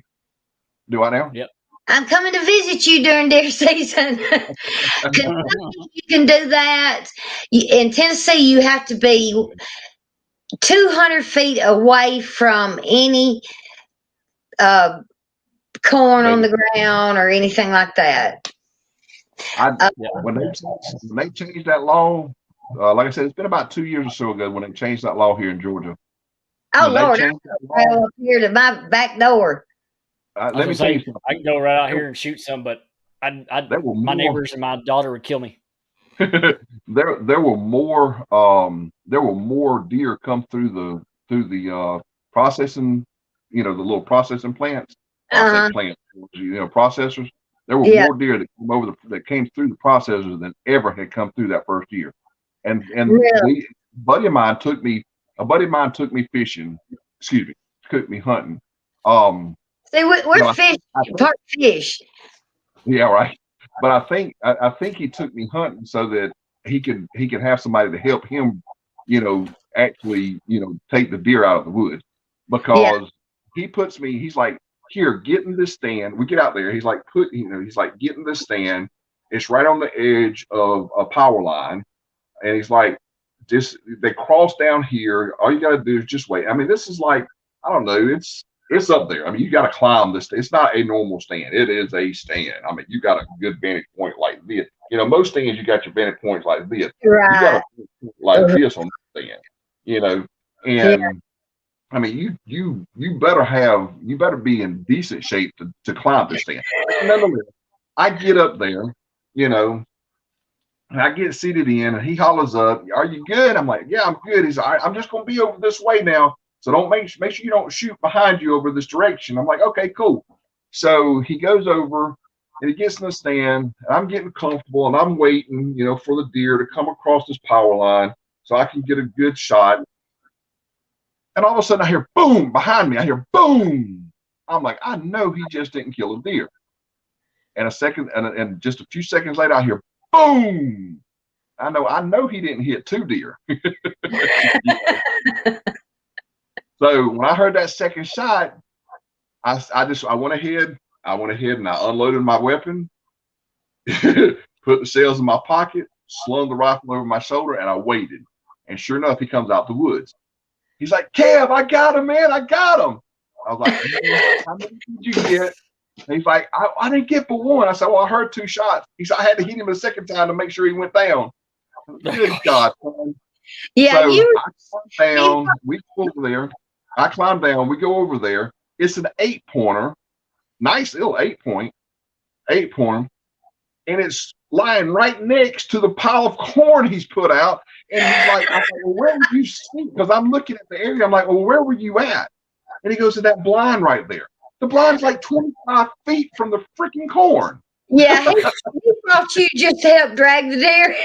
Do I now?
Yep.
I'm coming to visit you during deer season. Kentucky, you can do that. In Tennessee, you have to be 200 feet away from any uh, corn on the ground or anything like that.
When they changed that law, like I said, it's been about 2 years or so ago when they changed that law here in Georgia.
Oh Lord, I up here to my back door.
Let me tell you something.
I can go right out here and shoot some, but my neighbors and my daughter would kill me.
there were more deer come through the processing, the little processing plants. I say plants, processors. There were more deer that came through the processors than ever had come through that first year. And
really?
a buddy of mine took me fishing. Excuse me, took me hunting.
See, we're fish, part fish.
Yeah, right. But I think he took me hunting so that he could have somebody to help him, actually, take the deer out of the woods, because he puts me. He's like, here, get in this stand. We get out there. He's like, get in this stand. It's right on the edge of a power line, and he's like, they cross down here. All you got to do is just wait. I mean, this is like, I don't know. It's up there. I mean, you got to climb this. It's not a normal stand. It is a stand. I mean, you got a good vantage point like this. Most stands you got your vantage points like this.
Right.
You got a like this on the stand. And I mean, you better be in decent shape to climb this stand. Nonetheless, I get up there, and I get seated in, and he hollers up, "Are you good?" I'm like, "Yeah, I'm good." He's like, "I'm just gonna be over this way now. So don't make sure you don't shoot behind you over this direction." I'm like, "Okay, cool." So he goes over and he gets in the stand, and I'm getting comfortable, and I'm waiting, for the deer to come across this power line so I can get a good shot. And all of a sudden I hear boom behind me. I hear boom. I'm like, I know he just didn't kill a deer. And and just a few seconds later, I hear boom. I know he didn't hit 2 deer. So when I heard that second shot, I went ahead and I unloaded my weapon, put the shells in my pocket, slung the rifle over my shoulder, and I waited. And sure enough, he comes out the woods. He's like, "Kev, I got him, man. I got him." I was like, "How many did you get?" And he's like, I didn't get but one. I said, "Well, I heard 2 shots." He said, "I had to hit him a second time to make sure he went down." Good God, man.
Yeah,
so I climbed down. We go over there. I climb down. We go over there. It's an 8-pointer, nice little 8-pointer, and it's lying right next to the pile of corn he's put out. And he's like, "I'm like, well, where were you sitting?" Because I'm looking at the area. I'm like, "Well, where were you at?" And he goes to that blind right there. The blind's like 25 feet from the freaking corn.
Yeah, he brought you just to help drag the deer.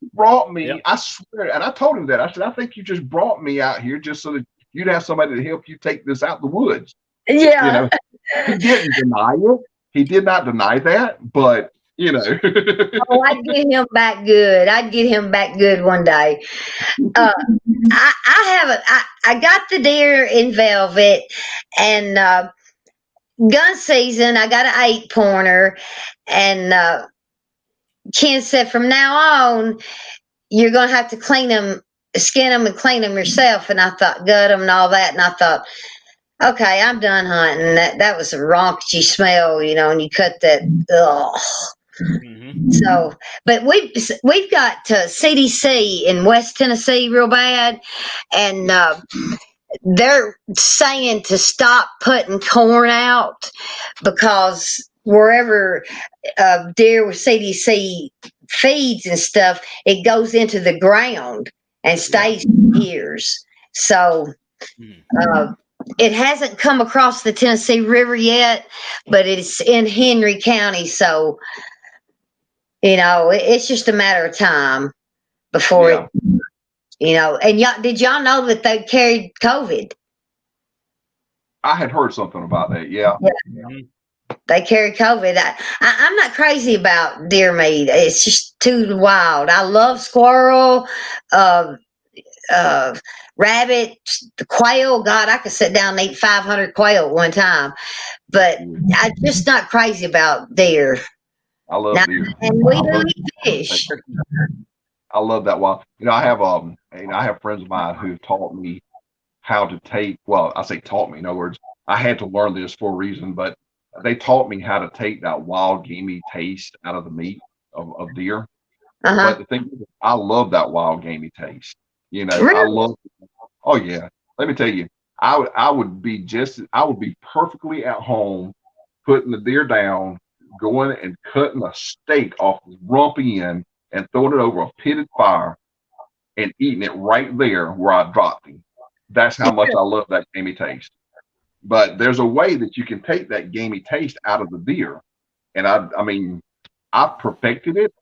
He brought me, I swear, and I told him that. I said, "I think you just brought me out here just so that you'd have somebody to help you take this out the woods."
Yeah.
He didn't deny it. He did not deny that, but
Oh, I'd get him back good. I'd get him back good one day. I got the deer in velvet, and gun season, I got an 8-pointer, and Ken said, "From now on, you're going to have to skin them and clean them yourself." And I thought, gut them and all that. And I thought, okay, I'm done hunting. That was a raunchy smell, and you cut that. Ugh. Mm-hmm. So, but we've got CDC in West Tennessee real bad, and they're saying to stop putting corn out because wherever deer with CDC feeds and stuff, it goes into the ground and stays for years. So it hasn't come across the Tennessee River yet, but it's in Henry County. So, it's just a matter of time before it, and did y'all know that they carried COVID?
I had heard something about that. Yeah.
They carry COVID. I'm not crazy about deer meat. It's just too wild. I love squirrel, rabbit, the quail. God, I could sit down and eat 500 quail at one time. But I'm just not crazy about deer.
I love deer.
And we
I
do
love
eat fish.
I love that wild. I have friends of mine who taught me how to take. Well, I say taught me. In other words, I had to learn this for a reason, but they taught me how to take that wild, gamey taste out of the meat of deer. But the thing is, I love that wild, gamey taste. You know, I
Really?
love. Oh yeah. Let me tell you, I would be perfectly at home putting the deer down, going and cutting a steak off the rump end and throwing it over a pitted fire and eating it right there where I dropped him. That's how much I love that gamey taste. But there's a way that you can take that gamey taste out of the deer. And I mean, I've perfected it.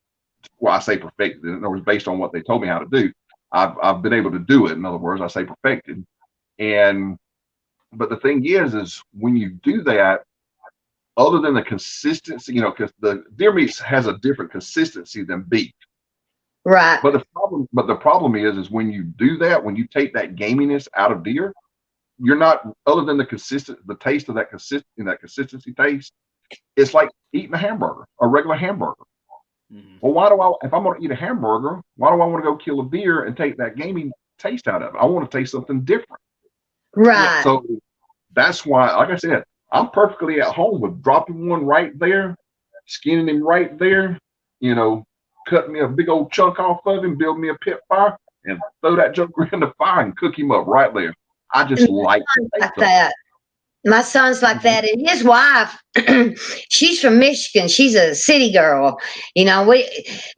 Well, I say perfected. In other words, based on what they told me how to do, I've been able to do it. In other words, I say perfected. And but the thing is when you do that, other than the consistency, you know, because the deer meat has a different consistency than beef.
Right.
But the problem is when you do that, when you take that gaminess out of deer, you're not, other than the taste of that consistency taste, it's like eating a regular hamburger. Well, if I'm going to eat a hamburger, why do I want to go kill a deer and take that gamey taste out of it? I want to taste something different.
Right.
So that's why, like I said, I'm perfectly at home with dropping one right there, skinning him right there, you know, cutting me a big old chunk off of him, build me a pit fire, and throw that joker in the fire and cook him up right there. I just like
that. My son's like that, and his wife, she's from Michigan. She's a city girl. You know,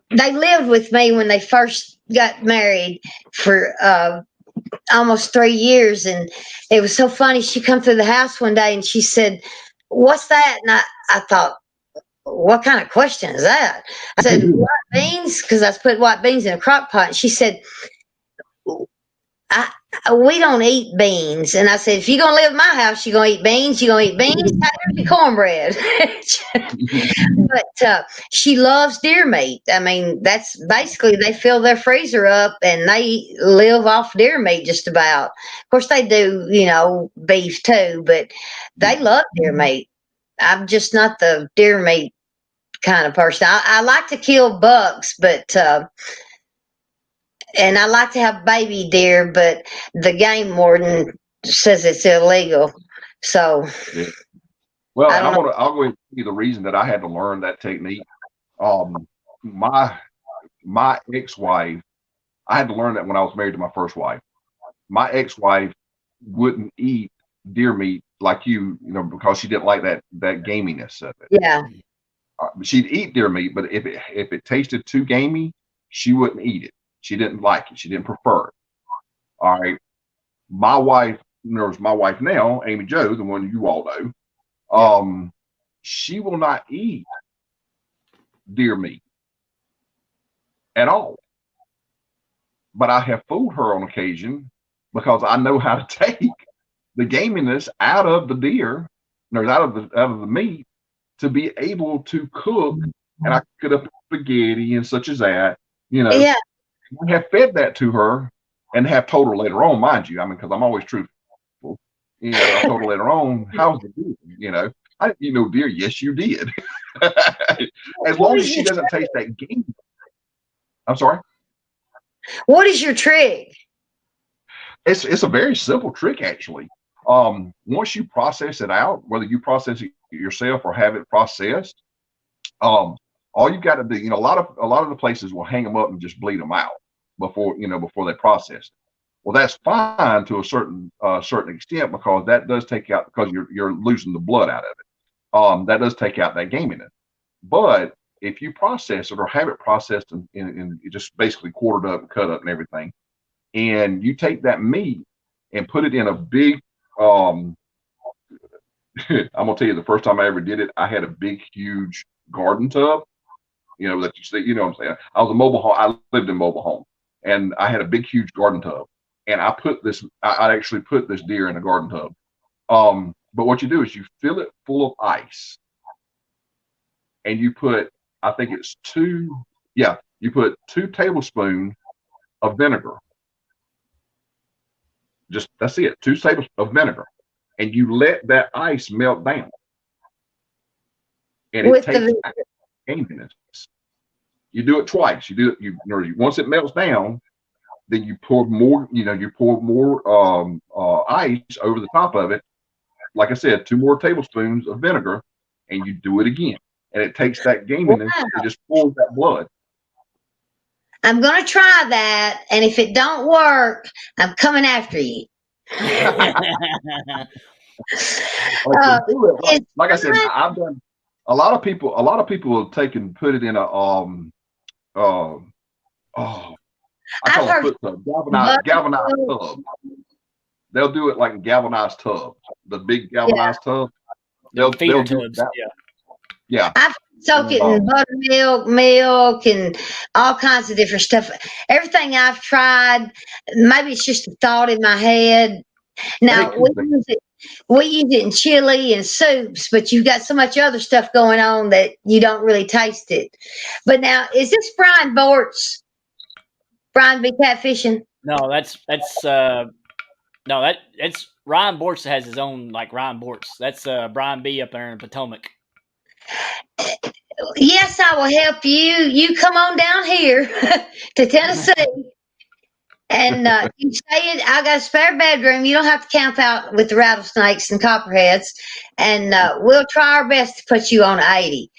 they lived with me when they first got married for almost 3 years, and it was so funny. She come through the house one day and she said, "What's that?" And I thought, "What kind of question is that?" I said, "White beans," because I put white beans in a crock pot. And she said, we don't eat beans. And I said, if you're going to live in my house, you're going to eat beans. You're going to eat beans, taters, and cornbread. But she loves deer meat. I mean, that's basically, they fill their freezer up and they live off deer meat just about. Of course, they do, you know, beef too, but they love deer meat. I'm just not the deer meat kind of person. I like to kill bucks, but and I like to have baby deer, but the game warden says it's illegal. So,
well, and I'll go and tell you the reason that I had to learn that technique. My ex-wife, I had to learn that when I was married to my first wife. My ex-wife wouldn't eat deer meat like you know, because she didn't like that gaminess of it.
Yeah.
She'd eat deer meat, but if it tasted too gamey, she wouldn't eat it. She didn't like it. She didn't prefer it. All right. My wife, there's my wife now, Amy Jo, the one you all know. She will not eat deer meat at all. But I have fooled her on occasion because I know how to take the gaminess out of the deer, or out of the meat, to be able to cook. And I could have spaghetti and such as that, you know.
Yeah.
I have fed that to her and have told her later on, mind you, I mean, because I'm always truthful. You know, I told her later on, how's it doing? You know, dear, yes, you did. As long as she doesn't taste that game. I'm sorry.
What is your trick?
It's a very simple trick, actually. Once you process it out, whether you process it yourself or have it processed, all you've got to do, you know, a lot of the places will hang them up and just bleed them out before they process it. Well, that's fine to a certain extent, because that does take out, because you're losing the blood out of it. That does take out that gaminess. But if you process it or have it processed and just basically quartered up and cut up and everything, and you take that meat and put it in a big, I'm gonna tell you, the first time I ever did it, I had a big, huge garden tub. You know, that you see, you know what I'm saying? I was a mobile home. I lived in mobile home, and I had a big, huge garden tub. And I actually put this deer in a garden tub. But what you do is you fill it full of ice, and you put, I think it's you put 2 tablespoons of vinegar. Just that's it. 2 tablespoons of vinegar, and you let that ice melt down, and it takes out gaminess. You do it twice. You do it. Once it melts down, then you pour more. You pour more ice over the top of it. Like I said, 2 more tablespoons of vinegar, and you do it again, and it takes that gaminess. Wow. It just pulls that blood.
I'm going to try that, and if it don't work, I'm coming after you.
Like I said, I've done a lot of people have taken, put it in a I call it foot tub, galvanized tub. They'll do it like a galvanized tub, the big galvanized tub. They'll do
tubs.
Yeah.
I've soaked it in buttermilk, milk, and all kinds of different stuff. Everything I've tried, maybe it's just a thought in my head. Now, we use it in chili and soups, but you've got so much other stuff going on that you don't really taste it. But now, is this Brian Bortz? Brian be catfishing?
No, that's Ryan Bortz has his own, like Ryan Bortz. That's Brian B up there in Potomac.
Yes, I will help you. You come on down here to Tennessee. And you say it. I got a spare bedroom. You don't have to camp out with the rattlesnakes and copperheads. And we'll try our best to put you on 80.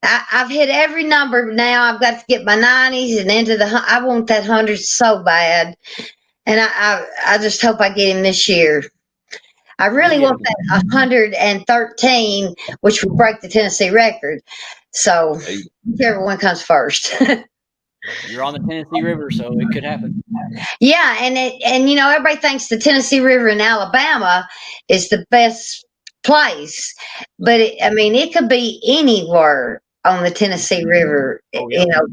I've hit every number now. I've got to get my 90s and into I want that 100 so bad. And I just hope I get him this year. I really want that 113, which would break the Tennessee record. So whichever one comes first.
You're on the Tennessee River, so it could happen.
Yeah, and everybody thinks the Tennessee River in Alabama is the best place, but it could be anywhere on the Tennessee River.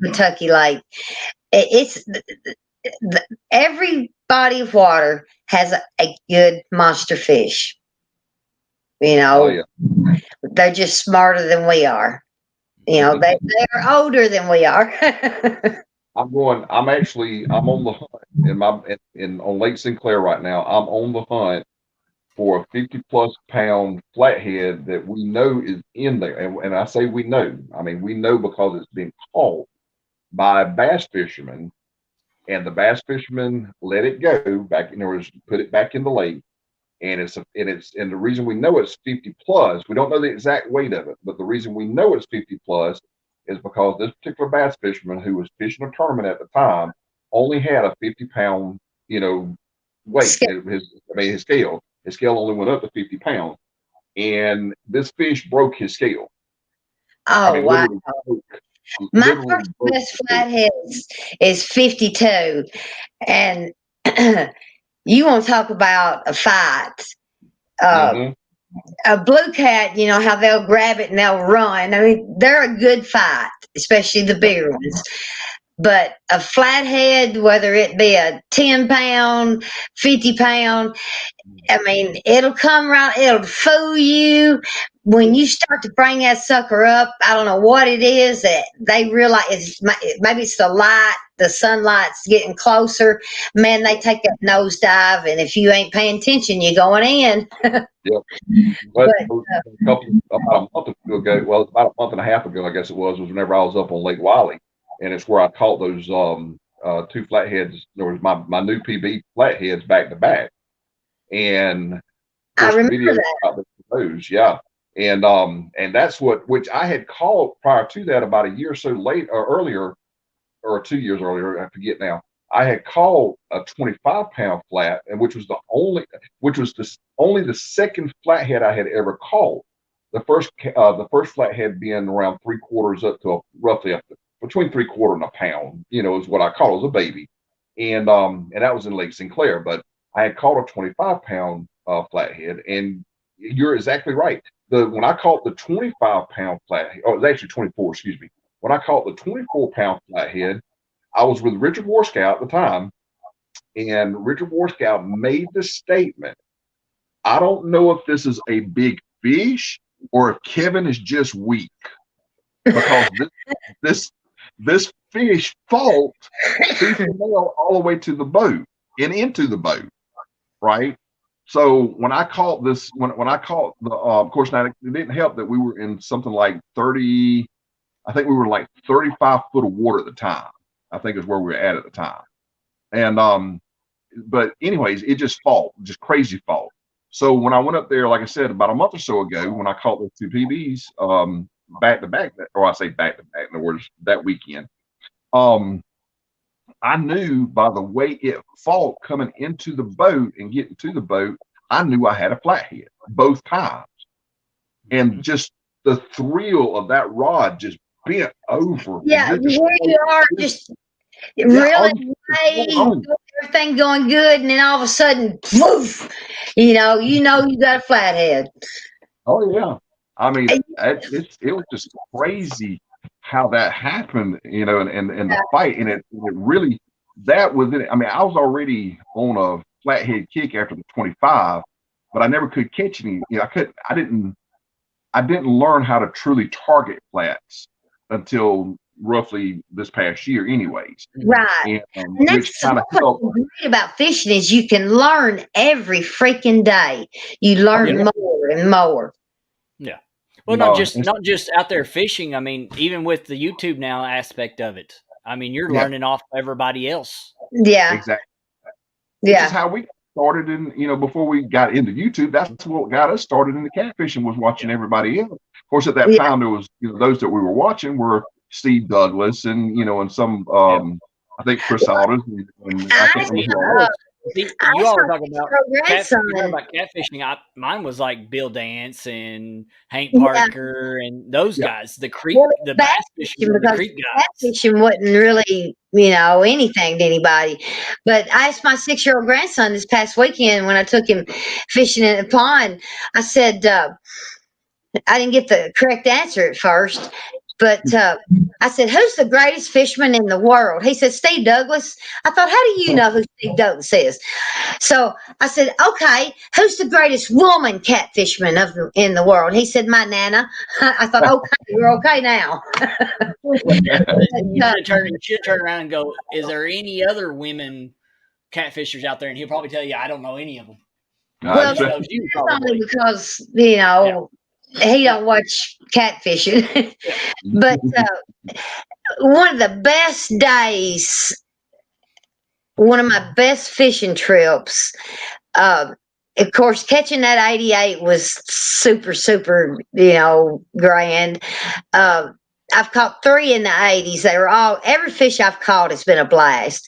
Kentucky Lake. It's every body of water has a good monster fish. They're just smarter than we are. They are older than we are.
I'm on the hunt on Lake Sinclair right now. I'm on the hunt for a 50+ pound flathead that we know is in there. And I say we know. I mean, we know because it's been caught by a bass fisherman, and the bass fisherman let it go back, put it back in the lake. And the reason we know it's 50+, we don't know the exact weight of it, but the reason we know it's 50+ is because this particular bass fisherman who was fishing a tournament at the time only had a 50 pound, weight. His scale only went up to 50 pounds, and this fish broke his scale.
Oh, wow. My first best flathead is 52, and you want to talk about a fight. A blue cat, how they'll grab it and they'll run. I mean, they're a good fight, especially the bigger ones. But a flathead, whether it be a 10 pound, 50 pound, it'll come around, it'll fool you. When you start to bring that sucker up, I don't know what it is that they realize. Maybe it's the sunlight's getting closer. Man, they take that nosedive, and if you ain't paying attention, you're going in.
Yep. But about a month ago, about a month and a half ago, I guess it was whenever I was up on Lake Wiley, and it's where I caught those 2 flatheads. There was my new PB flatheads back to back, and
I remember that.
Those, yeah. And that's which I had caught prior to that about a year or so earlier, or 2 years earlier, I forget now. I had caught a 25 pound flat, and which was only the second flathead I had ever caught. The first flathead being around 3/4 up to roughly between 3/4 and a pound, is what I caught as a baby. And that was in Lake Sinclair, but I had caught a 25 pound flathead, and you're exactly right. When I caught the 25 pound flathead, it was actually 24, excuse me. When I caught the 24 pound flathead, I was with Richard Warscout at the time, and Richard Warscout made the statement, I don't know if this is a big fish or if Kevin is just weak, because this fish fought tooth and nail all the way to the boat and into the boat. right? So when I caught this, when I caught the, of course, now it didn't help that we were in something like 30. I think we were like 35 foot of water at the time. I think is where we were at the time. And but anyways, it just fought, just crazy fought. So when I went up there, like I said, about a month or so ago, when I caught those two PBs back to back, or I say back to back, in other words, that weekend, I knew by the way it fought coming into the boat and getting to the boat, I knew I had a flathead both times. And just the thrill of that rod just bent over.
Yeah, here you are, just really everything going good, and then all of a sudden, woof, you got a flathead.
Oh yeah, I mean, it was just crazy how that happened, and the fight, and it really, that was it. I mean, I was already on a flathead kick after the 25, but I never could catch any. I didn't learn how to truly target flats until roughly this past year, anyways.
Right.
And
that's what's great about fishing is you can learn every freaking day. You learn more and more.
Yeah. Well, not just out there fishing. I mean, even with the YouTube now aspect of it. I mean, you're learning off everybody else.
Yeah.
Exactly.
Yeah.
Which is how we started before we got into YouTube. That's what got us started in the catfishing, was watching everybody else. Of course, at that time, there was, those that we were watching were Steve Douglas and, and some, I think Chris Alders. And I can't remember.
You all were talking about catfishing. Mine was like Bill Dance and Hank Parker and those guys, the creek, the bass fishing, the creek guys.
Catfishing wasn't really, anything to anybody. But I asked my 6-year-old grandson this past weekend when I took him fishing in the pond. I said, I didn't get the correct answer at first, but I said, who's the greatest fisherman in the world? He said, Steve Douglas. I thought, how do you know who Steve Douglas is? So I said, okay, who's the greatest woman catfisherman in the world? He said, my Nana. I thought, okay, we're okay now.
You should turn around and go, is there any other women catfishers out there? And he'll probably tell you, I don't know any of them.
Well, only because, he don't watch catfishing. But one of the best days, one of my best fishing trips, of course, catching that 88 was super, super, grand. I've caught 3 in the 80s. They were every fish I've caught has been a blast.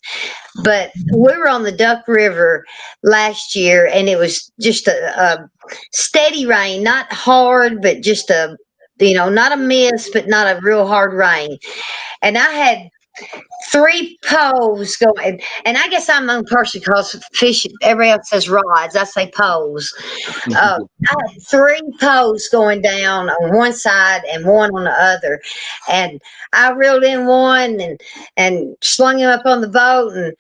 But we were on the Duck River last year, and it was just a steady rain, not hard, but just not a mist, but not a real hard rain. And I had 3 poles going, and I guess I'm the only person because fishing, everybody else says rods, I say poles. I had 3 poles going down on one side and one on the other, and I reeled in one and slung him up on the boat, and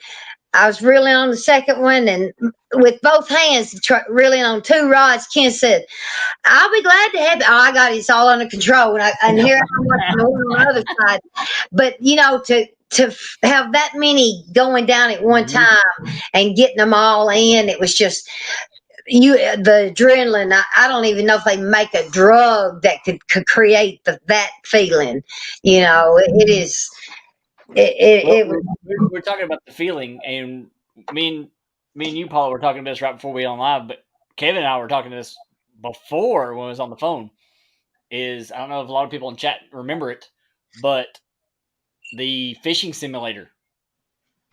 I was reeling on the second one, and with both hands reeling on 2 rods. Ken said, I'll be glad to have it. Oh, I got it. It's all under control. And here I'm working on the other side. But, to have that many going down at one time and getting them all in, it was just the adrenaline. I don't even know if they make a drug that could create that feeling. It is.
We're talking about the feeling, and me and you, Paula, were talking about this right before we went on live, but Kevin and I were talking this before when I was on the phone. I don't know if a lot of people in chat remember it, but the fishing simulator.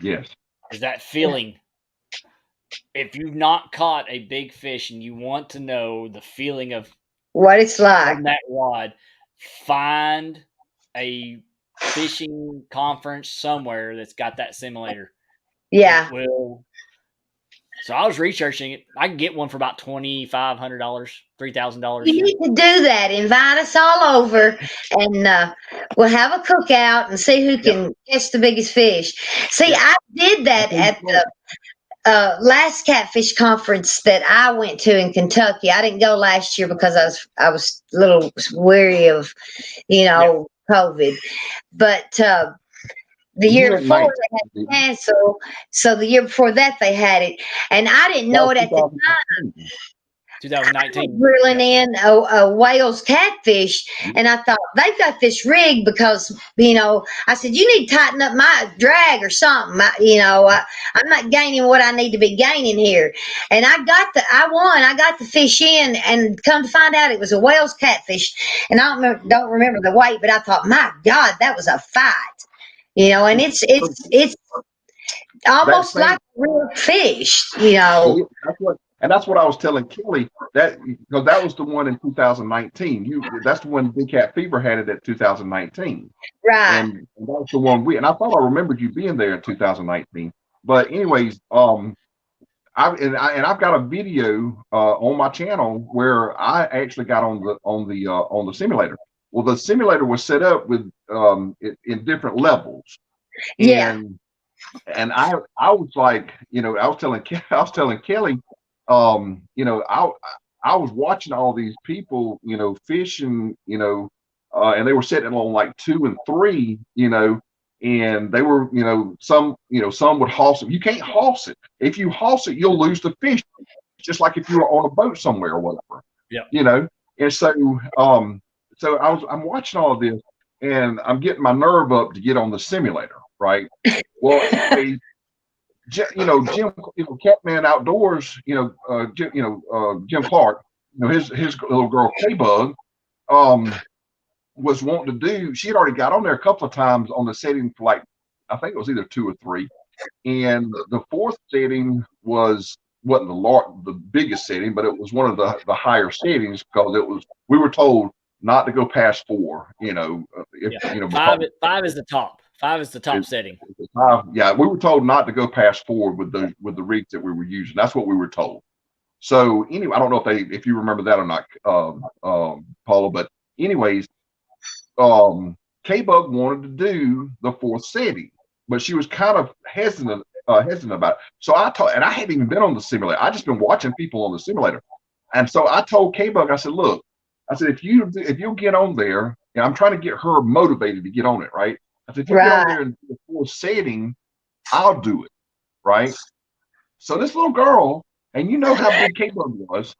Yes.
Is that feeling. If you've not caught a big fish and you want to know the feeling of
what it's like
on that rod, find a fishing conference somewhere that's got that simulator.
Yeah.
So I was researching it. I can get one for about $2,500, $3,000.
You need to do that. Invite us all over, and we'll have a cookout and see who can catch the biggest fish. See, I did that at the last catfish conference that I went to in Kentucky. I didn't go last year because I was a little weary of, COVID. But The
You
year
went
before
19.
they had to cancel, so the year before that they had it, and I didn't
That
know
was
it at the time.
2019.
I was
2019.
grilling in a Wales catfish, and I thought they've got this rig because I said you need to tighten up my drag or something. I'm not gaining what I need to be gaining here, and I won. I got the fish in, and come to find out it was a Wales catfish, and I don't remember the weight, but I thought, my God, that was a fight. And it's
That
almost
same
like real fish.
Yeah, that's what I was telling Kelly, that because that was the one in 2019. That's the one Big Cat Fever had it at 2019,
Right.
and that was the one and I thought I remembered you being there in 2019. But anyways, I've got a video on my channel where I actually got on the simulator. Well, the simulator was set up with in different levels,
Yeah.
and I was like, I was telling Kelly, I was watching all these people, fishing, and they were sitting on like 2 and 3, and they were, some would hoss it. You can't hoss it. If you hoss it, you'll lose the fish, just like if you were on a boat somewhere or whatever.
Yeah.
And so I'm watching all of this, and I'm getting my nerve up to get on the simulator, right? Well, anyway, Jim, Catman Outdoors, Jim Clark, his little girl K-Bug, was wanting to do. She had already got on there a couple of times on the setting for like, I think it was either 2 or 3, and the 4th setting wasn't the biggest setting, but it was one of the higher settings because we were told not to go past 4.
Five is the top. 5 is the top setting.
Yeah, we were told not to go past 4 with the rigs that we were using. That's what we were told. So anyway, I don't know if you remember that or not, Paula. But anyways, K-Bug wanted to do the 4th setting, but she was kind of hesitant about it. So and I hadn't even been on the simulator. I just been watching people on the simulator, and so I told K-Bug, I said, look, if you'll get on there, and I'm trying to get her motivated to get on it, right? I said, if you get on there and do the 4th setting, I'll do it, right? So this little girl, and you know how big K-Bug was,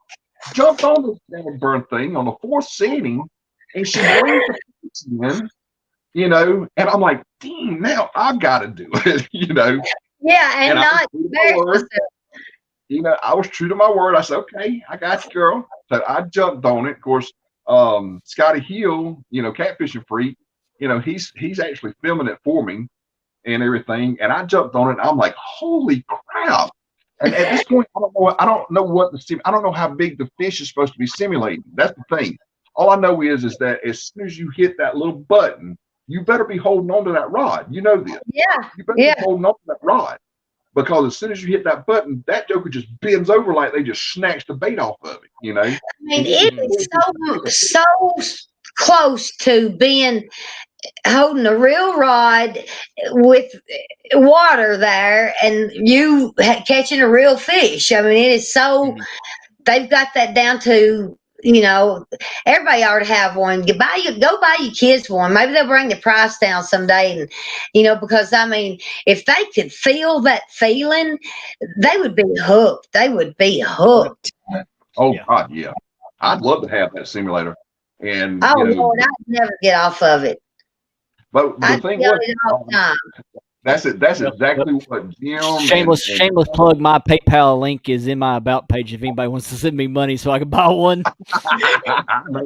jumped on this damn burn thing on the 4th setting, and she brings the fish in, and I'm like, dang, now I've got to do it,
Yeah, and not
I was true to my word. I said, okay, I got you, girl. So I jumped on it. Of course, Scotty Hill, catfishing freak, he's actually filming it for me and everything. And I jumped on it. And I'm like, holy crap! And at this point, I don't know how big the fish is supposed to be simulating. That's the thing. All I know is that as soon as you hit that little button, you better be holding on to that rod. You know this.
Yeah.
You better be holding on to that rod. Because as soon as you hit that button, that joker just bends over like they just snatched the bait off of it,
I mean, it is so close to holding a real rod with water there and you catching a real fish. I mean, it is so, they've got that down to, everybody ought to have one. Go buy your kids one. Maybe they'll bring the price down someday. And, because I mean, if they could feel that feeling, they would be hooked. They would be hooked.
Oh, yeah. God, yeah. I'd love to have that simulator. And
Lord, I'd never get off of it.
But the thing was, that's it. That's exactly what Jim.
Shameless plug. My PayPal link is in my about page if anybody wants to send me money so I can buy one.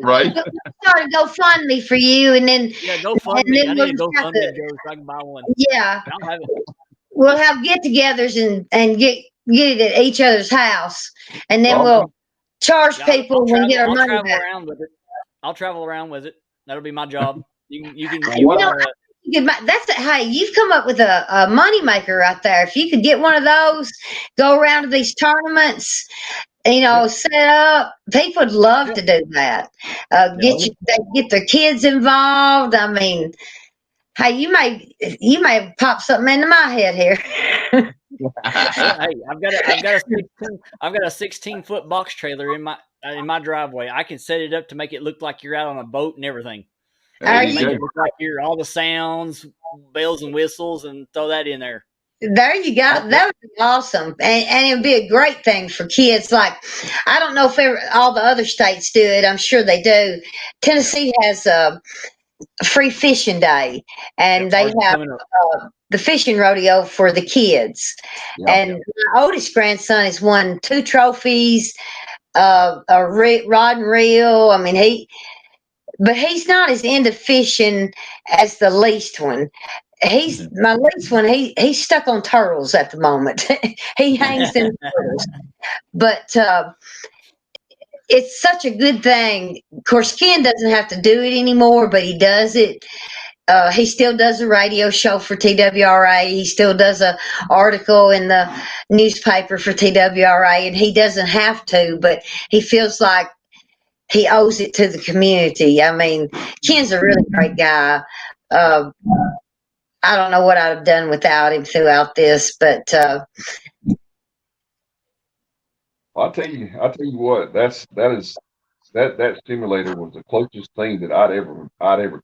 Right.
Start a GoFundMe for you, and then
GoFundMe. I need a GoFundMe so I can buy one.
Yeah.
I'll have it.
We'll have get-togethers and get it at each other's house, and then we'll charge people and get our money back.
I'll travel around with it. That'll be my job. You can.
Hey, you've come up with a money maker right there. If you could get one of those, go around to these tournaments, set up. People would love to do that. Get their kids involved. I mean, hey, you may pop something into my head here.
Hey, I've got a 16-foot box trailer in my driveway. I can set it up to make it look like you're out on a boat and everything. Make it look like you're all the sounds, bells and whistles and throw that in there.
There you go. That would be awesome, and it would be a great thing for kids. Like, I don't know if all the other states do it. I'm sure they do. Tennessee has a free fishing day, and they have the fishing rodeo for the kids.
Yeah.
And my oldest grandson has won 2 trophies, rod and reel. I mean, but he's not as into fishing as the least one. He's my least one. He's stuck on turtles at the moment. He hangs in turtles, but it's such a good thing. Of course, Ken doesn't have to do it anymore, but he does it. He still does a radio show for TWRA. He still does a article in the newspaper for TWRA, and he doesn't have to, but he feels like he owes it to the community. I mean, Ken's a really great guy. I don't know what I'd have done without him throughout this, but
I'll tell you what, that simulator was the closest thing that I'd ever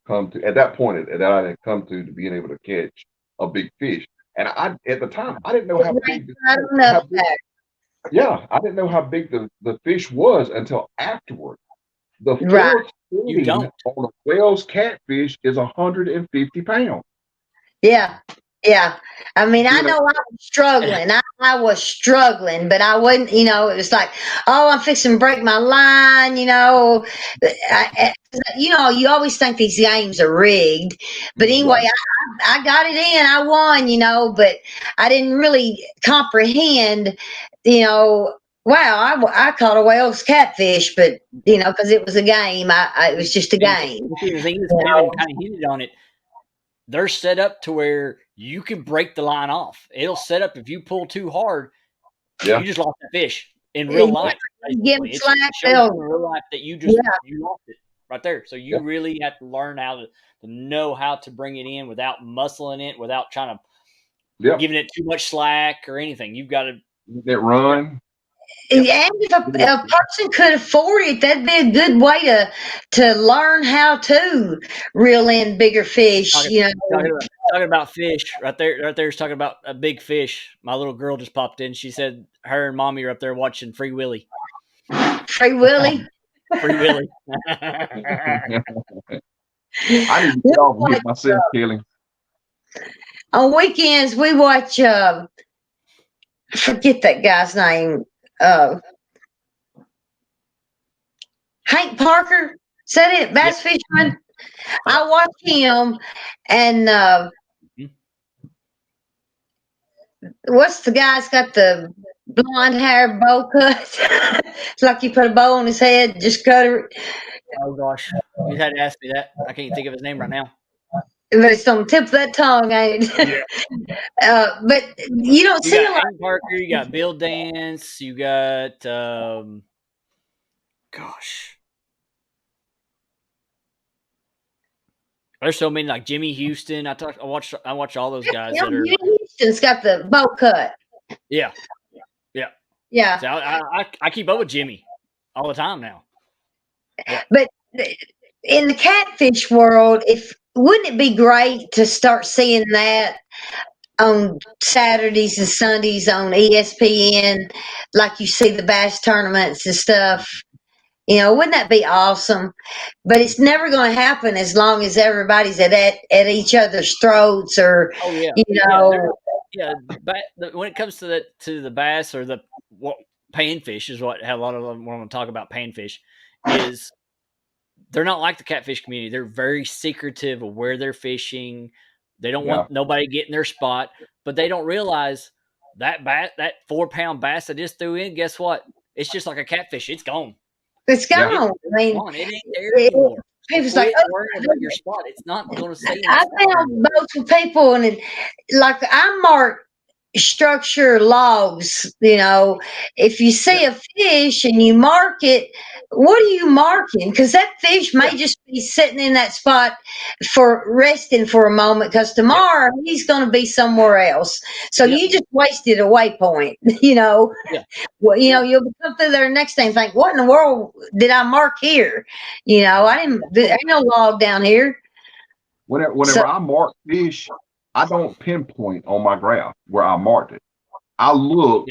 come to at that point that I had come to being able to catch a big fish. And at the time I didn't know how big.
I don't know that.
Yeah, I didn't know how big the fish was until afterward. The
Right.
fourth feeding on a Wells catfish is 150 pounds.
Yeah. Yeah. I mean, I know I was struggling. I was struggling, but I wasn't, it was like, oh, I'm fixing to break my line, you always think these games are rigged. But anyway, I got it in, I won, but I didn't really comprehend, wow, I caught a whale's catfish, but, because it was a game, it was just a game.
The thing is, Kevin kind of hinted on it. They're set up to where you can break the line off. It'll set up if you pull too hard, you just lost the fish in real life.
Give them slack,
in real life that you lost it right there. So you really have to learn how to know how to bring it in without muscling it, without trying to giving it too much slack or anything. You've got to
that run.
And if a person could afford it, that'd be a good way to learn how to reel in bigger fish.
Talking about fish right there is talking about a big fish. My little girl just popped in. She said her and mommy are up there watching Free Willy.
Free Willy.
Free Willy.
I need to get off and get myself killing.
On weekends we watch. I forget that guy's name. Hank Parker, is that it? Bass fisherman. I watch him, and what's the guy's got the blonde hair bow cut? It's like you put a bow on his head, just cut it.
Oh gosh, you had to ask me that. I can't think of his name right now.
But it's on the tip of that tongue, ain't it? But you don't see a lot.
Hank Parker, you got Bill Dance, you got gosh. There's so many, like Jimmy Houston. I watch all those guys.
Jimmy Houston's got the bow cut.
Yeah. So I keep up with Jimmy all the time now. Yeah.
But in the catfish world, wouldn't it be great to start seeing that on Saturdays and Sundays on ESPN, like you see the bass tournaments and stuff? Wouldn't that be awesome? But it's never going to happen as long as everybody's at each other's throats, or
when it comes to the bass or the panfish is how a lot of them want to talk about. Panfish is they're not like the catfish community. They're very secretive of where they're fishing. They don't want nobody getting their spot, but they don't realize that 4-pound bass I just threw in. Guess what? It's just like a catfish. It's gone.
It's gone.
It ain't there anymore.
People's like,
worrying about your spot. It's not going to stay.
I found boats with people, and like I mark structure logs. If you see a fish and you mark it, what are you marking? Because that fish may just be sitting in that spot for resting for a moment, because tomorrow he's going to be somewhere else. So you just wasted a waypoint. Well, you'll come through there next day and think, what in the world did I mark here? I didn't. There ain't no log down here.
Whenever I mark fish, I don't pinpoint on my graph where I marked it. I look,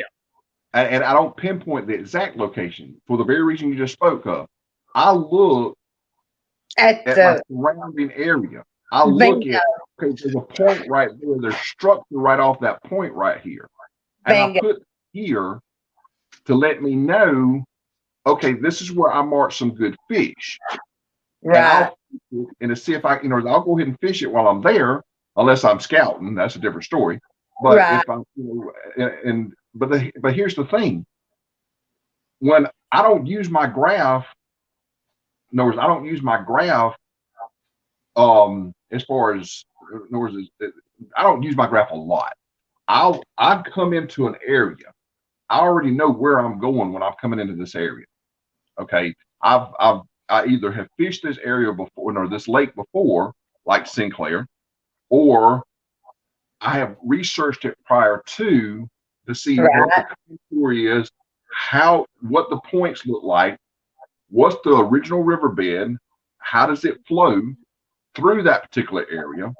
and I don't pinpoint the exact location for the very reason you just spoke of. I look at my surrounding area. I look at, okay, there's a point right there. There's structure right off that point right here. And I put here to let me know, okay, this is where I marked some good fish.
Right.
And to see if I, I'll go ahead and fish it while I'm there, unless I'm scouting. That's a different story. But if I'm, but here's the thing: when I don't use my graph, in other words, I don't use my graph. As far as, in other words, I don't use my graph a lot. I come into an area. I already know where I'm going when I'm coming into this area. Okay, I either have fished this area before, or this lake before, like Sinclair, or I have researched it prior to see what the contour is, what the points look like, what's the original riverbed, how does it flow through that particular area,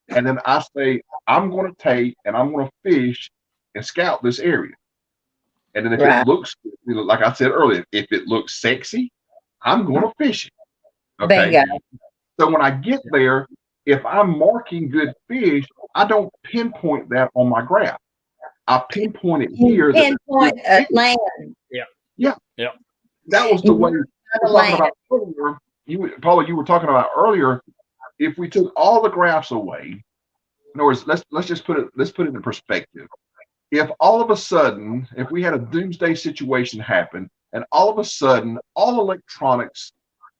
and then I say I'm going to take and I'm going to fish and scout this area. And then if it looks, like I said earlier, if it looks sexy, I'm going to fish it. Okay. Bingo. So when I get there, if I'm marking good fish, I don't pinpoint that on my graph. I pinpoint it here.
Pinpoint land.
Yeah. That was the way we were talking about earlier. Paula, you were talking about earlier. If we took all the graphs away, in other words, let's just put it in perspective. If all of a sudden, if we had a doomsday situation happen, and all of a sudden all electronics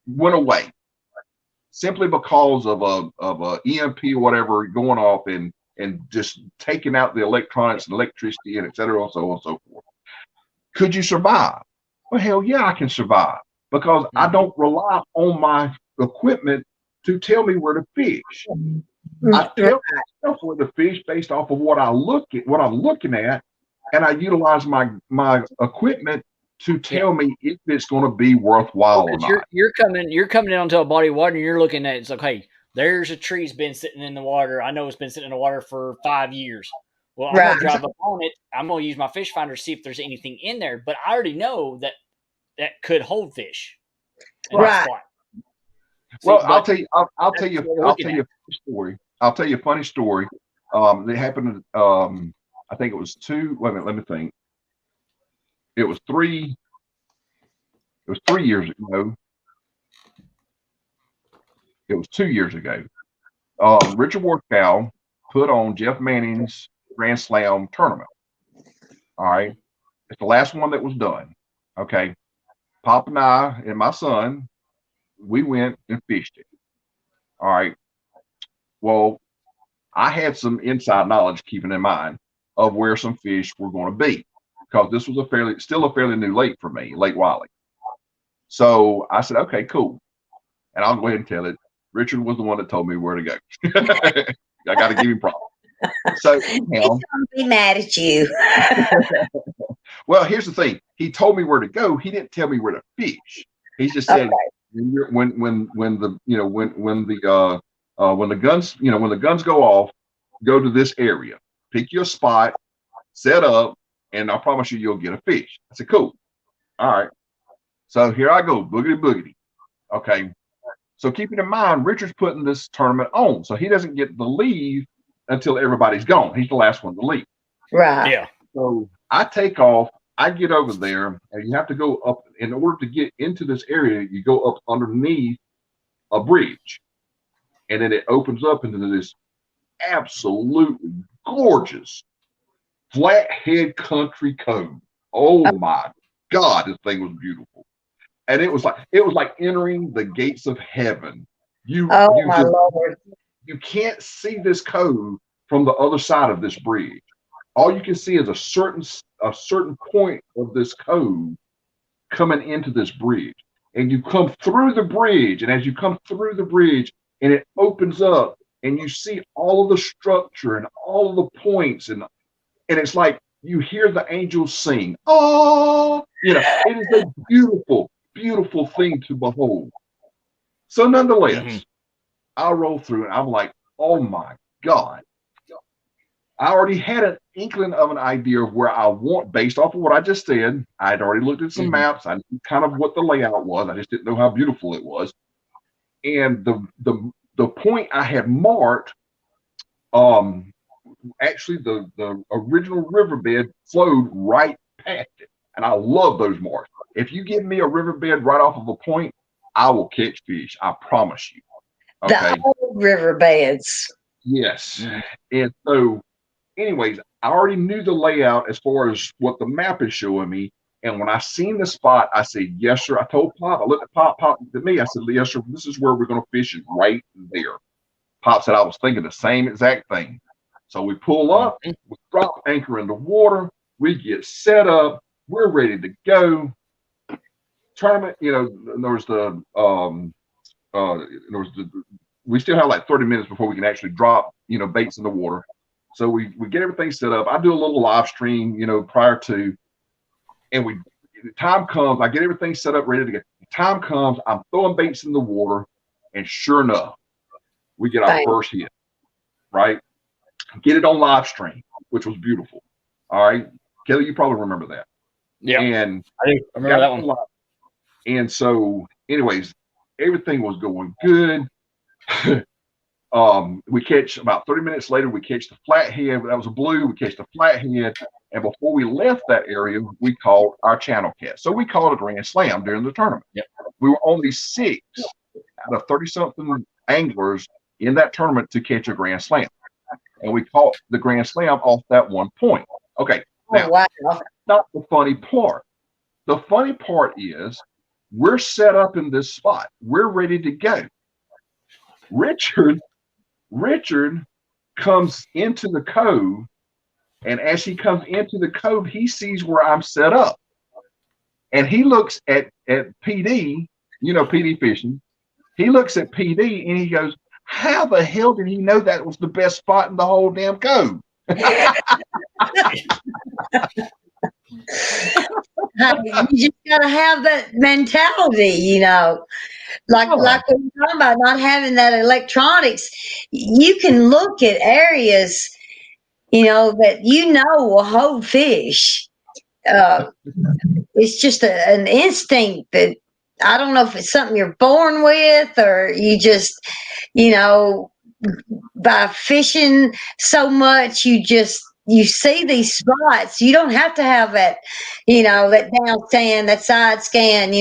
went away, simply because of a EMP or whatever going off and just taking out the electronics and electricity and et cetera, and so on and so forth, could you survive? Well, hell yeah, I can survive, because I don't rely on my equipment to tell me where to fish. I tell myself where to fish based off of what I'm looking at, and I utilize my equipment to tell me if it's going to be worthwhile or not.
You're coming in onto a body of water and you're looking at it. It's like, hey, there's a tree's been sitting in the water. I know it's been sitting in the water for 5 years. Well, I'm gonna drive up on it. I'm gonna use my fish finder to see if there's anything in there. But I already know that could hold fish.
Right.
Well, I'll tell you a story. I'll tell you a funny story. It happened. I think it was wait a minute. Let me think. It was 3 years ago. It was 2 years ago. Richard Warcow put on Jeff Manning's Grand Slam tournament. All right. It's the last one that was done. Okay. Pop and I and my son, we went and fished it. All right. Well, I had some inside knowledge, keeping in mind, of where some fish were going to be, because this was still a fairly new lake for me, Lake Wiley. So I said, okay, cool. And I'll go ahead and tell it. Richard was the one that told me where to go. I got to give him props. So
he's gonna be mad at you.
Well, here's the thing. He told me where to go. He didn't tell me where to fish. He just said, when the guns go off, go to this area, pick your spot, set up, and I promise you'll get a fish. I said, cool. All right. So here I go, boogity boogity. Okay. So keeping in mind, Richard's putting this tournament on, so he doesn't get to leave until everybody's gone. He's the last one to leave.
Right.
Yeah.
So I take off. I get over there, and you have to go up. In order to get into this area, you go up underneath a bridge, and then it opens up into this absolutely gorgeous flathead country cove. Oh my God, this thing was beautiful. And it was like entering the gates of heaven.
My Lord.
You can't see this cove from the other side of this bridge. All you can see is a certain point of this cove coming into this bridge. And you come through the bridge, and as you come through the bridge, and it opens up, and you see all of the structure and all of the points, and it's like you hear the angels sing. Oh, it is a beautiful, beautiful thing to behold. So nonetheless, I roll through, and I'm like, oh my God. I already had an inkling of an idea of where I want, based off of what I just said. I had already looked at some maps. I knew kind of what the layout was. I just didn't know how beautiful it was. And the point I had marked, actually the original riverbed flowed right past it. And I love those marks. If you give me a riverbed right off of a point, I will catch fish. I promise you. Okay.
The old riverbeds.
Yes. And so, anyways, I already knew the layout as far as what the map is showing me. And when I seen the spot, I said, yes, sir. I told Pop, I looked at Pop looked at me. I said, yes, sir, this is where we're going to fish, is right there. Pop said, I was thinking the same exact thing. So we pull up, we drop anchor in the water, we get set up, we're ready to go. Tournament, we still have like 30 minutes before we can actually drop, baits in the water. So we get everything set up. I do a little live stream, prior to, and the time comes, I get everything set up, ready to go. The time comes, I'm throwing baits in the water, and sure enough, we get our first hit, right? Get it on live stream, which was beautiful. All right. Kelly, you probably remember that.
Yeah.
And
I do remember that one.
And so, anyways, everything was going good. We catch about 30 minutes later, we catch the flathead. That was a blue. We catch the flathead. And before we left that area, we caught our channel cat. So we caught a grand slam during the tournament.
Yep.
We were only 6 out of 30-something anglers in that tournament to catch a grand slam. And we caught the grand slam off that one point. Okay. Now, that's not the funny part. The funny part is we're set up in this spot. We're ready to go. Richard comes into the cove, and as he comes into the cove, he sees where I'm set up. And he looks at PD, PD fishing. He looks at PD and he goes, how the hell did he know that was the best spot in the whole damn cove?
You just gotta have that mentality, like we were talking about, not having that electronics. You can look at areas, that will hold fish. It's just an instinct that I don't know if it's something you're born with, or you just, by fishing so much, you see these spots. You don't have to have that, that down scan, that side scan,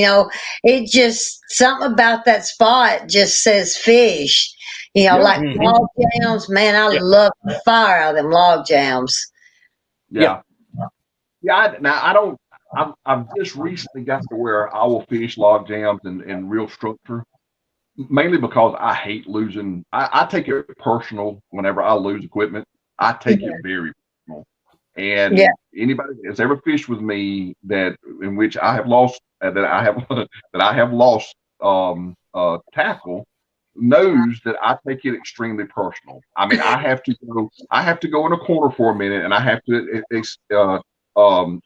it just, something about that spot just says fish, like log jams. Man, I love the fire out of them log jams.
Yeah. I've just recently got to where I will fish log jams and real structure, mainly because I hate losing. I take it personal whenever I lose equipment. I take it very personal. And anybody that's ever fished with me in which I have lost tackle knows that I take it extremely personal. I mean, I have to go in a corner for a minute, and I have to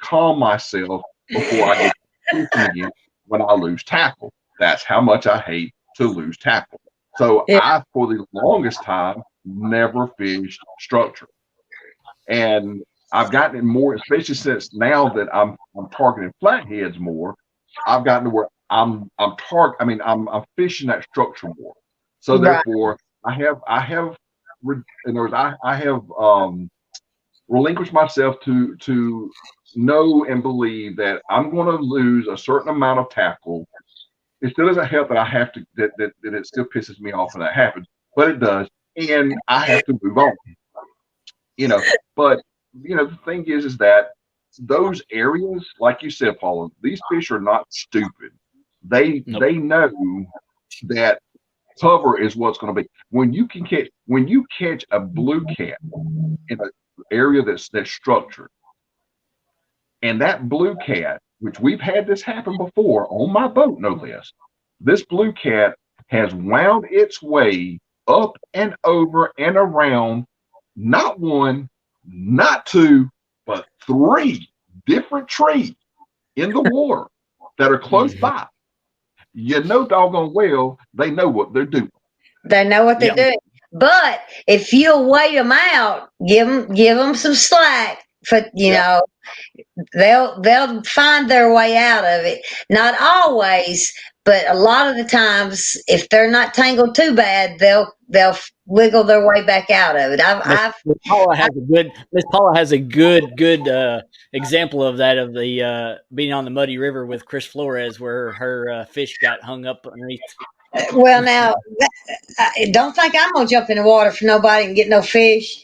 calm myself before I get fishing again when I lose tackle. That's how much I hate to lose tackle. So I, for the longest time, never fished structure. And I've gotten it more, especially since now that I'm targeting flatheads more. I've gotten to where I'm fishing that structure more. So therefore, I have relinquished myself to know and believe that I'm going to lose a certain amount of tackle. It still doesn't help that I have to that it still pisses me off when that happens, but it does, and I have to move on. But the thing is that those areas, like you said, Paula, these fish are not stupid. They know that cover is what's going to be. When you catch a blue cat in an area that's structured, and that blue cat, which we've had this happen before on my boat, no less, this blue cat has wound its way up and over and around not one, not two, but 3 different trees in the water that are close by. Doggone well, they know what they're doing.
They know what they're doing. But if you'll wait them out, give them some slack. For know, they'll find their way out of it. Not always, but a lot of the times, if they're not tangled too bad, they'll wiggle their way back out of it.
Miss Paula has a good example of that, of the being on the muddy river with Chris Flores, where her fish got hung up underneath.
Well, now don't think I'm gonna jump in the water for nobody and get no fish.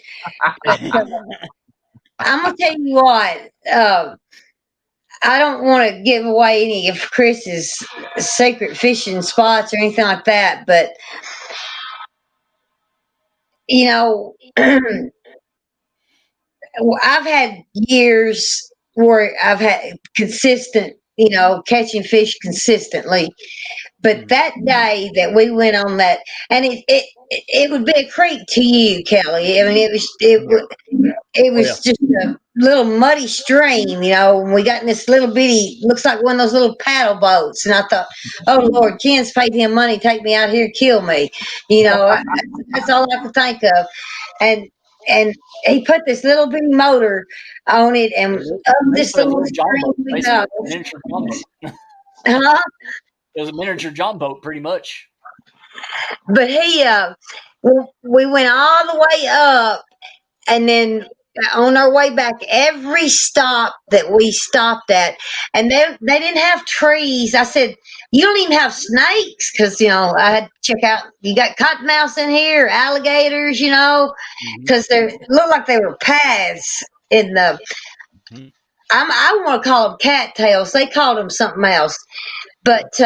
I'm gonna tell you what. I don't want to give away any of Chris's secret fishing spots or anything like that, but you know, I've had years where I've had consistent, catching fish consistently. But that day that we went on that, and it would be a creek to you, Kelly. I mean, it was just a little muddy stream, and we got in this little bitty, looks like one of those little paddle boats. And I thought, oh Lord, Ken's paid him money, take me out here, kill me. That's all I could think of. And he put this little bitty motor on it, and up this little stream we go. Huh?
It was a miniature John boat, pretty much.
But we went all the way up, and then on our way back, every stop that we stopped at, and they didn't have trees. I said, you don't even have snakes, because I had to check out. You got cottonmouths in here, alligators, because they looked like they were paths in the. I want to call them cattails. They called them something else, but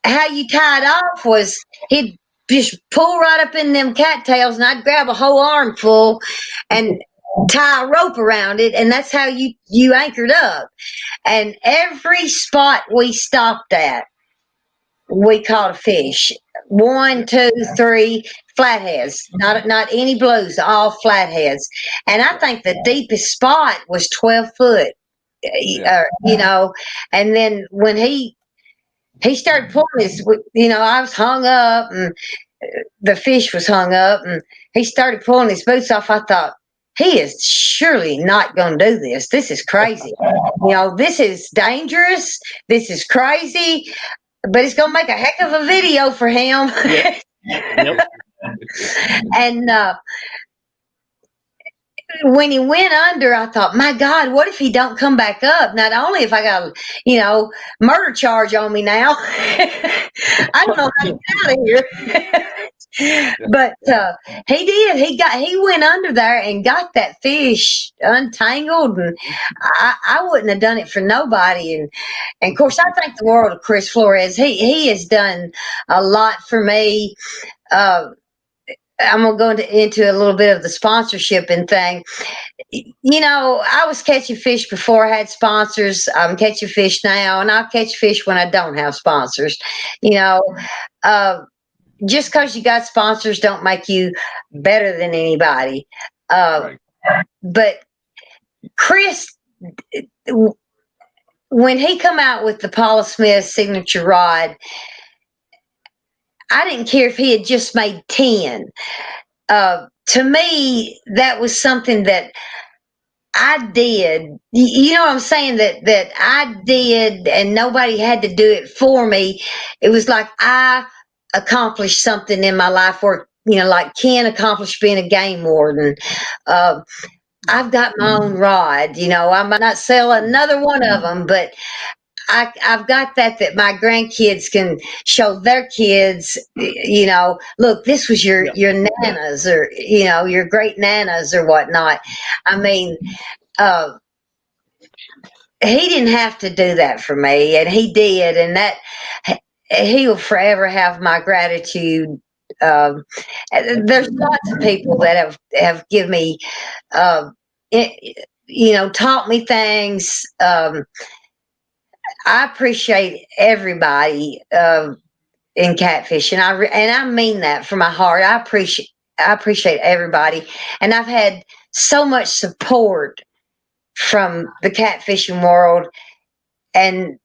how you tied off was he'd just pull right up in them cattails, and I'd grab a whole armful and tie a rope around it, and that's how you anchored up. And every spot we stopped at, we caught a fish. 1, 2, 3 flatheads, not any blues, all flatheads. And I think the deepest spot was 12 foot. And then when he started pulling his, I was hung up and the fish was hung up, and he started pulling his boots off. I thought, he is surely not going to do this. This is crazy. This is dangerous. This is crazy, but it's going to make a heck of a video for him. Yep. And when he went under, I thought, my God, what if he don't come back up? Not only if I got, murder charge on me now, I don't know how to get out of here. But he did. He went under there and got that fish untangled, and I wouldn't have done it for nobody. And of course, I thank the world of Chris Flores. He has done a lot for me. I'm going to go into a little bit of the sponsorship and thing. I was catching fish before I had sponsors. I'm catching fish now, and I'll catch fish when I don't have sponsors. Just because you got sponsors don't make you better than anybody.
Right.
But Chris, when he come out with the Paula Smith signature rod, I didn't care if he had just made 10. To me, that was something that I did. You know what I'm saying? That I did, and nobody had to do it for me. It was like I accomplished something in my life where, like Ken accomplished being a game warden. I've got my own rod. I might not sell another one of them, but I've got that my grandkids can show their kids, look, this was your nanas, or, your great nanas or whatnot. I mean, he didn't have to do that for me, and he did. And that he will forever have my gratitude. There's lots of people that have given me, taught me things. I appreciate everybody in catfish, and I mean that from my heart. I appreciate everybody, and I've had so much support from the catfishing world. And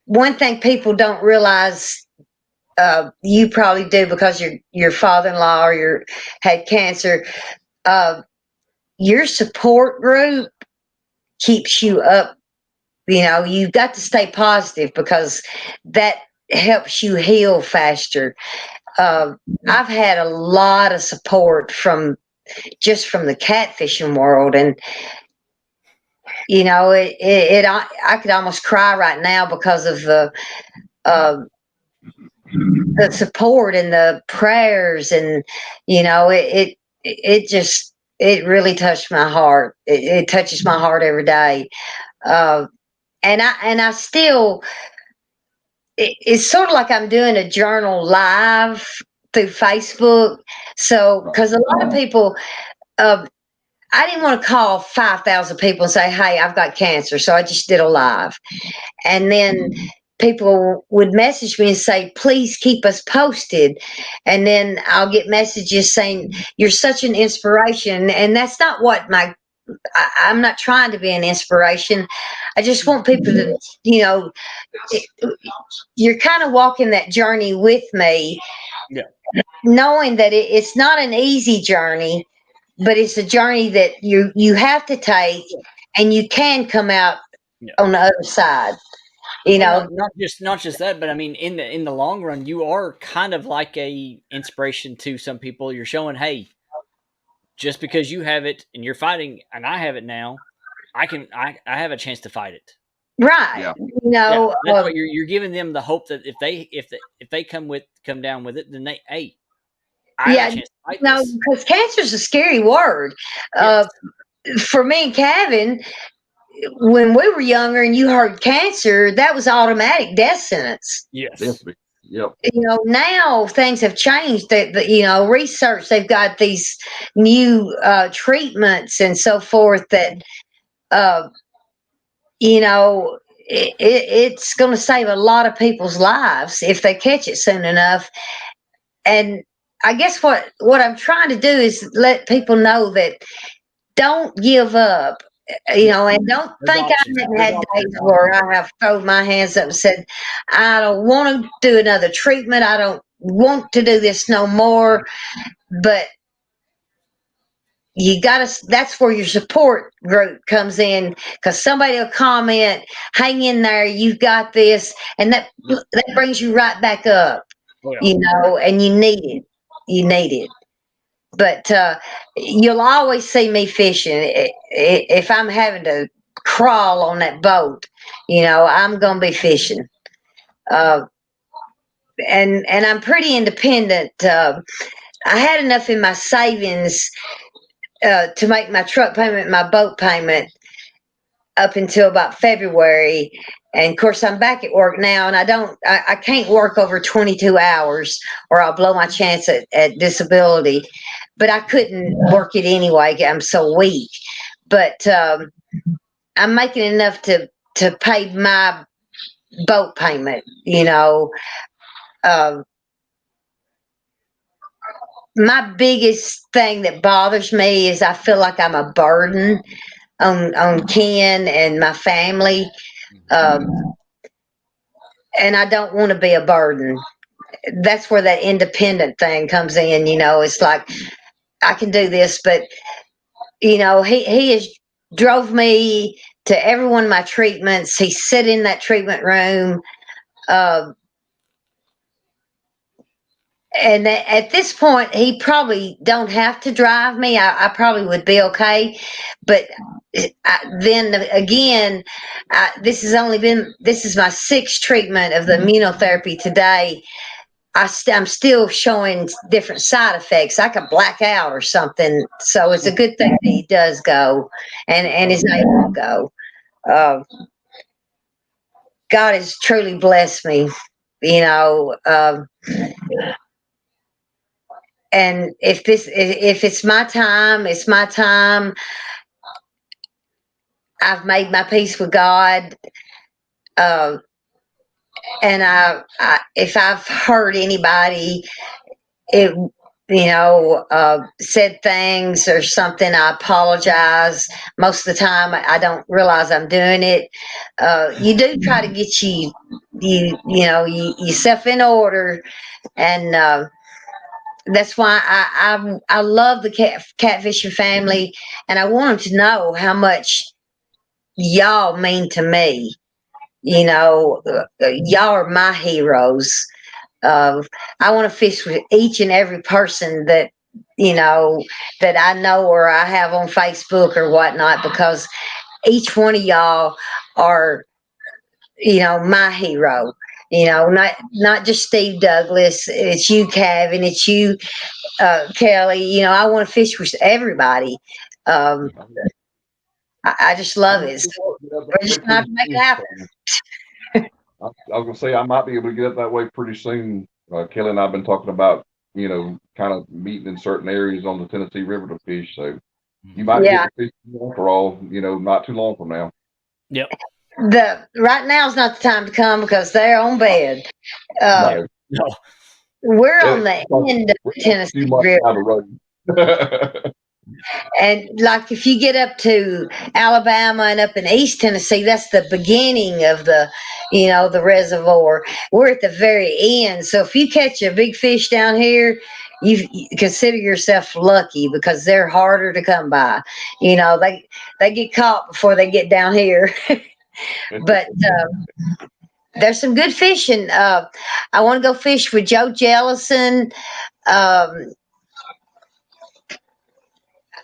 one thing people don't realize you probably do because your father-in-law or had cancer. Your support group keeps you up. You've got to stay positive because that helps you heal faster. I've had a lot of support from the catfishing world, and I could almost cry right now because of uh, the support and the prayers, and it really touched my heart. It touches my heart every day. And I still, it's sort of like I'm doing a journal live through Facebook. So, because a lot of people, I didn't want to call 5,000 people and say, "Hey, I've got cancer." So I just did a live. And then people would message me and say, "Please keep us posted." And then I'll get messages saying, "You're such an inspiration." And that's not what I'm not trying to be an inspiration. I just want people to, you're kind of walking that journey with me,
Yeah.
knowing that it's not an easy journey, but it's a journey that you have to take, and you can come out on the other side.
Well, not just that, but I mean, in the long run, you are kind of like a inspiration to some people. You're showing, hey, just because you have it and you're fighting, and I have it now, I have a chance to fight it.
Right.
Yeah, that's what you're giving them, the hope that if they come down with it, then I have a chance to fight this.
Because cancer is a scary word.
Yes.
For me and Kevin, when we were younger and you heard cancer, that was automatic death sentence.
Yes.
Yep.
Now things have changed. Research, they've got these new treatments and so forth that, it's going to save a lot of people's lives if they catch it soon enough. And I guess what I'm trying to do is let people know that don't give up, and don't think I haven't had days where I have thrown my hands up and said, "I don't want to do another treatment. I don't want to do this no more." But that's where your support group comes in, because somebody will comment, "Hang in there, you've got this," and that brings you right back up. And you need it. But you'll always see me fishing. If I'm having to crawl on that boat, I'm gonna be fishing. And I'm pretty independent. I had enough in my savings to make my truck payment, my boat payment, up until about February. And of course, I'm back at work now, and I can't work over 22 hours or I'll blow my chance at disability. But I couldn't work it anyway. I'm so weak. But I'm making enough to pay my boat payment. My biggest thing that bothers me is I feel like I'm a burden on Ken and my family. And I don't want to be a burden. That's where that independent thing comes in. It's like, I can do this, but he has drove me to every one of my treatments. He sit in that treatment room. And at this point, he probably don't have to drive me. I probably would be okay. But then again, this is my sixth treatment of the immunotherapy today. I'm still showing different side effects. I could black out or something. So it's a good thing that he does go and is able to go. God has truly blessed me, and if it's my time, it's my time. I've made my peace with God. And if I've hurt anybody, it said things or something, I apologize. Most of the time I don't realize I'm doing it. You do try to get you yourself in order, and that's why I love the catfishing family, and I want them to know how much y'all mean to me. Y'all are my heroes. I want to fish with each and every person that that I know or I have on Facebook or whatnot, because each one of y'all are my hero. Not just Steve Douglas. It's you, Kevin. It's you, Kelly. I want to fish with everybody. Um, I just love it. So we're just gonna have to make it happen.
I was gonna say I might be able to get up that way pretty soon. Kelly and I've been talking about, kind of meeting in certain areas on the Tennessee River to fish. So you might get to fish after all, not too long from now.
Yep.
Right now is not the time to come because they're on bed.
No.
We're on the end of the Tennessee River. And like if you get up to Alabama and up in East Tennessee, that's the beginning of the reservoir. We're at the very end. So if you catch a big fish down here, you consider yourself lucky, because they're harder to come by. They get caught before they get down here. But there's some good fishing. I want to go fish with Joe Jellison.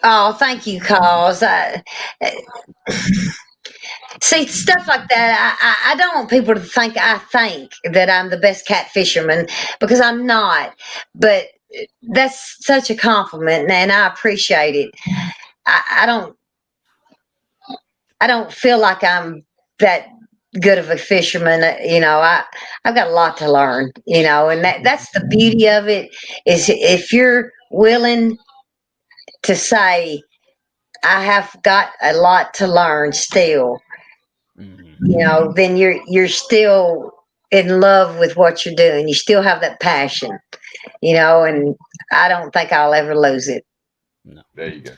Oh, thank you, Cause. See, stuff like that, I don't want people to think I think that I'm the best cat fisherman, because I'm not. But that's such a compliment, and I appreciate it. I don't feel like I'm that good of a fisherman. I've got a lot to learn. And that's the beauty of it, is if you're willing to say, I have got a lot to learn still. Then you're still in love with what you're doing. You still have that passion, and I don't think I'll ever lose it.
No.
There you go.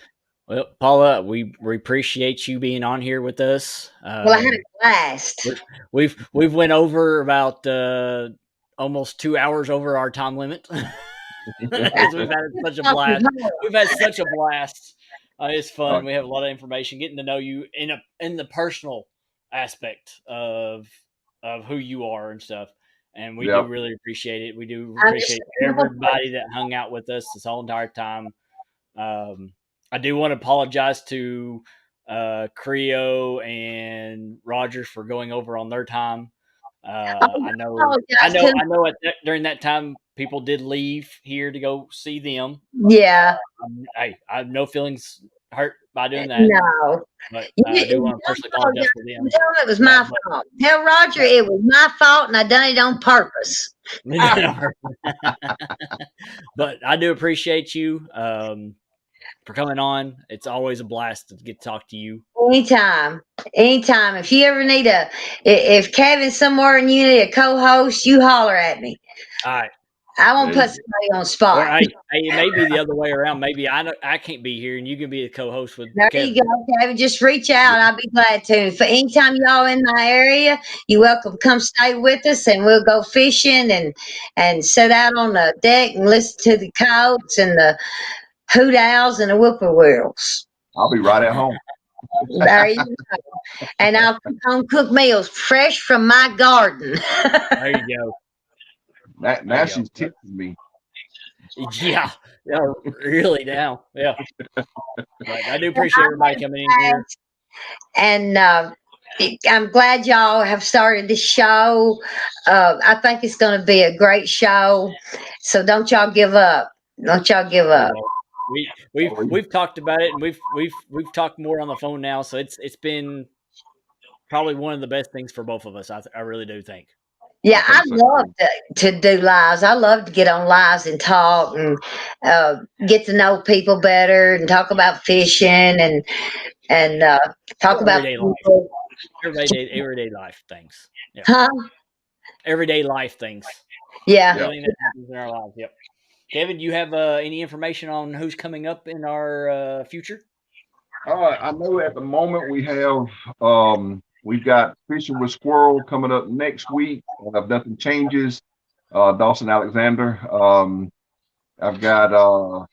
Well, Paula, we appreciate you being on here with us.
Well, I had a blast.
We've went over about almost 2 hours over our time limit. Because we've had such a blast. We've had such a blast. It's fun. We have a lot of information, getting to know you in the personal aspect of who you are and stuff. And we do really appreciate it. We do appreciate everybody that hung out with us this whole entire time. I do want to apologize to Creo and Rogers for going over on their time. I know during that time people did leave here to go see them.
Yeah.
I have no feelings hurt by doing that.
No.
But I do want to personally apologize for them.
Tell them it was my fault. Tell Roger it was my fault and I done it on purpose.
But I do appreciate you for coming on. It's always a blast to get to talk to you.
Anytime. If you ever need if Kevin's somewhere and you need a co-host, you holler at me.
All right.
I won't put somebody on spot.
Or, it may be the other way around. Maybe I can't be here and you can be the co-host with
There
Kevin.
you go, Kevin. Just reach out. I'll be glad to. For anytime y'all in my area, you're welcome. Come stay with us and we'll go fishing and sit out on the deck and listen to the coyotes and the hoot owls and the whippoorwills.
I'll be right at home.
There you go. And I'll home cook meals fresh from my garden.
There you go.
Now she's tipping me.
Yeah, really now. Yeah. But I do appreciate everybody coming in here.
And I'm glad y'all have started this show. I think it's going to be a great show. So don't y'all give up. Don't y'all give up.
We've talked about it, and we've talked more on the phone now. So it's been probably one of the best things for both of us. I really do think.
Yeah, I love to do lives. I love to get on lives and talk and get to know people better and talk about fishing and talk about people.
Everyday life things. Yeah.
Huh?
Everyday life things.
Yeah.
Everything that happens in our lives. Yep. Kevin, do you have any information on who's coming up in our future?
I know at the moment we have We've got Fishing with Squirrel coming up next week. If nothing changes, Dawson Alexander. I've got a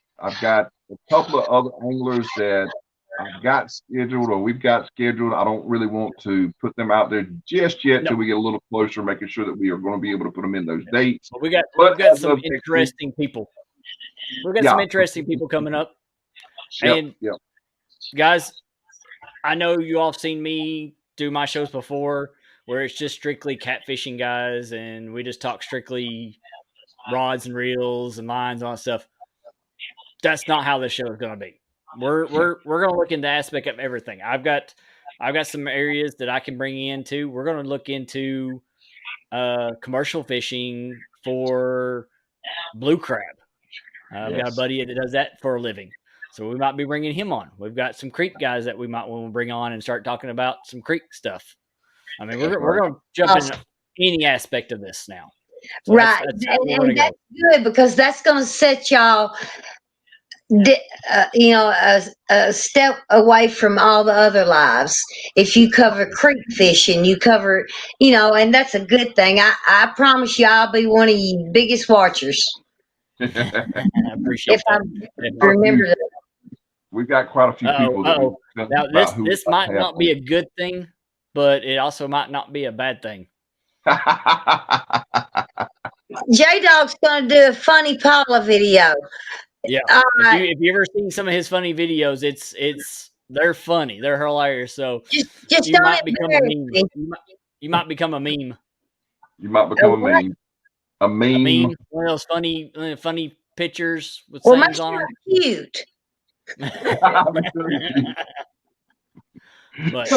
couple of other anglers that I've got scheduled or we've got scheduled. I don't really want to put them out there just yet till we get a little closer, making sure that we are going to be able to put them in those dates.
Well, we've got some interesting people. We've got some interesting people coming up. And guys, I know you all have seen me do my shows before where it's just strictly catfishing guys and we just talk strictly rods and reels and lines and all that stuff. That's not how this show is going to be. We're going to look into aspect of everything. I've got some areas that I can bring into. We're going to look into commercial fishing for blue crab. I've got a buddy that does that for a living. So we might be bringing him on. We've got some creek guys that we might want to bring on and start talking about some creek stuff. I mean, we're going to jump in any aspect of this now. So
right. And that's good because that's going to set y'all, a step away from all the other lives. If you cover creek fishing, you cover, and that's a good thing. I promise you I'll be one of your biggest watchers.
I appreciate
if I remember that.
We've got quite a few people.
Now this might not be a good thing, but it also might not be a bad thing.
J-Dog's going to do a funny Paula video.
Yeah. If you ever seen some of his funny videos, they're funny. They're hilarious. So
just
you might become a meme. You might become a meme.
You might become a meme. A meme.
One of those funny pictures with sayings on them.
Cute.
But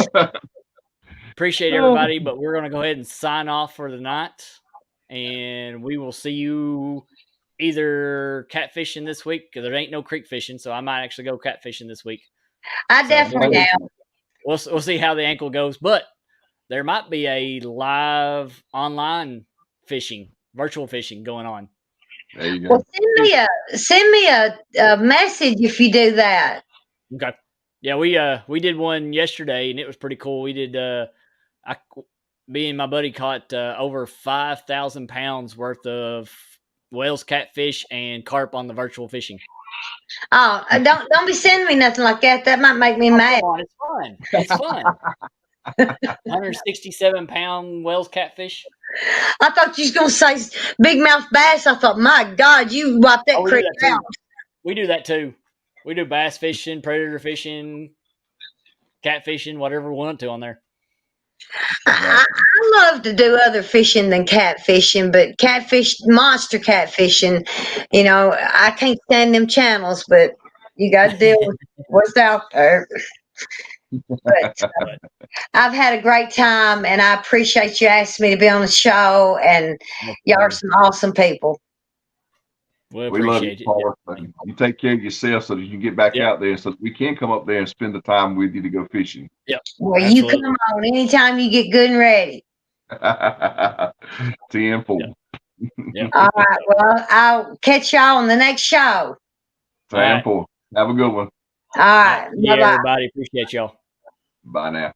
appreciate everybody, but we're going to go ahead and sign off for the night, and we will see you either catfishing this week because there ain't no creek fishing, so I might actually go catfishing this week.
I definitely am.
We'll see how the ankle goes, but there might be a live online fishing, virtual fishing going on.
There you go.
Well, send me a message if you do that.
Okay. Yeah, we did one yesterday and it was pretty cool. We did me and my buddy caught over 5,000 pounds worth of whales, catfish, and carp on the virtual fishing.
Oh, don't be sending me nothing like that. That might make me mad.
Come on, it's fun. It's fun. 167-pound whales, catfish.
I thought you was gonna say big mouth bass. I thought, my God, you wiped that creek out.
We do that too. We do bass fishing, predator fishing, catfishing, whatever we want to on there.
I love to do other fishing than catfishing, but monster catfishing, I can't stand them channels, but you got to deal with what's out there. But I've had a great time, and I appreciate you asking me to be on the show, and y'all are some awesome people.
We
love you,
it.
Paula. You take care of yourself so that you can get back out there so that we can come up there and spend the time with you to go fishing.
Yep.
Well, absolutely. You come on anytime you get good and ready.
10-4.
Yep.
All right. Well, I'll catch y'all on the next show.
10-4. Have a good one.
All right.
Yeah, everybody. Appreciate y'all.
Bye now.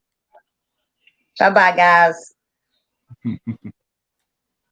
Bye-bye, guys.